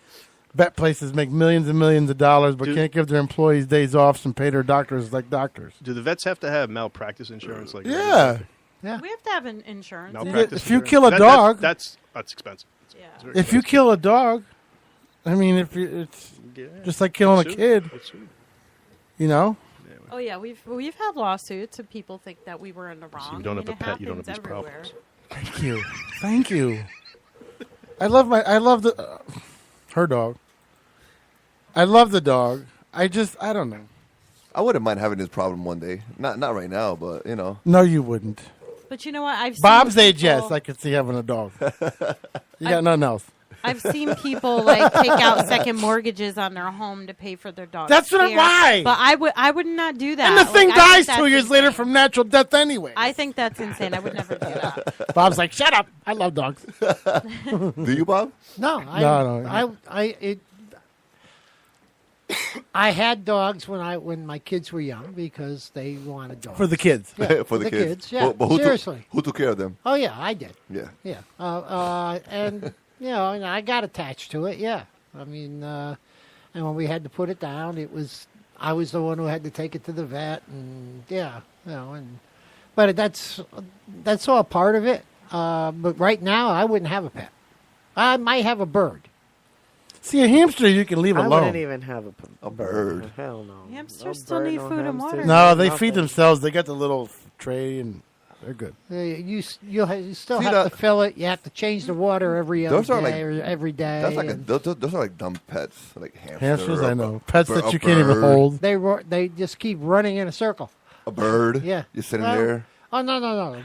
vet places make millions and millions of dollars but can't give their employees days off and pay their doctors like doctors. Do the vets have to have malpractice insurance? Like Yeah. We have to have an insurance. malpractice If you insurance? kill a That- dog- that's expensive. Yeah. It's very If you expensive. kill a dog, I mean, if you, it's Yeah. just like killing a Sue. kid, It's sue. you know. Oh yeah, we've had lawsuits and people think that we were in the wrong. you don't I mean, have a it pet, you don't have happens these everywhere. problems. Thank you, thank you. I love the her dog. I love the dog. I don't know. I wouldn't mind having this problem one day. Not right now, but you know. No, you wouldn't. But you know what? I've Bob's seen age, yes, people- I could see having a dog. You got nothing else. I've seen people like take out second mortgages on their home to pay for their dog. That's what why. But I would not do that. And the thing Like, I think dies 2 that's years later insane. from natural death anyway. I think that's insane. I would never do that. Bob's like, shut up. I love dogs. Do you, Bob? No, No. I had dogs when my kids were young because they wanted dogs. For the kids. Yeah, For the kids. Yeah, But who seriously. who took care of them? Oh yeah, I did. Yeah. Yeah, and and I got attached to it. Yeah, I mean, and when we had to put it down, I was the one who had to take it to the vet, and but that's all part of it. But right now, I wouldn't have a pet. I might have a bird. See, a hamster you can leave I alone. wouldn't even have a bird. Hell no. Hamsters No still bird, need no food and hamster, water. No, they nothing. feed themselves. They got the little tray and They're good. You still See have that- to fill it. You have to change the water every other Those are day like or every day. That's like and those are like dumb pets, like Hamsters, or I know. Pets a that you can't even bird. hold. they just keep running in a circle. A bird. Yeah. You're sitting Well, there. Oh no.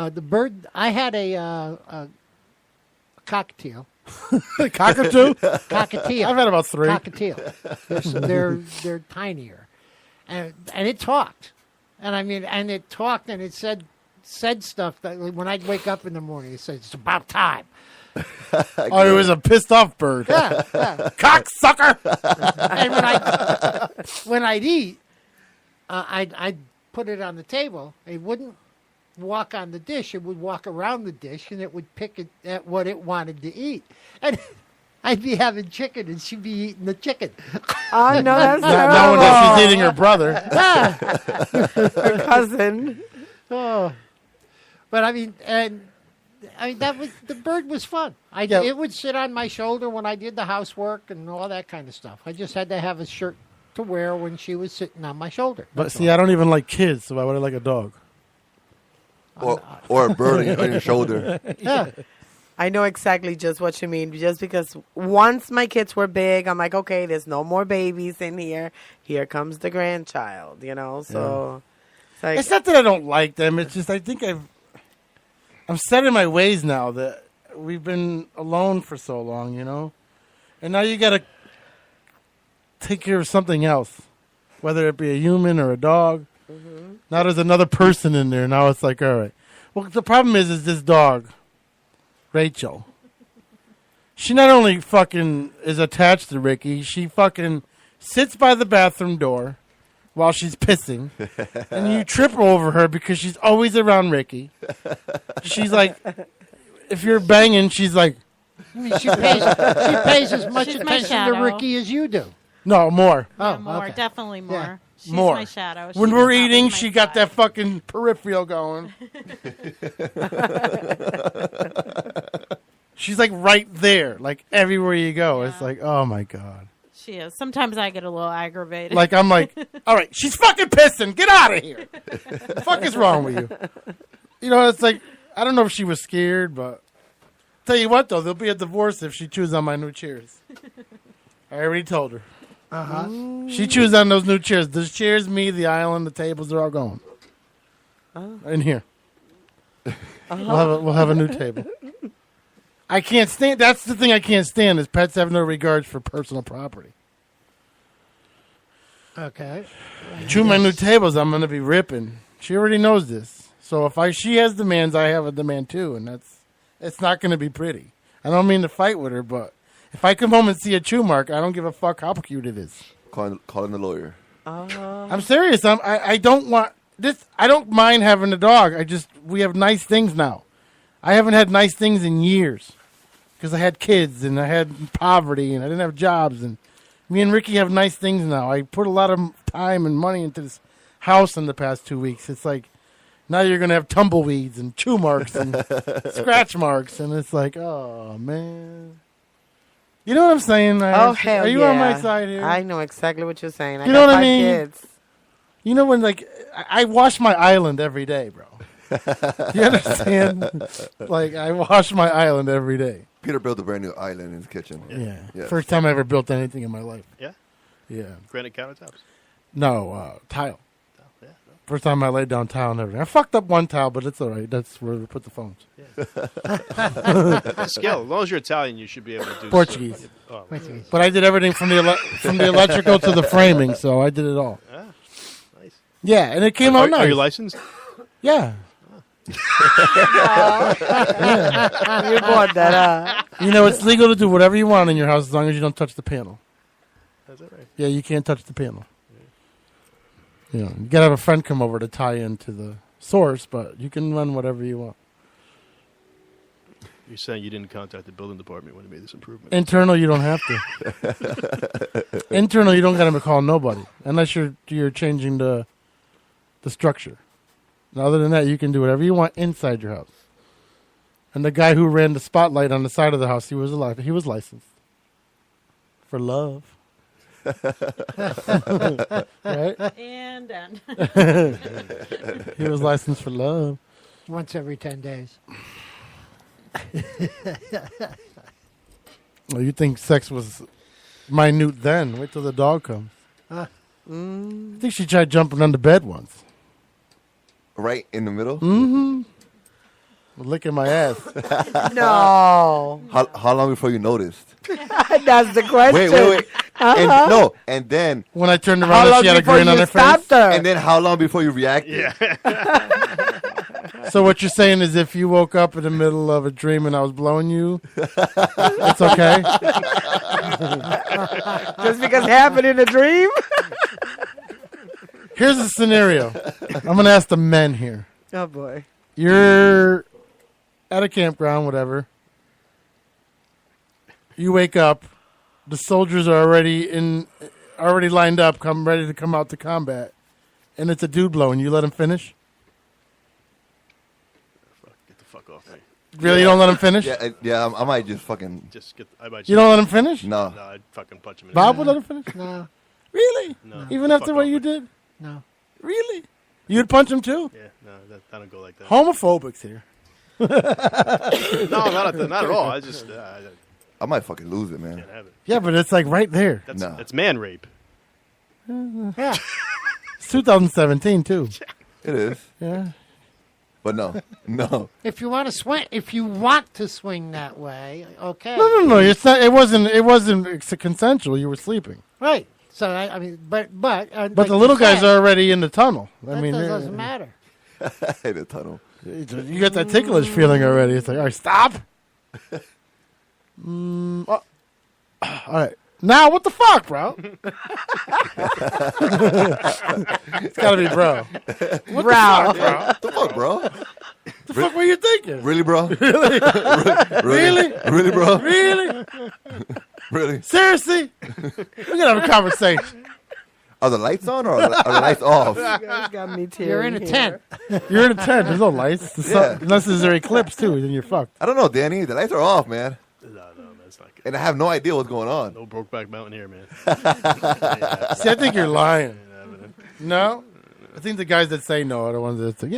The bird. I had a cockatiel. Cockatoo? Cockatiel. I've had about 3. Cockatiel. They're tinier, and it talked, and it talked and it said stuff that when I'd wake up in the morning, it said it's about time. Oh, it was a pissed off bird. Yeah. Cocksucker! And when I'd eat, I'd put it on the table. It wouldn't walk on the dish. It would walk around the dish, and it would pick it at what it wanted to eat. And I'd be having chicken, and she'd be eating the chicken. Oh, no, that's Now when she's eating her brother. her cousin. Oh, but that was the bird was fun. It would sit on my shoulder when I did the housework and all that kind of stuff. I just had to have a shirt to wear when she was sitting on my shoulder. But see, I don't even like kids, so why would I like a dog? Or a bird on your shoulder. Yeah. I know exactly just what you mean. Just because once my kids were big, I'm like, okay, there's no more babies in here. Here comes the grandchild, So it's like, It's not that I don't like them. It's just I think I'm set in my ways now that we've been alone for so long, and now you got to take care of something else, whether it be a human or a dog. Mm-hmm. Now there's another person in there. Now it's like, all right. Well, the problem is this dog, Rachel. She not only fucking is attached to Ricky, she fucking sits by the bathroom door while she's pissing, and you trip over her because she's always around Ricky. She's like, if you're banging, she's like, She pays as much She's my attention to shadow. Ricky as you do. no, more. Yeah, more, okay. definitely more. Yeah. She's More. my shadow. When She we're does not eating, leave my she got side. that fucking peripheral going. She's like right there, like everywhere you go. It's like, oh my God. She is. Sometimes I get a little aggravated. Like, I'm like, all right, she's fucking pissing. Get out of here. The fuck is wrong with you? It's like, I don't know if she was scared, but tell you what, though, there'll be a divorce if she chews on my new chairs. I already told her. Uh-huh. She chews on those new chairs. The chairs, me, the island, the tables, they're all gone. In here. We'll have a new table. I can't stand. That's the thing I can't stand is pets have no regards for personal property. Okay. Chew my new tables, I'm going to be ripping. She already knows this. So if she has demands, I have a demand too, and it's not going to be pretty. I don't mean to fight with her, but if I come home and see a chew mark, I don't give a fuck how cute it is. Calling the lawyer. I'm serious. I don't want this. I don't mind having a dog. We have nice things now. I haven't had nice things in years because I had kids and I had poverty and I didn't have jobs. And me and Ricky have nice things now. I put a lot of time and money into this house in the past 2 weeks. It's like now you're going to have tumbleweeds and chew marks and scratch marks. And it's like, oh, man. You know what I'm saying? oh, hell Are you yeah. on my side here? I know exactly what you're saying. You know what I 5 mean? kids. You know when, like, I wash my island every day, bro. You understand? Like, I wash my island every day. Peter built a brand new island in his kitchen. Yeah. Yes. First time I ever built anything in my life. Yeah? Yeah. Granite countertops? No, tile. Yeah. First time I laid down tile and everything. I fucked up one tile, but it's all right. That's where we put the phones. Skill. As long as you're Italian, you should be able to do Portuguese. Oh, But I did everything from the electrical to the framing, so I did it all. ah, nice. Yeah, and it came out nice. Are you licensed? Yeah. You bought that, It's legal to do whatever you want in your house as long as you don't touch the panel. Is that right? Yeah, you can't touch the panel. You gotta have a friend come over to tie into the source, but you can run whatever you want. You're saying you didn't contact the building department when you made this improvement? Internal, you don't have to. Internal, you don't gotta call nobody unless you're changing the structure. And other than that, you can do whatever you want inside your house. And the guy who ran the spotlight on the side of the house, he was alive. He was licensed for love. Right? And done. He was licensed for love. once every 10 days. Well, you think sex was minute then? Wait till the dog comes. I think she tried jumping on the bed once. Right in the middle? Mm-hmm. Licking my ass. No. How long before you noticed? That's the question. Wait. And then when I turned around, and she had a grin on her face. And then how long before you reacted? Yeah. So what you're saying is, if you woke up in the middle of a dream and I was blowing you, it's okay. Just because it happened in a dream? Here's a scenario. I'm going to ask the men here. Oh, boy. You're at a campground, whatever. You wake up. The soldiers are already lined up, ready to come out to combat. And it's a dude blowing. You let him finish? Get the fuck off me. Really? You don't let him finish? Yeah, I might just fucking... You don't let him finish? No. No, I'd fucking punch him in Bob the would let him finish? No. Really? No. Even after what you did? No. Really? You'd punch him too? Yeah, no, I don't go like that. Homophobics here. No, not at all. I just... I might fucking lose it, man. Can't have it. Yeah, but it's like right there. That's man rape. Yeah. It's 2017 too. It is. Yeah. But no. If you want to swing that way, okay. No. It's not. It wasn't consensual. You were sleeping. Right. So I mean, but But like the little you guys said, are already in the tunnel. That doesn't matter. In the tunnel. You get that ticklish feeling already. It's like, all right, stop. All right. Now, what the fuck, bro? It's got to be bro. What the fuck, bro? The fuck were you thinking? Really, bro? Really? Really, bro? Really? Really? Seriously? We're going to have a conversation. Are the lights on or are the lights off? You guys got me You're in a tent. You're in a tent. There's no lights. Unless there's an eclipse, too. Then you're fucked. I don't know, Danny. The lights are off, man. No, that's not good. And I have no idea what's going on. No Brokeback Mountain here, man. See, I think you're lying. No? I think the guys that say no are the ones that say,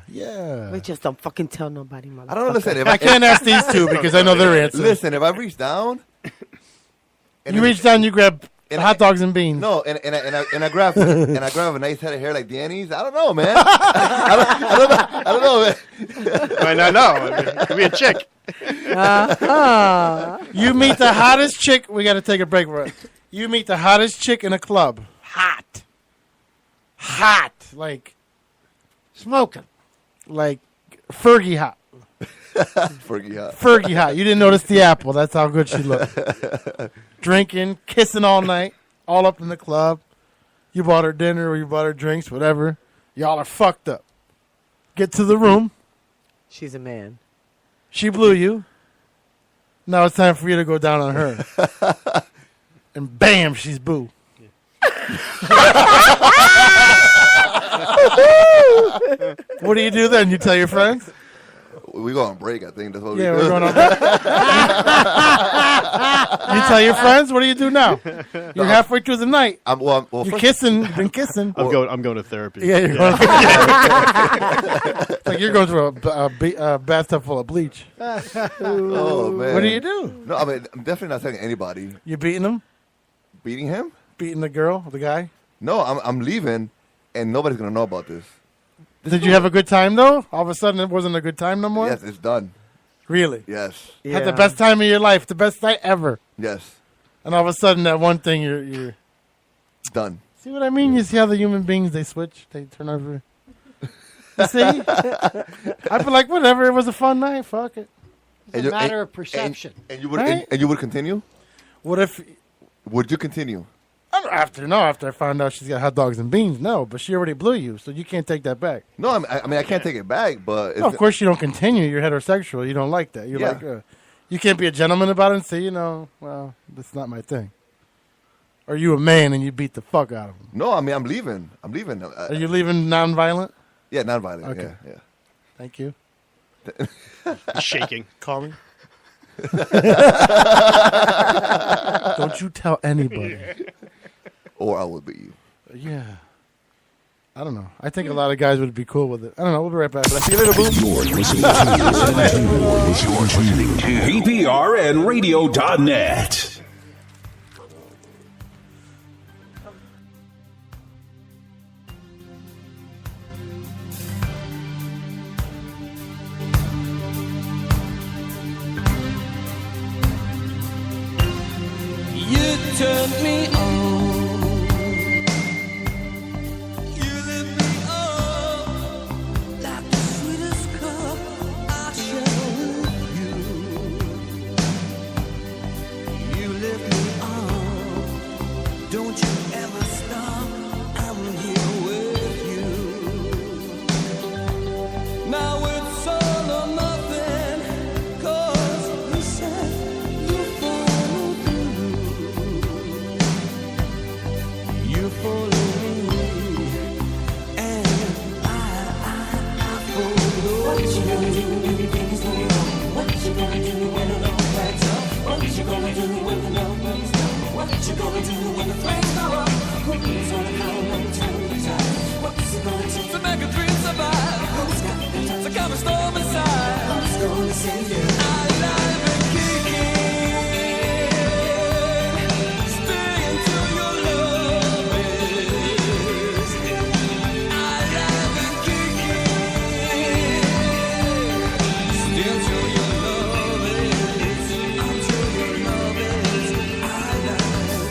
yeah. We just don't fucking tell nobody, motherfucker. I don't know. Listen, I can't ask these two because I know their answer. Listen, if I reach down... You reach down, you grab hot dogs and beans. No, and I grab a nice head of hair like Danny's. I don't know, man. I don't know, man. Might not know. I mean, it could be a chick. You meet the hottest chick. We got to take a break for it. You meet the hottest chick in a club. Hot. Like Smoking. Like Fergie hot. Fergie hot. You didn't notice the apple. That's how good she looked. Drinking, kissing all night, all up in the club. You bought her dinner or you bought her drinks, whatever. Y'all are fucked up. Get to the room. She's a man. She blew you. Now it's time for you to go down on her. And bam, she's boo. What do you do then? You tell your friends? We go on break, I think. That's what Yeah, we we're do. going on break. You tell your friends? What do you do now? You're halfway through the night. Well, You're kissing. You've been kissing. I'm going to therapy. Yeah, you're going. It's like you're going through a bathtub full of bleach. Oh, man. What do you do? No, I mean, I'm definitely not telling anybody. You beating him? Beating him? Beating the girl, the guy? No, I'm leaving, and nobody's going to know about this. Did you have a good time, though? All of a sudden, it wasn't a good time no more? Yes, it's done. Really? Yes. Had the best time of your life, the best night ever. Yes. And all of a sudden, that one thing, you're done. See what I mean? You see how the human beings, they switch? They turn over. You see? I'd be like, whatever. It was a fun night. Fuck it. It's a matter of perception. And you would Right? and you would continue? What if... Would you continue? After I found out she's got hot dogs and beans, no. But she already blew you, so you can't take that back. No, I mean, I can't take it back, but... No, of course you don't continue. You're heterosexual. You don't like that. You're like... you can't be a gentleman about it and say, well, that's not my thing. Are you a man and you beat the fuck out of him? No, I mean, I'm leaving. Are you leaving nonviolent? Yeah, nonviolent. Okay. Yeah. Thank you. Shaking. Call me. Don't you tell anybody. Or I will beat you. Yeah. I don't know. I think a lot of guys would be cool with it. I don't know. We'll be right back. See you later, boom. You're listening to PPRNradio.net. You turned me on. You lit me up like the sweetest cup I share with you. You lit me up. Don't you ever stop. I'm here with you. Now it's all or nothing. 'Cause you said you follow through. You follow me, and I follow what you gonna do when you think it's going on? What you gonna do when it all backs up? What you gonna do when the love comes down? What you gonna do when the flames are up? Who's gonna come and turn the tide? What's it gonna take to make a dream survive? Who's got the time to come and storm inside? Who's gonna save you? Alive and kicking. Stay until your love is alive and kicking. Stay until your love is, until your love is alive.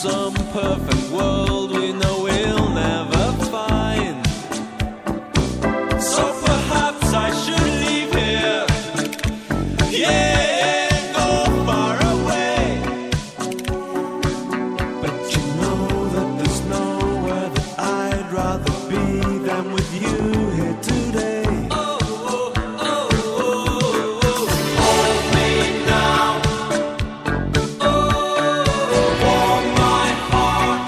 some perfect world we know we'll never find. So perhaps I should leave here. Yeah, go far away. But you know that there's nowhere that I'd rather be than with you here today. Hold me now. Warm my heart.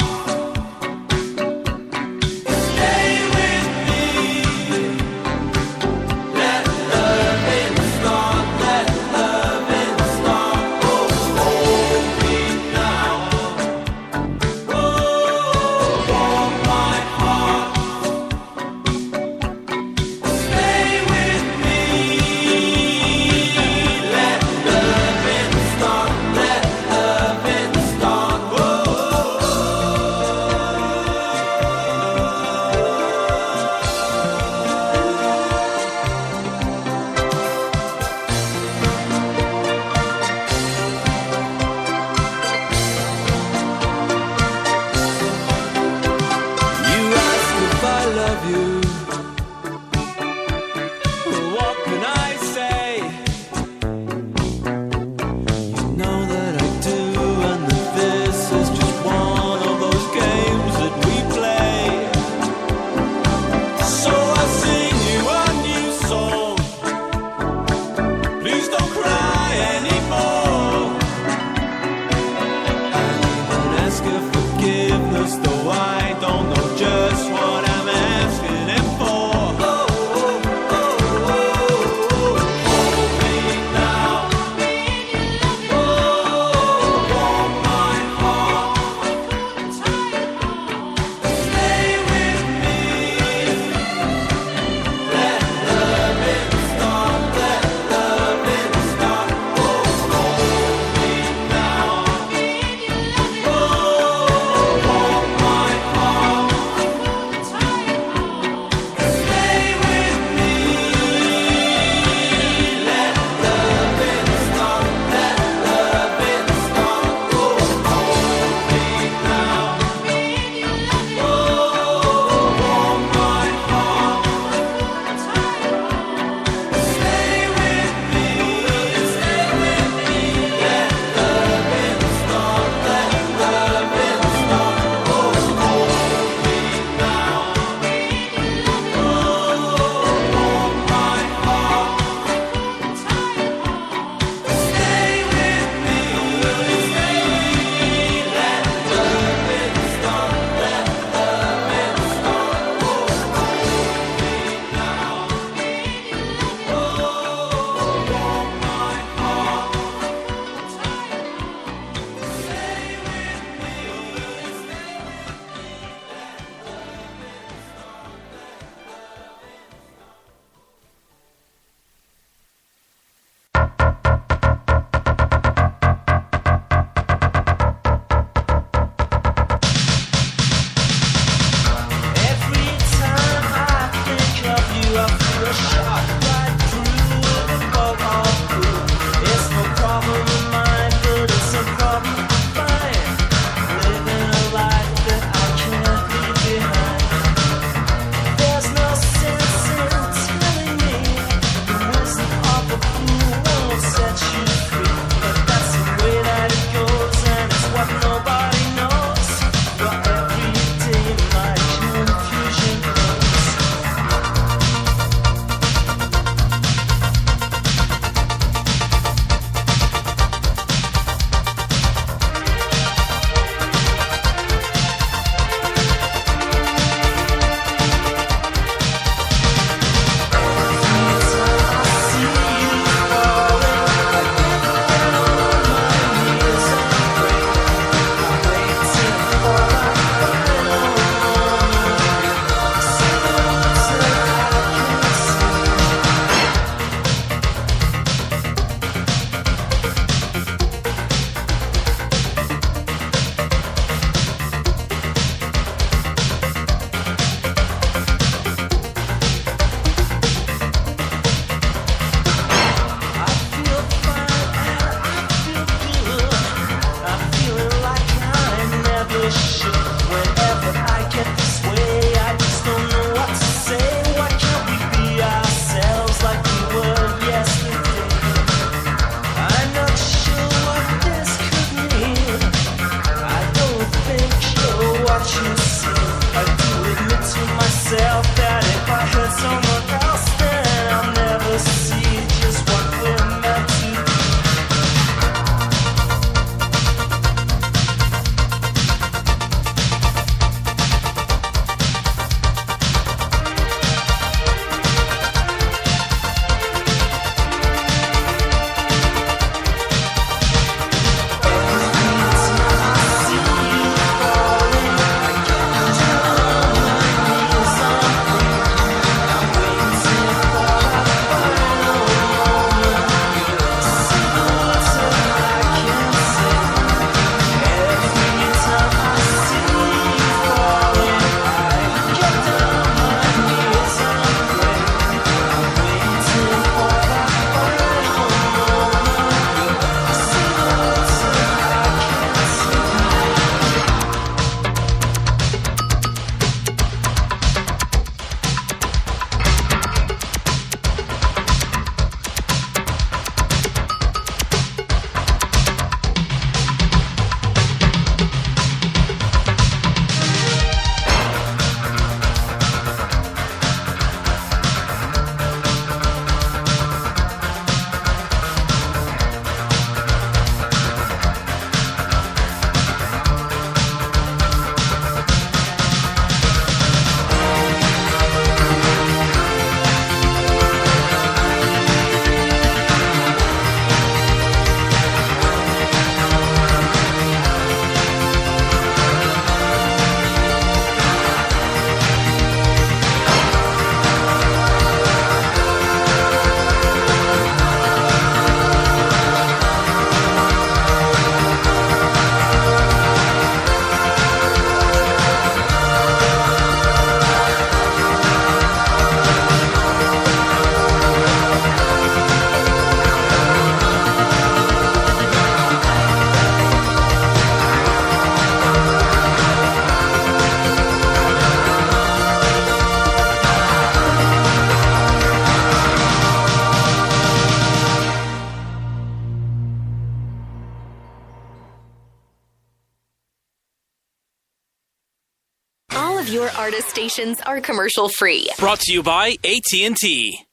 of your artist stations are commercial free. Brought to you by AT&T.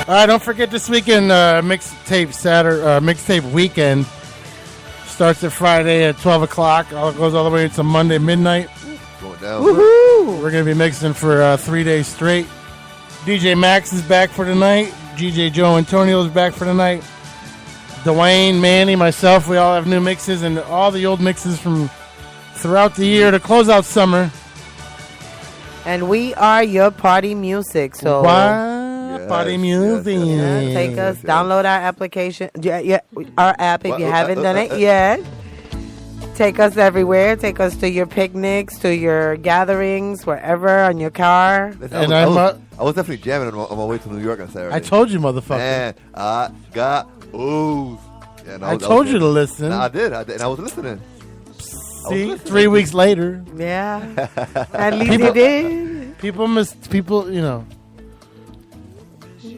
All right, don't forget this weekend mixtape weekend starts at Friday at 12 o'clock. Goes all the way to Monday midnight. Going down. Woohoo! We're going to be mixing for 3 days straight. DJ Max is back for tonight. DJ Joe Antonio is back for tonight. Dwayne, Manny, myself, we all have new mixes and all the old mixes from throughout the year to close out summer. And we are your party music. So party music. Take us, download our application. Our app if you haven't done it yet. Take us everywhere. Take us to your picnics, to your gatherings, wherever, on your car. I was definitely jamming on my way to New York on Saturday. I told you, motherfucker. Man, I got ooze. Yeah, I told you to listen. I did, and I was listening. See, 3 weeks later. Yeah. At least you did. People, you know,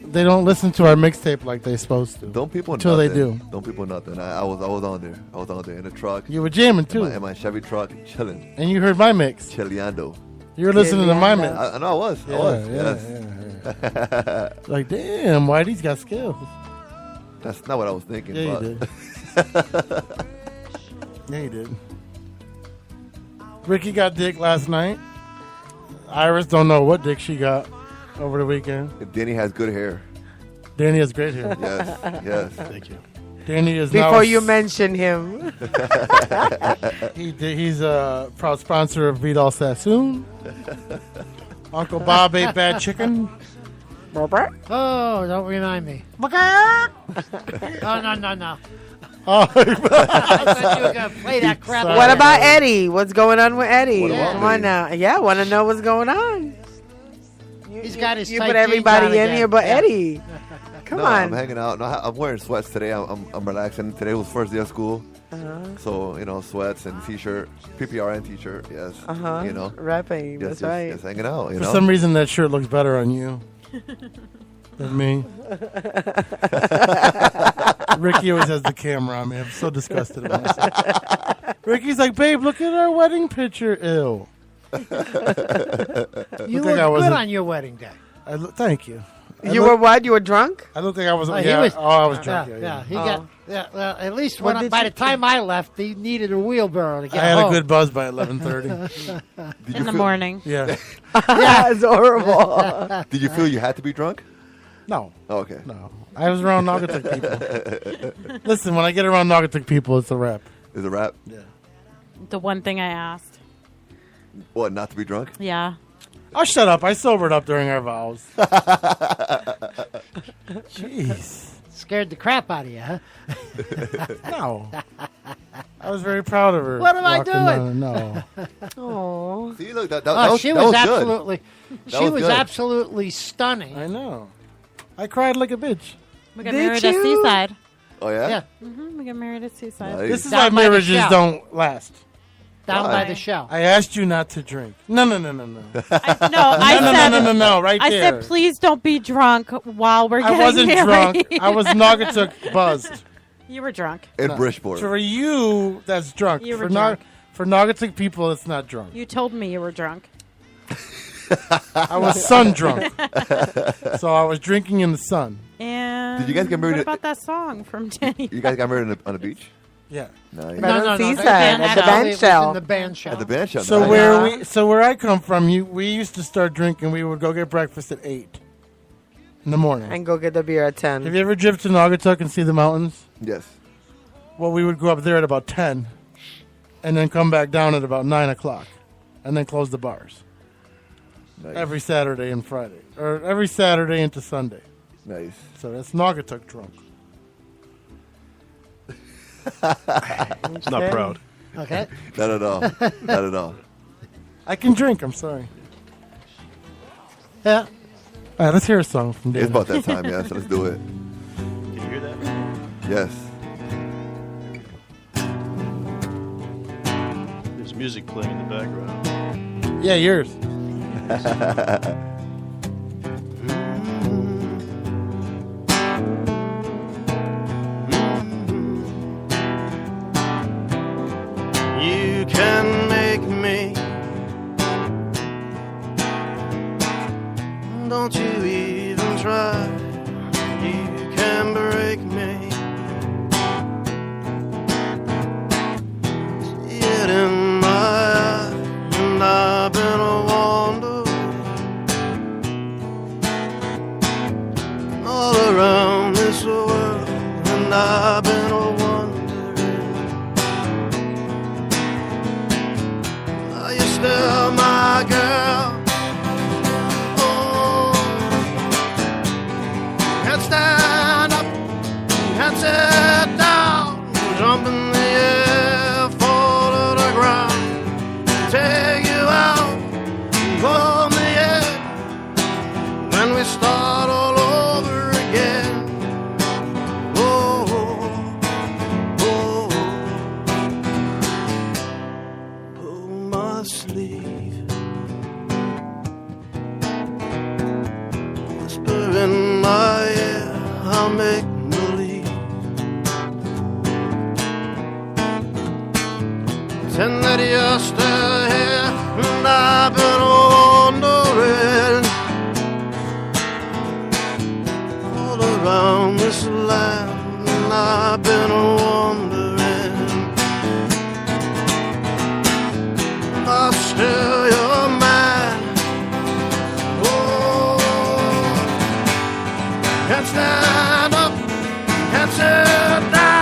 they don't listen to our mixtape like they're supposed to. Don't people until nothing. they do. Don't people nothing. I was on there. I was on there in the truck. You were jamming too. In my Chevy truck, chilling. And you heard my mix. Chileando. You were listening to my mix. I know I was. Yeah. Like, damn, Whitey's got skills. That's not what I was thinking. Yeah, but. you did. Yeah, you did. Ricky got dick last night. Iris don't know what dick she got over the weekend. Danny has good hair. Danny has great hair. Yes. Thank you. Danny is now before you mention him. He's a proud sponsor of Vidal Sassoon. Uncle Bob ate bad chicken. Oh, don't remind me. Oh, no. Oh, I thought you were going to play that crap. What about Eddie? What's going on with Eddie? What about Come on me? now. Yeah, want to know what's going on. He's got his You tight put jeans everybody on in again. here but Yeah. Eddie. Come No, on. I'm hanging out. No, I'm wearing sweats today. I'm relaxing. Today was first day of school. So, sweats and t-shirt. PPRN t-shirt, yes. Rapping, Yes, that's yes, right. yes, hanging out, For some reason, that shirt looks better on you than me. Ricky always has the camera on me. I'm so disgusted with myself. Ricky's like, babe, look at our wedding picture. Ew. You Looked like I look was good a- on your wedding day. Thank you. You were what? You were drunk? I looked like I was. Oh, I was drunk. Yeah, he Oh. got. Yeah, well, at least What when did by you- the time I left, he needed a wheelbarrow to get I had home. a good buzz by 11:30. In the morning. Yeah. It's horrible. Did you feel you had to be drunk? No. Oh, okay. No. I was around Naugatuck people. Listen, when I get around Naugatuck people, it's a rap. Is it a rap? Yeah. The one thing I asked. What, not to be drunk? Yeah. Oh, shut up. I sobered up during our vows. Jeez. Scared the crap out of you, huh? No. I was very proud of her. What am I walking doing? down- No. Oh. See, look, that Oh, was, she that was good. absolutely. That She was was good. absolutely stunning. I know. I cried like a bitch. We got Did married at you? Seaside. Oh, yeah? Yeah, We got married at Seaside. Nice. This is Down why by the marriages shell. don't last. down Why? by the shell. I asked you not to drink. No. I No, said, no, right I there. said, please don't be drunk while we're I getting wasn't married. drunk. I was Naugatuck buzzed. You were drunk. In No. Bridgeport. For you, that's drunk. You were for drunk. For Naugatuck people, it's not drunk. You told me you were drunk. I was sun drunk. So I was drinking in the sun. And Did you guys get married What at- about that song from Danny? You guys got married on the beach? Yeah. Nice. Right on the Seaside, band at the shell. band It was shell. in the band shell. At the band shell. So nice. where I come from, we used to start drinking. We would go get breakfast at 8 in the morning. And go get the beer at 10. Have you ever driven to Naugatuck and see the mountains? Yes. Well, we would go up there at about 10, and then come back down at about 9 o'clock, and then close the bars Nice. every Saturday and Friday, or every Saturday into Sunday. Nice. So that's Naugatuck drunk. Not proud. Okay. Not at all. Not at all. I can drink. I'm sorry. Yeah. All right, let's hear a song from Dana. It's about that time, yeah, so let's do it. Can you hear that? Yes. There's music playing in the background. Yeah, yours. You can make me. Don't you even try. You can break me. See it in my eye, and I've been wandering all around this world, and I've been wondering. Are you still my girl? Oh, can't stand up, can't sit down, jump in the air, fall to the ground, take you out, pull me in, when we start all over again. Oh, oh, pull my sleeve, whisper in my ear, I'll make believe, pretend that you're still here, and I've been wandering all around this land, and I've been wandering. I'm still your man. Oh, can't stand up, can't sit down.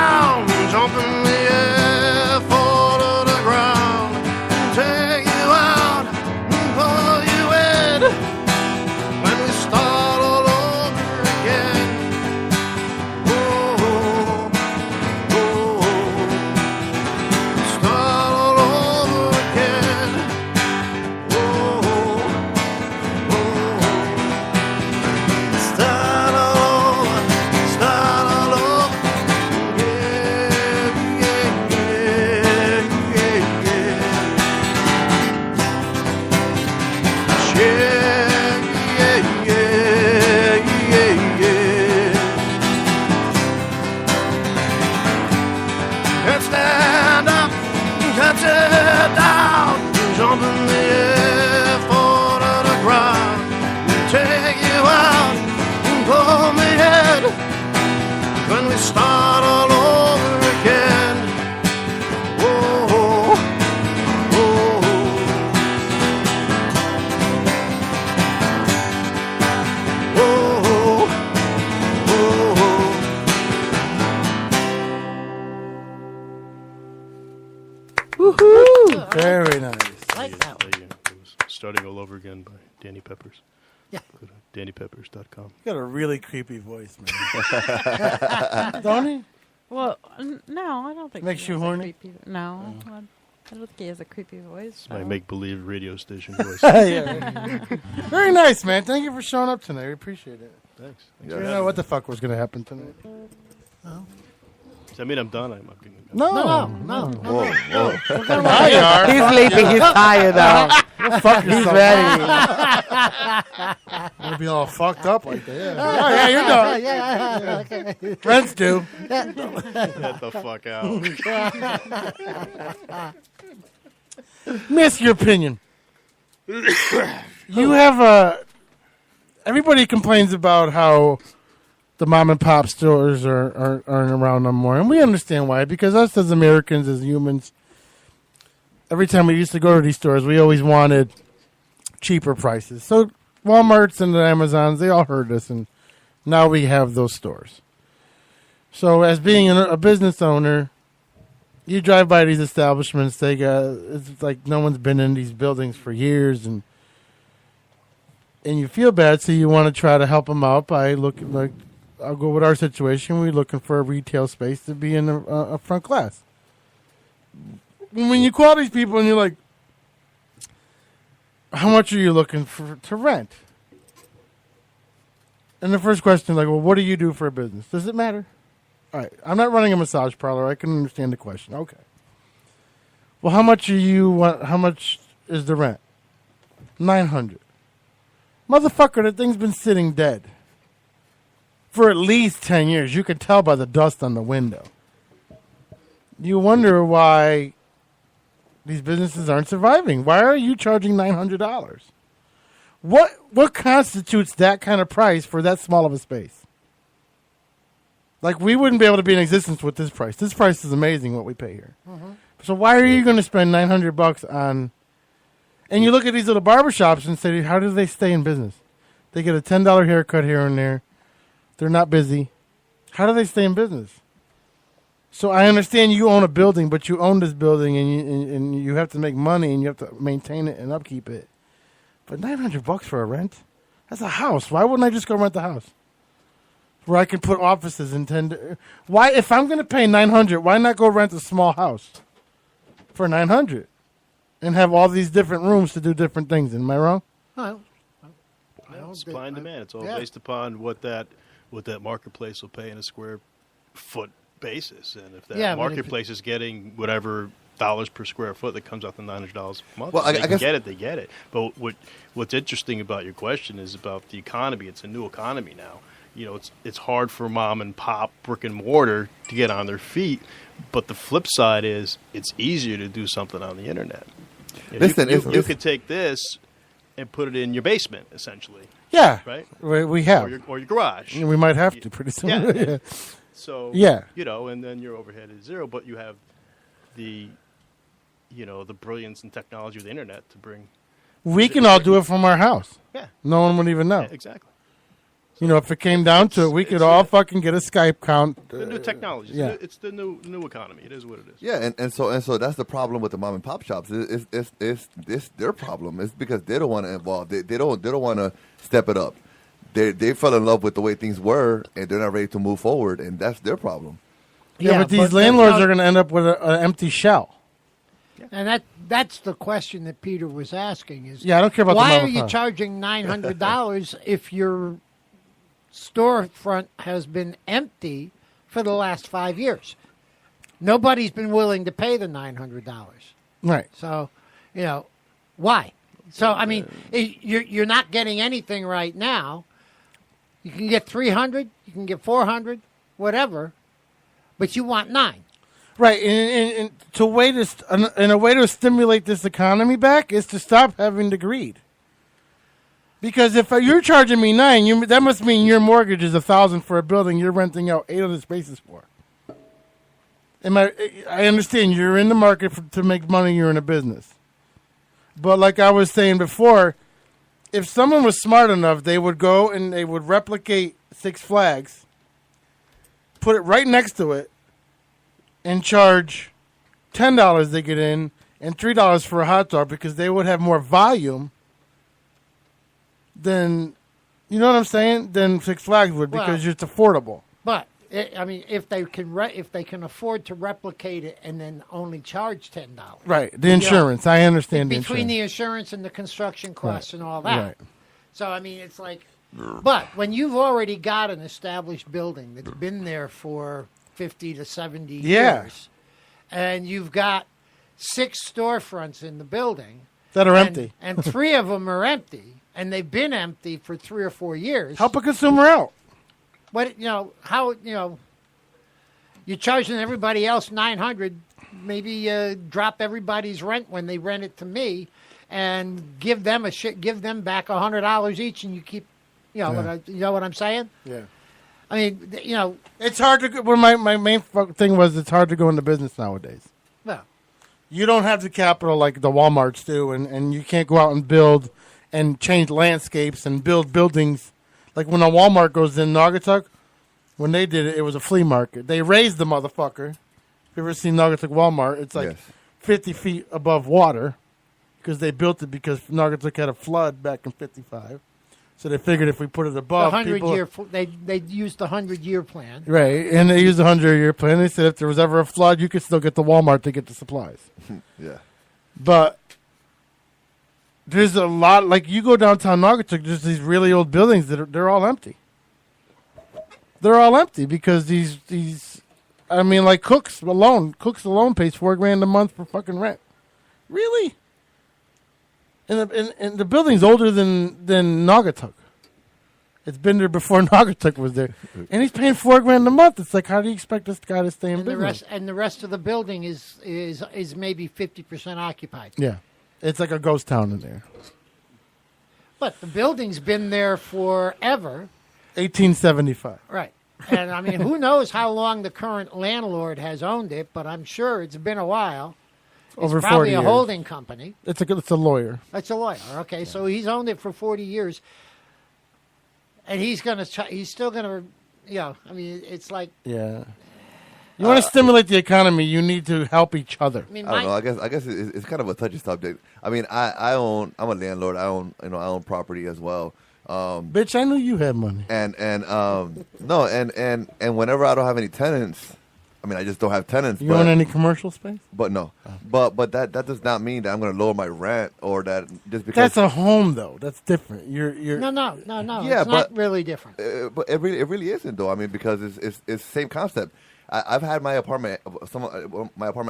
start all over again. Whoa, whoa, whoa, whoa. Woohoo! Very nice. Like that one. It was Starting All Over Again by Danny Peppers. Yeah. Go to DannyPeppers.com. You got a really creepy voice, man. Don't he? Well, no, I don't think Makes he you has a horny? creepy- no, I don't think he has a creepy voice. It's my so. make-believe radio station voice. Yeah. Very nice, man. Thank you for showing up tonight. We appreciate it. Thanks. I didn't know what the fuck was going to happen tonight. Does that mean I'm done? I'm No. No. Whoa, whoa. Now you are. He's sleeping. He's tired now. Go fuck He's yourself. ready. You'll be all fucked up like that. Yeah, you're done. Yeah. Okay. Friends do. Get the fuck out. Miss your opinion. You have a. Everybody complains about how the mom and pop stores aren't around no more, and we understand why. Because us as Americans, as humans, every time we used to go to these stores, we always wanted cheaper prices. So Walmarts and the Amazons, they all heard us, and now we have those stores. So as being a business owner, you drive by these establishments, it's like no one's been in these buildings for years, and you feel bad, so you want to try to help them out by looking like, I'll go with our situation. We're looking for a retail space to be in a front class. When you call these people and you're like, how much are you looking to rent? And the first question is like, well, what do you do for a business? Does it matter? All right, I'm not running a massage parlor. I can understand the question. Okay. Well, how much how much is the rent? $900. Motherfucker, that thing's been sitting dead for at least 10 years. You can tell by the dust on the window. You wonder why these businesses aren't surviving. Why are you charging $900? What constitutes that kind of price for that small of a space? Like, we wouldn't be able to be in existence with this price. This price is amazing what we pay here. Mhm. So why are you going to spend $900 on? And you look at these little barbershops and say, how do they stay in business? They get a $10 haircut here and there. They're not busy. How do they stay in business? So I understand you own a building, but you own this building and you have to make money and you have to maintain it and upkeep it. But $900 for a rent? That's a house. Why wouldn't I just go rent the house? Where I can put offices and why, if I'm going to pay $900, why not go rent a small house for $900 and have all these different rooms to do different things? Am I wrong? Well, Supply and demand. It's all yeah. based upon what that marketplace will pay in a square foot basis, and if that Yeah, but if marketplace is getting whatever dollars per square foot that comes out to $900 a month, Well, I they guess- get it. They get it. But what's interesting about your question is about the economy. It's a new economy now. You know, it's hard for mom and pop brick and mortar to get on their feet. But the flip side is it's easier to do something on the internet. You know, Listen, you could take this and put it in your basement, essentially. Yeah. Right? We have. Or your garage. We might have to pretty soon. Yeah. Yeah. So, yeah. you know, and then your overhead is zero, but you have the brilliance and technology of the internet to bring. We can all do it from our house. Yeah. No one would even know. Yeah, exactly. You know, if it came down to it, we could all fucking get a Skype count. The new technology. Yeah. It's the new economy. It is what it is. Yeah, and so that's the problem with the mom and pop shops. It's their problem. It's because they don't want to involve. They don't want to step it up. They fell in love with the way things were, and they're not ready to move forward, and that's their problem. Yeah, but these landlords are going to end up with an empty shell. And that's the question that Peter was asking is, Yeah, I don't care about the why mom are and you pop. charging $900 if your storefront has been empty for the last 5 years? Nobody's been willing to pay the $900. Right. So, you know, why? So, I mean, you're not getting anything right now. You can get 300, you can get 400, whatever, but you want 9. Right, and a way to stimulate this economy back is to stop having the greed. Because if you're charging me $9, that must mean your mortgage is $1,000 for a building you're renting out 800 spaces for. I understand you're in the market to make money. You're in a business, but like I was saying before, if someone was smart enough, they would go and they would replicate Six Flags, put it right next to it, and charge $10 to get in and $3 for a hot dog because they would have more volume than, you know what I'm saying, than Six Flags would because it's affordable. But I mean, if they can afford to replicate it and then only charge $10, right? The insurance, I understand. Between the insurance and the construction costs and all that. Right. So I mean, it's like, but when you've already got an established building that's been there for 50 to 70 years, and you've got 6 storefronts in the building that are empty, and 3 of them are empty, and they've been empty for 3 or 4 years. Help a consumer out. But how you're charging everybody else $900, maybe drop everybody's rent when they rent it to me, and give them back $100 each, and you keep, you know what I'm saying? Yeah. I mean, it's hard to. Well, my main thing was it's hard to go into business nowadays. Well, you don't have the capital like the Walmarts do, and you can't go out and build and change landscapes and build buildings. Like when a Walmart goes in Naugatuck, when they did it, it was a flea market. They raised the motherfucker. If you ever seen Naugatuck Walmart, it's like 50 feet above water because they built it because Naugatuck had a flood back in '55. So they figured if we put it above, they used the 100-year plan, right? And they used the 100-year plan. They said if there was ever a flood, you could still get the Walmart to get the supplies. Yeah, but there's a lot, like you go downtown Naugatuck, there's these really old buildings they're all empty. They're all empty because these I mean, like Cook's alone pays $4,000 a month for fucking rent. Really? And the building's older than Naugatuck. It's been there before Naugatuck was there, and he's paying $4,000 a month. It's like, how do you expect this guy to stay in business? The rest of the building is maybe 50% occupied. Yeah. It's like a ghost town in there. But the building's been there forever. 1875. Right. And, I mean, who knows how long the current landlord has owned it, but I'm sure it's been a while. Over it's probably 40 years. A holding company. It's a lawyer. It's a lawyer. Okay, so he's owned it for 40 years. And he's still going to, I mean, it's like... Yeah. You want to stimulate the economy, you need to help each other. I don't know. I guess it's kind of a touchy subject. I mean, I'm a landlord. I own property as well. Bitch, I knew you had money. And whenever I don't have any tenants, I mean, I just don't have tenants. You own any commercial space? But no. But that does not mean that I'm going to lower my rent or that just because. That's a home, though. That's different. You're No. Yeah, it's not really different. But it really isn't, though. I mean, because it's the same concept. I've had my apartment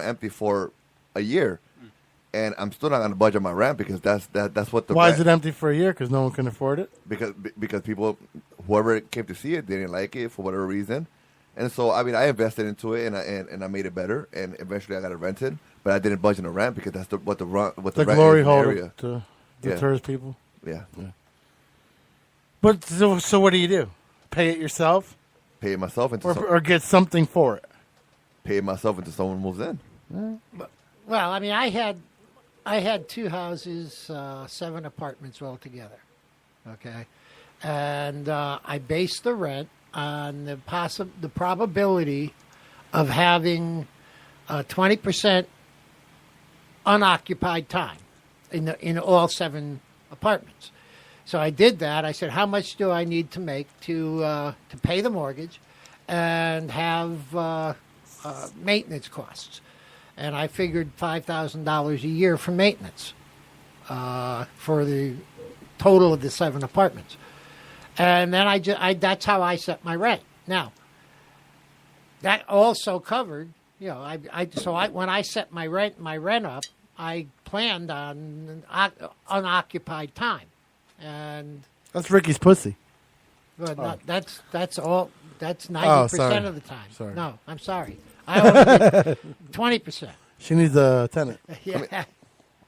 empty for a year, and I'm still not going to budge on my rent because that's what the. Why is it empty for a year? Because no one can afford it. Because people, whoever came to see it, they didn't like it for whatever reason, and so I mean I invested into it and I made it better, and eventually I got it rented, but I didn't budge on the rent because that's what the rent glory is hole in the area. to deters people. Yeah. But so what do? Pay it yourself? Pay it myself or get something for it. Pay it myself until someone moves in. Well, I mean, I had 2 houses, 7 apartments altogether. Okay, and I based the rent on the probability of having 20% unoccupied time in all 7 apartments. So I did that. I said, how much do I need to make to pay the mortgage and have maintenance costs? And I figured $5,000 a year for maintenance for the total of the 7 apartments. And then that's how I set my rent. Now, that also covered, when I set my rent up, I planned on unoccupied time. And that's Ricky's pussy. But that's all. That's 90% of the time. Sorry. No, I'm sorry. I only did 20%. She needs a tenant. Yeah.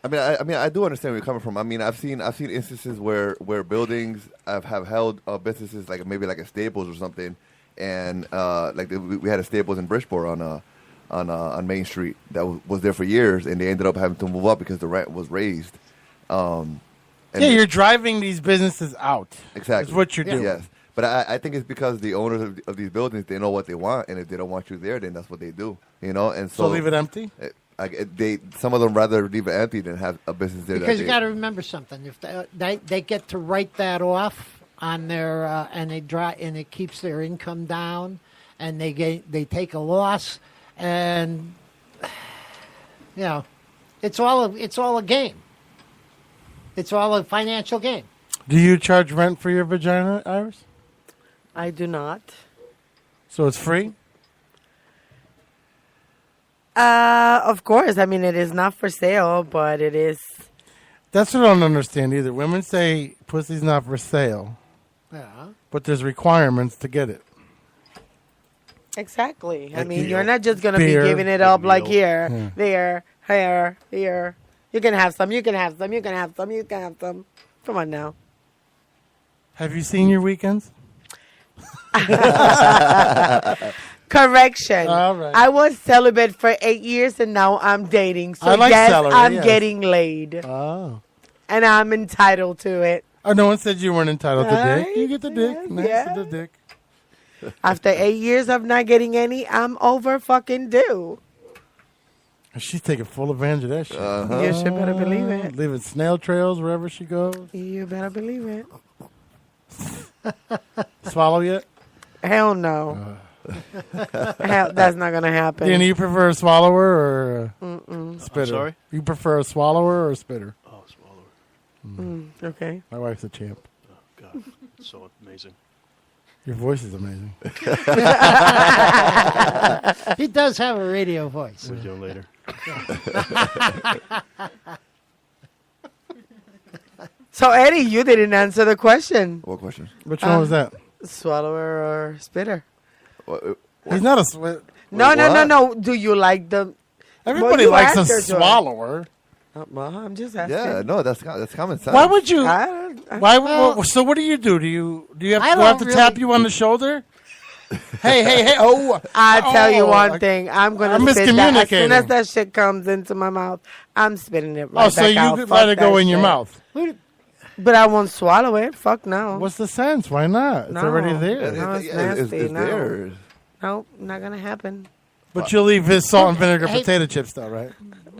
I do understand where you're coming from. I mean, I've seen instances where buildings have held businesses like maybe like a Staples or something, and we had a Staples in Bridgeport on Main Street that was there for years, and they ended up having to move up because the rent was raised. You're driving these businesses out. Exactly, that's what you're doing. Yes, but I think it's because the owners of these buildings, they know what they want, and if they don't want you there, then that's what they do. And so leave it empty. Some of them rather leave it empty than have a business there. Because you got to remember something. If they get to write that off on their and it keeps their income down, and they take a loss, and it's all a game. It's all a financial game. Do you charge rent for your vagina, Iris? I do not. So it's free? Of course. I mean, it is not for sale, but it is. That's what I don't understand either. Women say pussy's not for sale. Yeah. But there's requirements to get it. Exactly. I Like mean, the you're not just going to be beer, giving it the up like meal. here, there, here. You can have some, you can have some, you can have some, you can have some. Come on now. Have you seen your weekends? Correction. All right. I was celibate for 8 years and now I'm dating. So I like yes, celery, I'm yes. getting laid. Oh. And I'm entitled to it. Oh, no one said you weren't entitled to dick. Right. You get the dick. Nice Yeah. to the dick. After 8 years of not getting any, I'm over fucking due. She's taking full advantage of that shit. You should better believe it. Leaving snail trails wherever she goes. You better believe it. Swallow yet? Hell no. Hell, that's not going to happen. Dan, you prefer a swallower or a spitter? I'm sorry? You prefer a swallower or a spitter? Oh, swallower. Okay. My wife's a champ. Oh, God. It's so amazing. Your voice is amazing. He does have a radio voice. We'll do it later. So, Eddie, you didn't answer the question. What question? Which one was that? Swallower or spitter? He's not a sweat. No. Do you like the... Everybody Well, you likes a asked her to. swallower. Well, I'm just asking. Yeah, no, that's common sense. Why would you? Well, So what do you do? Do you have, I do I have don't to tap really- you on the shoulder? hey! Oh, I tell you one I- thing. I'm I'm gonna spit that as soon miscommunicating. as that shit comes into my mouth. I'm spitting it right Oh, so back you out. could Fuck let it go that in your shit. mouth. But I won't swallow it. Fuck no. What's the sense? Why not? It's No. already there. No, it's It's nasty. No. there. Nope, not gonna happen. But you'll leave his salt and vinegar Hey- potato chips, though, right?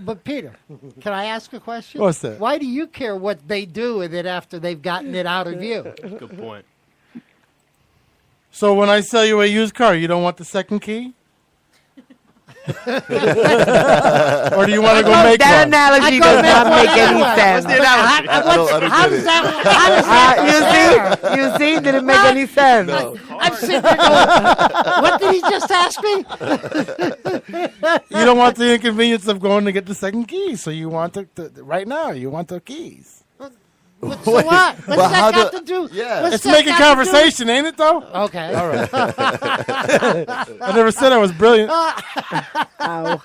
But Peter, can I ask a question? What's that? Why do you care what they do with it after they've gotten it out of you? Good point. So when I sell you a used car, you don't want the second key? Or do you want to go make That one? analogy does not make any sense. How does that? You see, didn't make any sense. I'm sitting there going, what did he just ask me? You don't want the inconvenience of going to get the second key, so you want right now. You want the keys. So what? What's that got to do? Yeah. What's It's that making got to do- conversation, ain't it? Though. Okay. All right. I never said I was brilliant. Ow.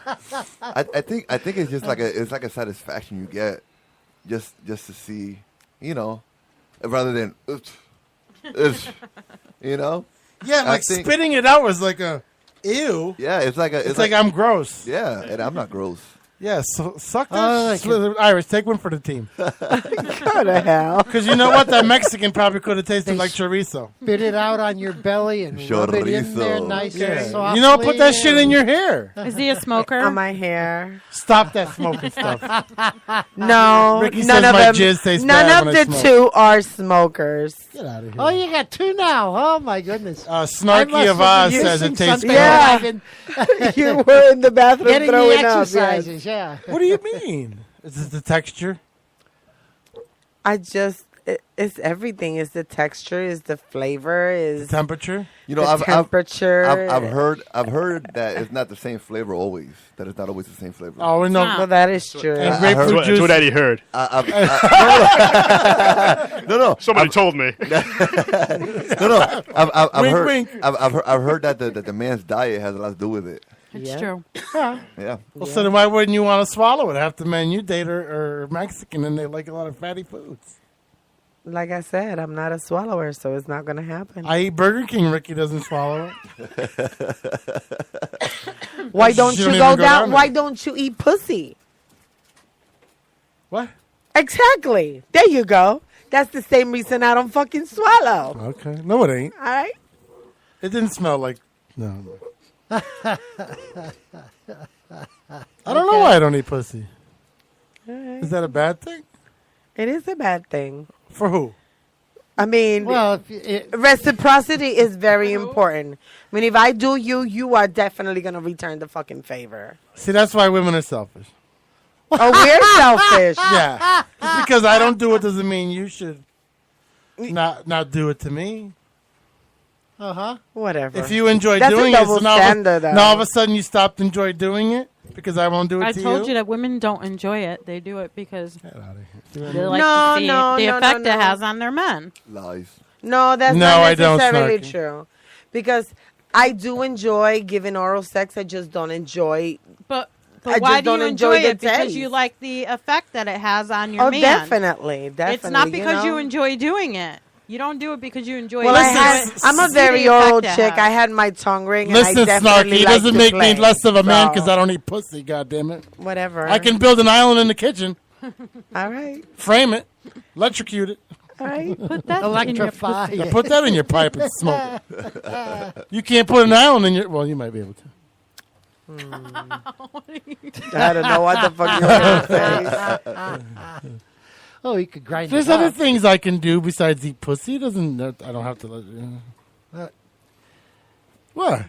I think it's just like a satisfaction you get, just to see, rather than, Yeah, I like think- spitting it out was like a ew. Yeah, it's like I'm gross. Yeah, and I'm not gross. Yeah, so suck Oh, that. Iris, take one for the team. Go to hell. Because you know what? That Mexican probably could have tasted like chorizo. Spit it out on your belly and rub it in there Chorizo. nice Yeah. and softly. You know, put that shit in your hair. Is he a smoker? On my hair. Stop that smoking stuff. No, Ricky none says of my them. jizz tastes None bad of when I the smoke. two are smokers. Get out of here. Oh, you got two now. Oh, my goodness. I Snarky must of have Oz been says it using tastes something bad. that I've been You were in the bathroom getting the throwing up. Yes. exercises, yeah. What do you mean? Is it the texture? It's everything. It's the texture. It's the flavor. Is Temperature? You know, the temperature. I've heard that it's not the same flavor always. That it's not always the same flavor. Oh, we know. Well, that is true. And grapefruit That's juice. what Eddie heard. No. Somebody told me. No. I've Wink, heard. wink. I've heard that the man's diet has a lot to do with it. It's Yeah. true. Yeah. Well, so then why wouldn't you want to swallow it? Half the men you date are Mexican and they like a lot of fatty foods. Like I said, I'm not a swallower, so it's not going to happen. I eat Burger King. Ricky doesn't swallow it. Why don't She you don't go even go down? down Why there. don't you eat pussy? What? Exactly. There you go. That's the same reason I don't fucking swallow. Okay. No, it ain't. All right. It didn't smell like. No. I don't know why I don't eat pussy. All right. Is that a bad thing? It is a bad thing. For who? I mean, Well, reciprocity is very important. I mean, if I do you, you are definitely going to return the fucking favor. See, that's why women are selfish. Oh, we're selfish. Yeah. Just because I don't do it doesn't mean you should not do it to me. Whatever. If you enjoy That's doing a it, double so now, standard, though. now all of a sudden you stopped enjoying doing it because I won't do it I to told you that women don't enjoy it. They do it because they like No, to see no, the no, effect no, it no. has on their men. Lies. No, that's No, not I don't, necessarily Snarky. true. Because I do enjoy giving oral sex. I just don't enjoy. But I why just do you don't enjoy the it? Because taste. you like the effect that it has on your Oh, man. definitely. It's not because you know? enjoy doing it. You don't do it because you enjoy Well, it. I'm a very oral chick. I had my tongue ring. And Listen, I definitely Snarky, it like doesn't to make play. me less of a man because So, I don't eat pussy, goddammit. Whatever. I can build an island in the kitchen, All right. frame it, electrocute it. All right. Put that Electrify in your Yeah, put that in your pipe and smoke it. You can't put an island in your... Well, you might be able to. I don't know what the fuck you want to say. Oh, you could grind There's it other up. things I can do besides eat pussy. It doesn't... I don't have to... What?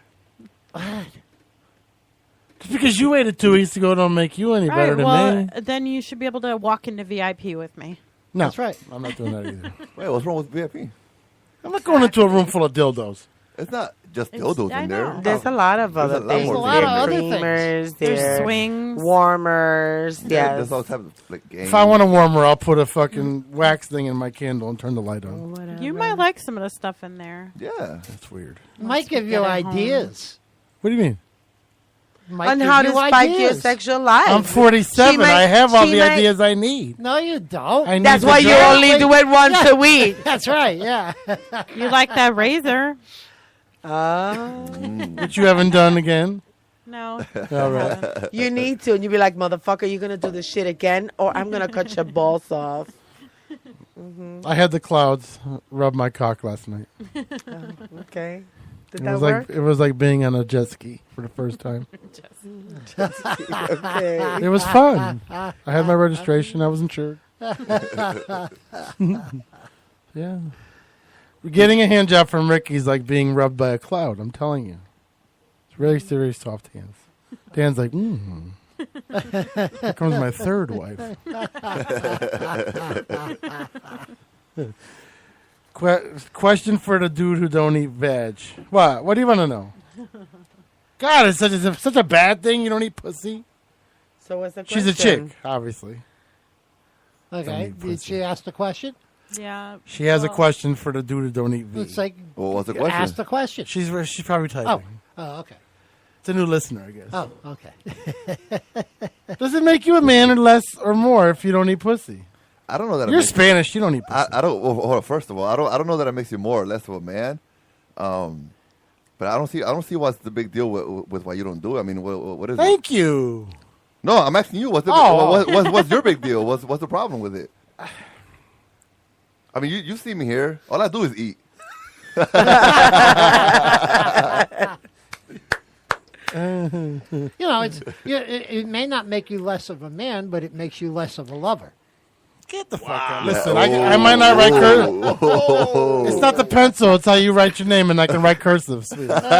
Just because you ate it 2 weeks ago don't make you any better Right, than well, me. then you should be able to walk into VIP with me. No, That's right. I'm not doing that either. Wait, what's wrong with VIP? I'm not going into a room full of dildos. It's not just It's- dildos I in there. know. There's a lot of There's other a lot things. more There's a lot of other There's things. creamers. There's There's swings. warmers. Yeah, Yes. there's all types of like games. If I want a warmer, I'll put a fucking wax thing in my candle and turn the light on. Whatever. You might like some of the stuff in there. Yeah. That's weird. Might give we you get it home. ideas. What do you mean? Might On give how to you spike your ideas. sexual life. I'm 47. She might- I have all she the might- ideas I need. No, you don't. I need That's the why you girl. only do it once a week. That's right. Yeah. You like that razor? Which you haven't done again. No. All right. You need to. And you be like, motherfucker, you going to do this shit again? Or I'm going to cut your balls off. I had the clouds rub my cock last night. Okay. Did It that was work? like it was like being on a jet ski for the first time. Okay. It was fun. I had my registration. I was insured. Yeah. Getting a hand job from Ricky is like being rubbed by a cloud. I'm telling you. It's very serious, soft hands. Dan's like, Here comes my third wife. Question for the dude who don't eat veg. What? What do you want to know? God, it's such a bad thing. You don't eat pussy. So what's the question? She's a chick, obviously. Okay. Did she ask the question? Yeah. She has a question for the dude who don't eat vegan. It's like Well, what's the question? ask the question. She's probably typing. Oh, okay. It's a new listener, I guess. Oh, okay. Does it make you a man or less or more if you don't eat pussy? I don't know that. it You're makes- Spanish. You don't eat pussy. I don't. Well, hold on, first of all, I don't know that it makes you more or less of a man. But I don't see what's the big deal with why you don't do it. I mean, what is it? Thank you. No, I'm asking you. What's your big deal? What's the problem with it? I mean, you see me here. All I do is eat. You know, it may not make you less of a man, but it makes you less of a lover. Get the fuck out. Listen, I might not write cursive. It's not the pencil. It's how you write your name, and I can write cursive. Sweetie. Whatever.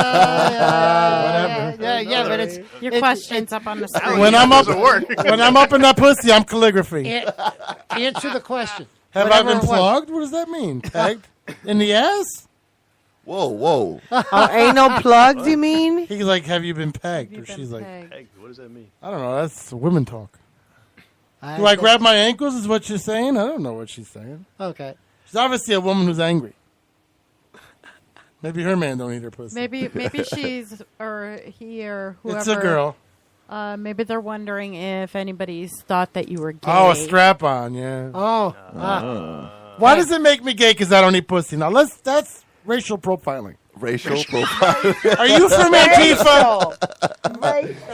Yeah, but it's Your question's up on the screen. When I'm up in that pussy, I'm calligraphy. answer the question. Have I Whatever been it was. flogged? What does that mean? Tagged in the ass? Whoa. Oh, anal plugs, you mean? He's like, "Have you been pegged?" Or she's like, Hey, what does that mean? "I don't know. That's women talk." Do I grab my ankles? Is what you're saying? I don't know what she's saying. Okay. She's obviously a woman who's angry. Maybe her man don't eat her pussy. Maybe she's or he or whoever. It's a girl. Maybe they're wondering if anybody's thought that you were gay. Oh, a strap-on, yeah. Oh. Why does it make me gay? Because I don't eat pussy. Now, that's racial profiling. Racial profiling. Are you from Antifa?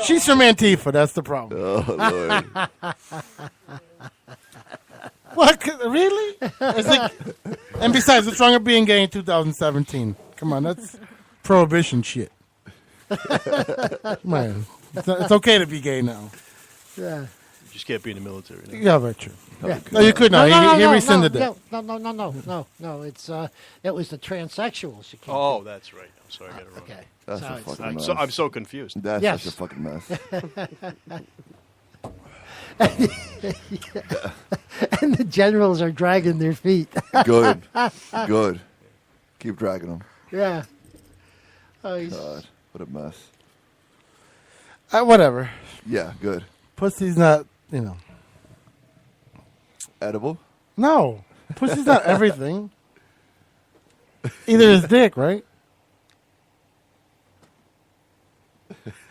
She's from Antifa. That's the problem. Oh, Lord. What? Really? And besides, what's wrong with being gay in 2017? Come on, that's prohibition shit. Man, it's okay to be gay now. Yeah. You just can't be in the military. No? Yeah, very true. Yeah. No, you could not. He rescinded that. No. It's it was the transsexuals. You can't. Oh, that's right. I'm sorry, I got it wrong. Okay. That's So a it's- fucking mess. I'm so confused. That's Yes. such a fucking mess. And the generals are dragging their feet. Good. Good. Keep dragging them. Yeah. Oh, he's, God, what a mess. Whatever. Yeah, good. Pussy's not, Edible? No. Pussy's not everything. Either his dick, right?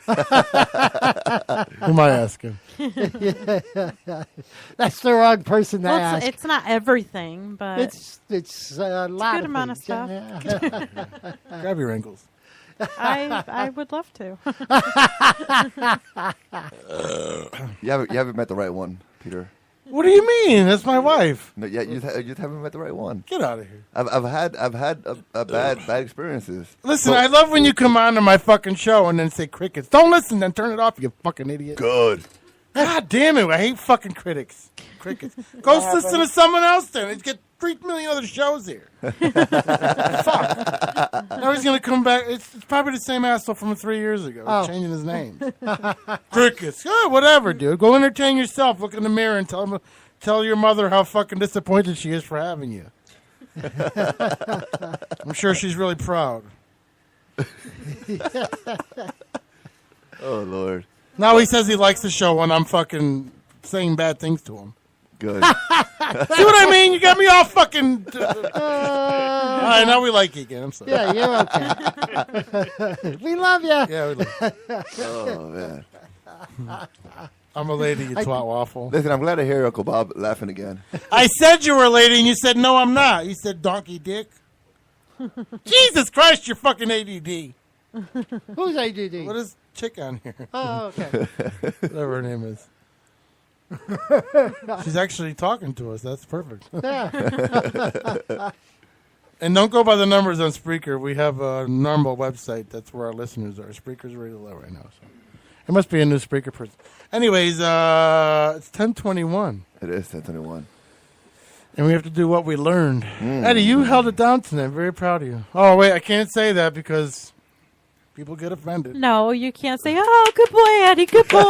Who am I asking? That's the wrong person to Well, ask. it's not everything, but It's a lot good of amount of things. stuff. Yeah. Grab your ankles. I would love to. You haven't met the right one, Peter. What do you mean? That's my wife. No, yeah, you just haven't met the right one. Get out of here. I've had a bad experiences. Listen, But- I love when you come on to my fucking show and then say crickets. Don't listen, then turn it off, you fucking idiot. Good. God damn it, I hate fucking crickets. Crickets. Go listen to someone else then. Let's get 3 million other shows here. Fuck. Now he's going to come back. It's probably the same asshole from 3 years ago. Oh. He's changing his name. Crickets. Yeah, whatever, dude. Go entertain yourself. Look in the mirror and tell your mother how fucking disappointed she is for having you. I'm sure she's really proud. Oh, Lord. Now he says he likes the show when I'm fucking saying bad things to him. Good. See what I mean? You got me all fucking... all right, now we like you again. I'm sorry. Yeah, you're okay. We love you. Yeah, we love you. Oh, man. I'm a lady, you twat waffle. Listen, I'm glad to hear Uncle Bob laughing again. I said you were a lady, and you said, no, I'm not. You said donkey dick. Jesus Christ, you're fucking ADD. Who's ADD? What is chick on here? Oh, okay. Whatever her name is. She's actually talking to us. That's perfect. Yeah. And don't go by the numbers on Spreaker. We have a normal website. That's where our listeners are. Spreaker's really low right now. So it must be a new Spreaker person. Anyways, it's 10:21. It is 10:21. And we have to do what we learned. Eddie, you held it down tonight. Very proud of you. Oh, wait, I can't say that because people get offended. No, you can't say, oh, good boy, Eddie, good boy.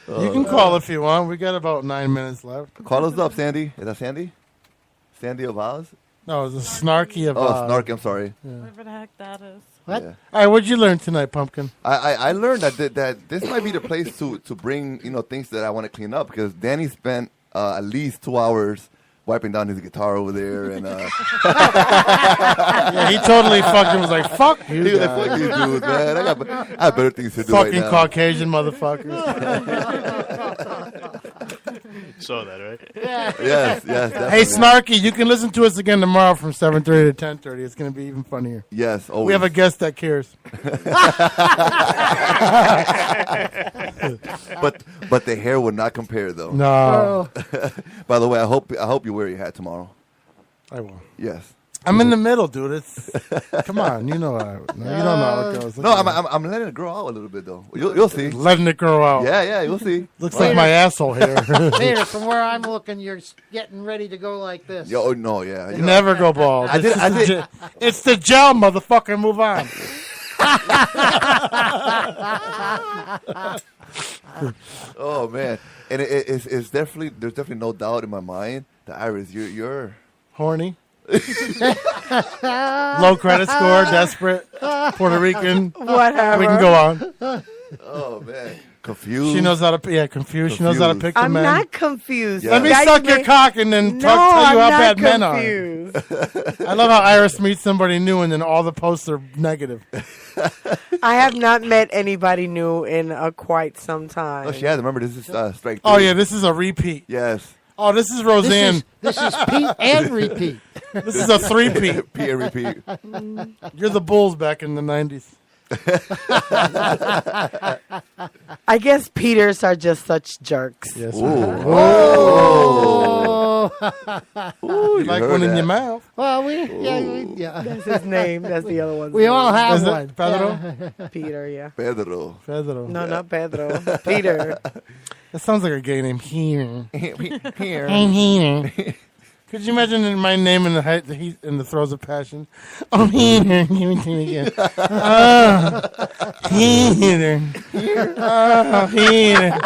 You can call if you want. We got about 9 minutes left. Call us up, Sandy. Is that Sandy? Sandy of Oz? No, it's a snarky of Snarky, I'm sorry. Whatever the heck that is. What? Yeah. All right, what'd you learn tonight, Pumpkin? I learned that this might be the place to bring things that I want to clean up because Danny spent at least 2 hours wiping down his guitar over there and Yeah, he totally fucking was like, fuck you he was like, guys. fuck these dudes, man. I have better things to do right Fucking now. Caucasian motherfuckers. Saw that, right? Yes, definitely. Hey, Snarky, you can listen to us again tomorrow from 7:30 to 10:30. It's going to be even funnier. Yes, always. We have a guest that cares. but the hair would not compare though. No. By the way, I hope you wear your hat tomorrow. I will. Yes. I'm in the middle, dude. It's come on, you know you don't know how it goes. No, I'm letting it grow out a little bit though. You'll see. Letting it grow out. Yeah, you'll see. Looks like my asshole hair. Peter, from where I'm looking, you're getting ready to go like this. Oh no, yeah. You never go bald. I did. It's the gel, motherfucker. Move on. Oh man, and it's definitely there's definitely no doubt in my mind that Iris, you're Horny. Low credit score, desperate, Puerto Rican. Whatever. We can go on. Oh man, Confused. She knows how to confused. She knows how to pick the I'm men. not confused. Let me Guys suck your may- cock and then No, tell you how I'm bad not men are. confused. I love how Iris meets somebody new and then all the posts are negative. I have not met anybody new in quite some time. Oh, she has. Remember, this is strike. Oh three. yeah, this is a repeat. Yes. Oh, this is Roseanne. This is Pete and repeat. This is a three-peat. Pete and repeat. You're the Bulls back in the 90s. I guess Peters are just such jerks. Yes. Oh. You like one in your mouth. Well, yeah. That's his name. That's the other one. We all have Is it one. Pedro? Yeah. Peter, yeah. Pedro. Pedro. No, not Pedro. Peter. That sounds like a gay name. Here. Here. I'm here. Could you imagine my name in the heat in the throes of passion? Oh, here. Give it to me again. Oh, here. Oh, here.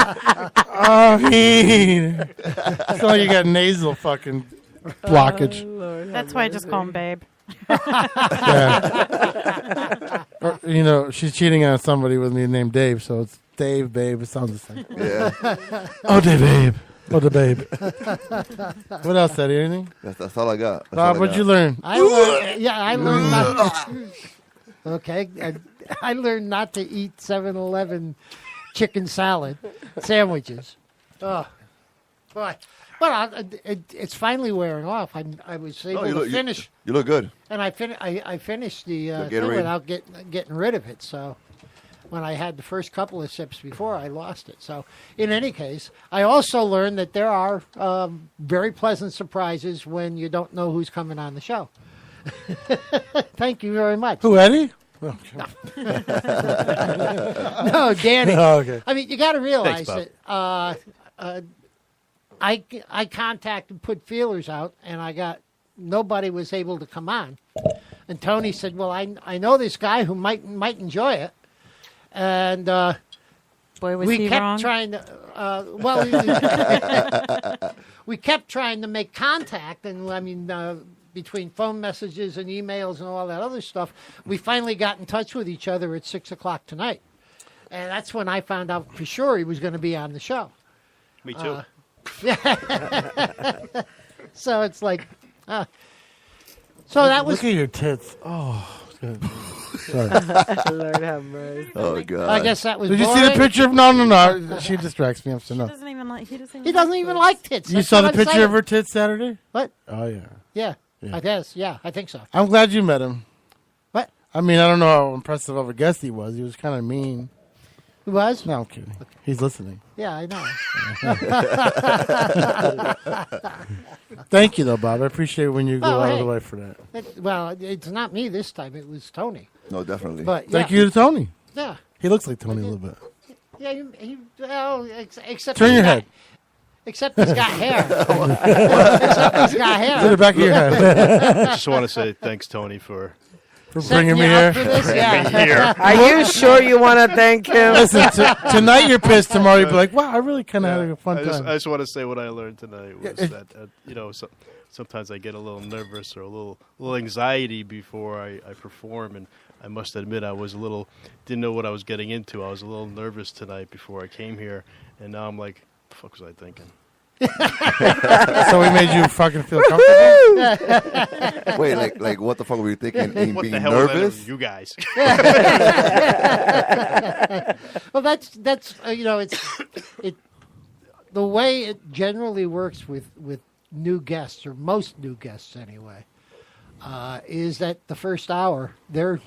Oh, here. It's like you got nasal fucking blockage. That's why I just call him Babe. Yeah. Or, you know, she's cheating on somebody with me named Dave, so it's Dave, babe. It sounds the same. Yeah. Oh, Dave, babe. Oh, the babe. What else, Eddie? Anything? That's all I got. That's all Bob, I what'd got. you learn? I learned not. Okay, I learned not to eat 7-Eleven chicken salad sandwiches. Oh, boy. But it's finally wearing off. I was able to finish. You look good. And I finished the thing Gatorade. without getting rid of it. So when I had the first couple of sips before, I lost it. So in any case, I also learned that there are very pleasant surprises when you don't know who's coming on the show. Thank you very much. Who, Eddie? Oh, no, Danny. Oh, okay. I mean, you got to realize Thanks, that I contacted, put feelers out, and nobody was able to come on. And Tony said, "Well, I know this guy who might enjoy it," and boy, was we he kept wrong. trying to. We kept trying to make contact, and I mean. Between phone messages and emails and all that other stuff, we finally got in touch with each other at 6:00 tonight. And that's when I found out for sure he was going to be on the show. Me too. So it's like, so that was. Look at your tits. Oh, good. Sorry. Lord have mercy. Oh, God. I guess that was. Did you see the boring. picture of? No. She distracts me. I'm so no. Doesn't even like. He doesn't. He doesn't even like tits. You That's saw what the I'm picture of saying. her tits Saturday? What? Oh yeah. Yeah. Yeah. I guess. Yeah, I think so. I'm glad you met him. What? I mean, I don't know how impressive of a guest he was. He was kind of mean. Who was? No, I'm kidding. He's listening. Yeah, I know. Thank you, though, Bob. I appreciate when you go Oh, out of hey. the way for that. Well, it's not me this time. It was Tony. No, definitely. But Thank yeah. you to Tony. Yeah. He looks like Tony a little bit. Yeah, except Turn he's your got- head. Except he's got hair. Except he's got hair. To the back of your head. I just want to say thanks, Tony, for bringing me here. Are you sure you want to thank him? Listen, tonight you're pissed. Tomorrow you'll be like, wow, I really kind of had a fun I time. just want to say what I learned tonight was Yeah, that sometimes I get a little nervous or a little anxiety before I perform, and I must admit I was didn't know what I was getting into. I was a little nervous tonight before I came here, and now I'm like, the fuck was I thinking? So we made you fucking feel comfortable? Wait, like what the fuck were you thinking? In What being the hell was I nervous? doing? You guys. Well, that's it's the way it generally works with new guests, or most new guests anyway, is that the first hour they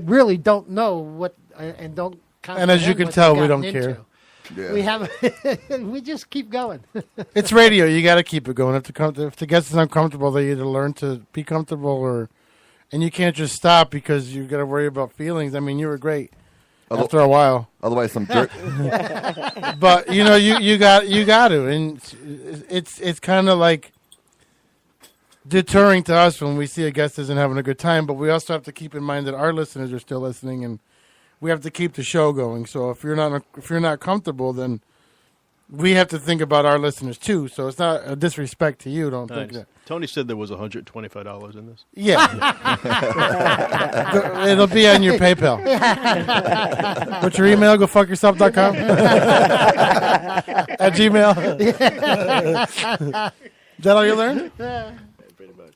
really don't know what and don't. And as you can comprehend what tell, they've we don't gotten care. into. Yeah. We have we just keep going. It's radio. You got to keep it going. If the guest is uncomfortable, they either learn to be comfortable and you can't just stop because you got to worry about feelings. I mean, you were great after a while. Otherwise, some jerk. But you know, you got to, and it's kind of like deterring to us when we see a guest isn't having a good time. But we also have to keep in mind that our listeners are still listening, and we have to keep the show going. So if you're not comfortable, then we have to think about our listeners too. So it's not a disrespect to you. Don't think Nice. that. Tony said there was $125 in this. Yeah. It'll be on your PayPal. What's your email? GoFuckYourself.com at Gmail. Is that all you learned? Pretty much.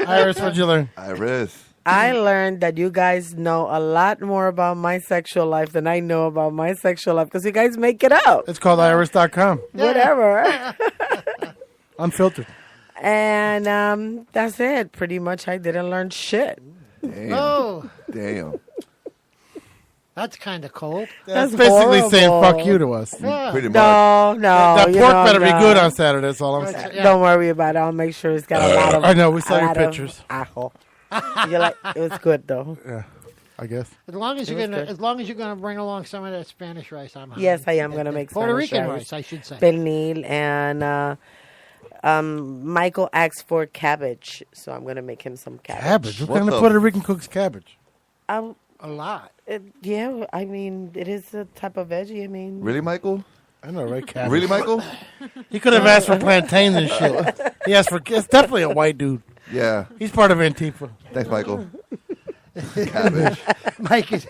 Iris, what'd you learn? Iris. I learned that you guys know a lot more about my sexual life than I know about my sexual life because you guys make it up. It's called Iris.com. Whatever. Unfiltered. And that's it. Pretty much, I didn't learn shit. Damn. Oh, Damn. that's kind of cold. That's That's basically horrible. saying fuck you to us. Yeah. Pretty much. No, That you pork know, better be no. good on Saturday. That's all I'm saying. Yeah. Don't worry about it. I'll make sure it's got a lot of. I know, we saw a your lot of pictures. ajo. You're like, it was good though. Yeah, I guess. As long as It you're was gonna, good. as long as you're gonna bring along some of that Spanish rice, I'm. Yes, happy. I am gonna make Puerto Spanish Rican rice. rice, I should say. Pernil and Michael asked for cabbage, so I'm gonna make him some cabbage. Cabbage? What What kind of the- Puerto Rican cooks cabbage? Um, A lot. yeah, I mean, it is a type of veggie. I mean, Really, Michael? I know, right? Cabbage. Really, Michael? He could have asked for plantains and shit. He asked for. It's definitely a white dude. Yeah. He's part of Antifa. Thanks, Michael. Cabbage. Mike is.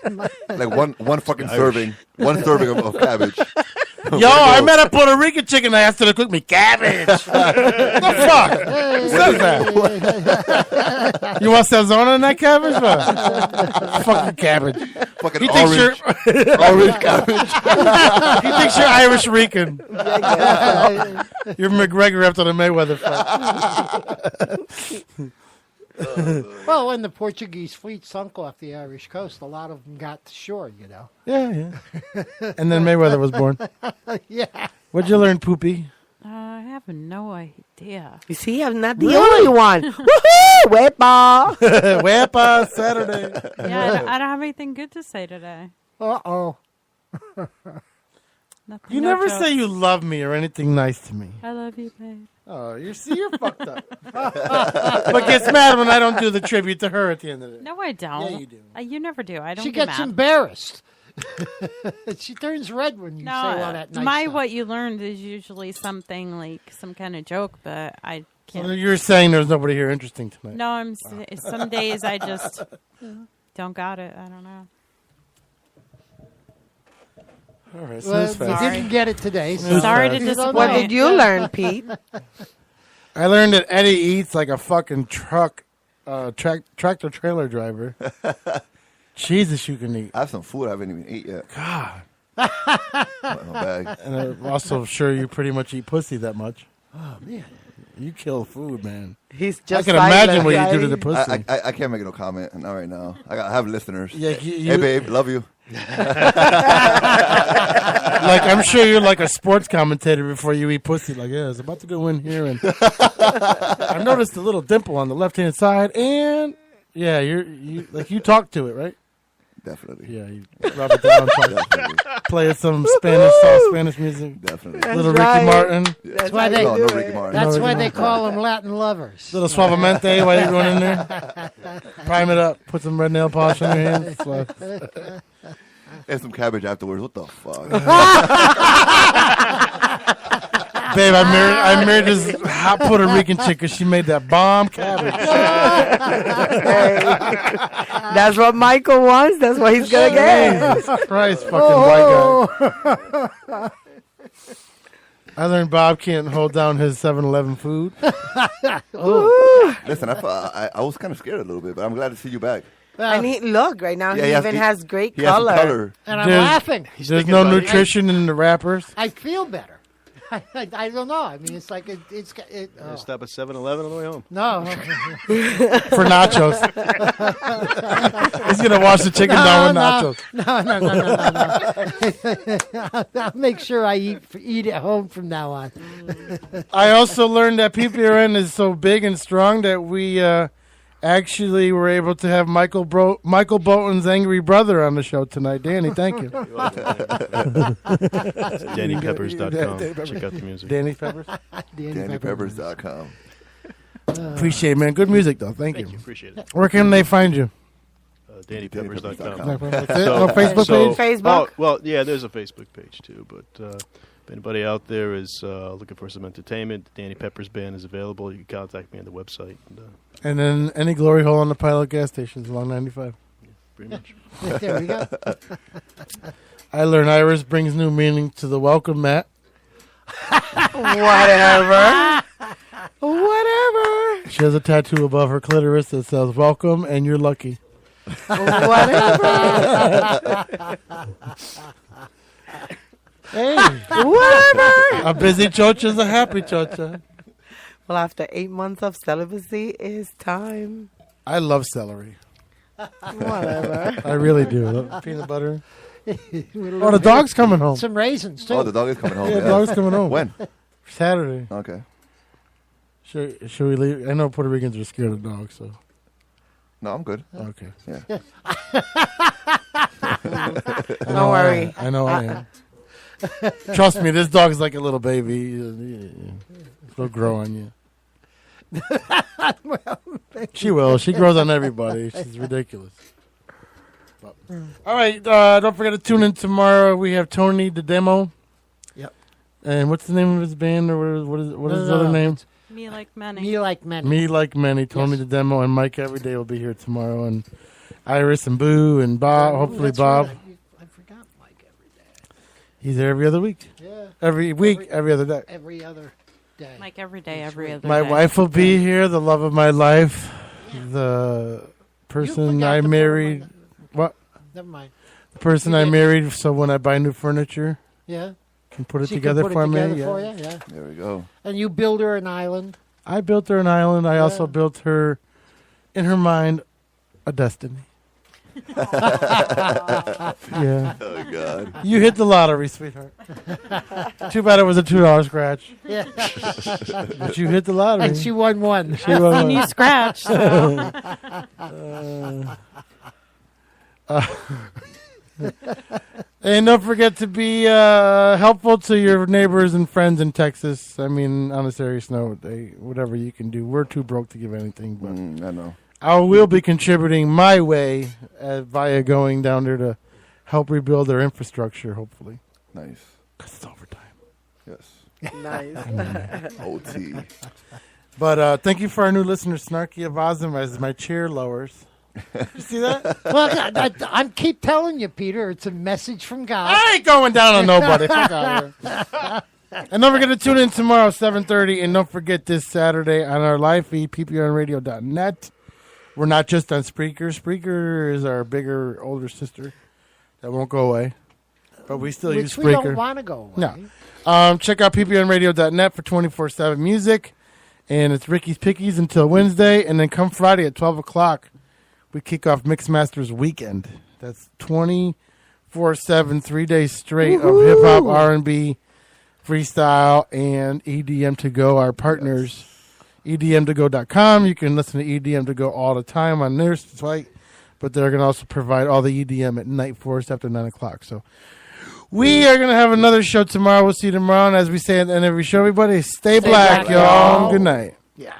Like one fucking serving. One serving of cabbage. Yo, I met a Puerto Rican chick and I asked her to cook me cabbage. The fuck? Who says that? You want Sazona in that cabbage? Fucking cabbage. Fucking He thinks orange. you're Orange cabbage. He thinks you're Irish Rican. You're McGregor after the Mayweather fight. Well, when the Portuguese fleet sunk off the Irish coast, a lot of them got to shore. You know. Yeah, yeah. And then Mayweather was born. Yeah. What'd you learn, Poopy? I have no idea. you see, I'm not the only one. Woohoo! Wepa! Wepa Saturday. Yeah, I don't have anything good to say today. Uh-oh. Nothing. You no never jokes. say you love me or anything nice to me. I love you, babe. Oh, you're fucked up. But gets mad when I don't do the tribute to her at the end of the day. No, I don't. Yeah, you do. You never do. I don't. She get gets mad. embarrassed. She turns red when you say all that nice my stuff. what you learned is usually something like some kind of joke, but I can't. So you're saying there's nobody here interesting tonight. No, some days I just don't got it. I don't know. All right, Well, snooze we fest. didn't get it today. Snooze Sorry to fest. disappoint. What did you learn, Pete? I learned that Eddie eats like a fucking tractor trailer driver. Jesus, you can eat. I have some food I haven't even eaten yet. God. In my bag. And I'm also sure you pretty much eat pussy that much. Oh, man. You kill food, man. He's just I can imagine what you do to the silent, pussy. I can't make no comment. Not right now. I have listeners. Yeah, Hey, babe. Love you. Like, I'm sure you're like a sports commentator before you eat pussy. Like, yeah, it's about to go in here. And I noticed a little dimple on the left-hand side. And, yeah, you talk to it, right? Definitely. Yeah, you rub it down. Play some Spanish music. Definitely. Little right. Ricky Martin. That's why they. No, no Ricky Martin. That's No, why no. they call them Latin lovers. Little suavemente while you're going in there. Prime it up. Put some red nail polish on your hands. And some cabbage afterwards. What the fuck? Babe, I married this hot Puerto Rican chick because she made that bomb cabbage. Hey, that's what Michael wants. That's what he's gonna get. Jesus Christ, fucking white guy. I learned Bob can't hold down his 7-Eleven food. Listen, I was kind of scared a little bit, but I'm glad to see you back. And look, right now Yeah, he he has- even has great He has some color. color. And I'm There's- laughing. There's no nutrition in the wrappers. I feel better. I don't know. I mean, it's like it's. Oh. Stop at 7-Eleven on the way home. No. For nachos. He's going to wash the chicken down with nachos. No. I'll make sure I eat at home from now on. I also learned that PPRN is so big and strong that we actually were able to have Michael Bolton's angry brother on the show tonight. Danny, thank you. DannyPeppers.com. Check out the music. Danny Peppers. DannyPeppers.com. Appreciate it, man. Good music, though. Thank you. Appreciate it. Where can they find you? DannyPeppers.com. That's it? Oh, Facebook page? Facebook? Well, yeah, there's a Facebook page too, but If anybody out there is looking for some entertainment, Danny Pepper's Band is available. You can contact me on the website. And then any glory hole on the pilot gas stations along 95. Pretty much. There we go. I learned Iris brings new meaning to the welcome mat. Whatever. Whatever. She has a tattoo above her clitoris that says "Welcome" and "You're lucky." Whatever. Hey, Whatever. a busy chocha is a happy chocha. Well, after 8 months of celibacy, it's time. I love celery. Whatever. I really do. Love peanut butter. Oh, the dog's coming home. Some raisins, too. Oh, the dog is coming home. Yeah, the dog's coming home. When? Saturday. Okay. Should we leave? I know Puerto Ricans are scared of dogs, so. No, I'm good. Okay. Yeah. Don't worry. I know I am. Trust me, this dog is like a little baby. She'll grow on you. She will. She grows on everybody. She's ridiculous. But, all right. Don't forget to tune in tomorrow. We have Tony the Demo. Yep. And what's the name of his band, or what is his other name? Me Like Many. Me Like Many. Me Like Many. Tony Yes. the Demo and Mike Everyday will be here tomorrow, and Iris and Boo and Bob. Hopefully Bob. Right. I forgot Mike every day. He's there every other week. Yeah. Every week, every other day. Every other day. Like every day, every other My day. wife will be here, the love of my life, the person forgot I to put married. him What? Never mind. The person You I did. married, so when I buy new furniture, Yeah. can put it She can together put it for together me. for Yeah. you, yeah. There we go. And you build her an island. I built her an island. I also Yeah. built her, in her mind, a destiny. Yeah. Oh, God. You hit the lottery, sweetheart. Too bad it was a $2 scratch. Yeah. But you hit the lottery. And she won one. She won And you one. scratched. So. And don't forget to be helpful to your neighbors and friends in Texas. I mean, on a serious note, whatever you can do. We're too broke to give anything, but I know. I will be contributing my way via going down there to help rebuild their infrastructure, hopefully. Nice. Because it's overtime. Yes. Nice. OT. But thank you for our new listener, Snarky Avazim, as my chair lowers. You see that? Well, I keep telling you, Peter, it's a message from God. I ain't going down on nobody. Fuck out of here. And don't forget to tune in tomorrow, 7:30. And don't forget this Saturday on our live feed, PPRNradio.net. We're not just on Spreaker. Spreaker is our bigger, older sister that won't go away. But we still use Which Spreaker. we don't want to go away. No. Check out PPRNradio.net for 24/7 music. And it's Ricky's Pickies until Wednesday. And then come Friday at 12 o'clock, we kick off Mixmasters Weekend. That's 24/7, 3 days straight of hip-hop, R&B, freestyle, and EDM to go. Our partners, EDM2go.com. You can listen to EDM to go all the time on their site, but they're going to also provide all the EDM at night for us after 9 o'clock. So we are going to have another show tomorrow. We'll see you tomorrow. And as we say at the end of every show, everybody, stay black, y'all. Good night. Yeah.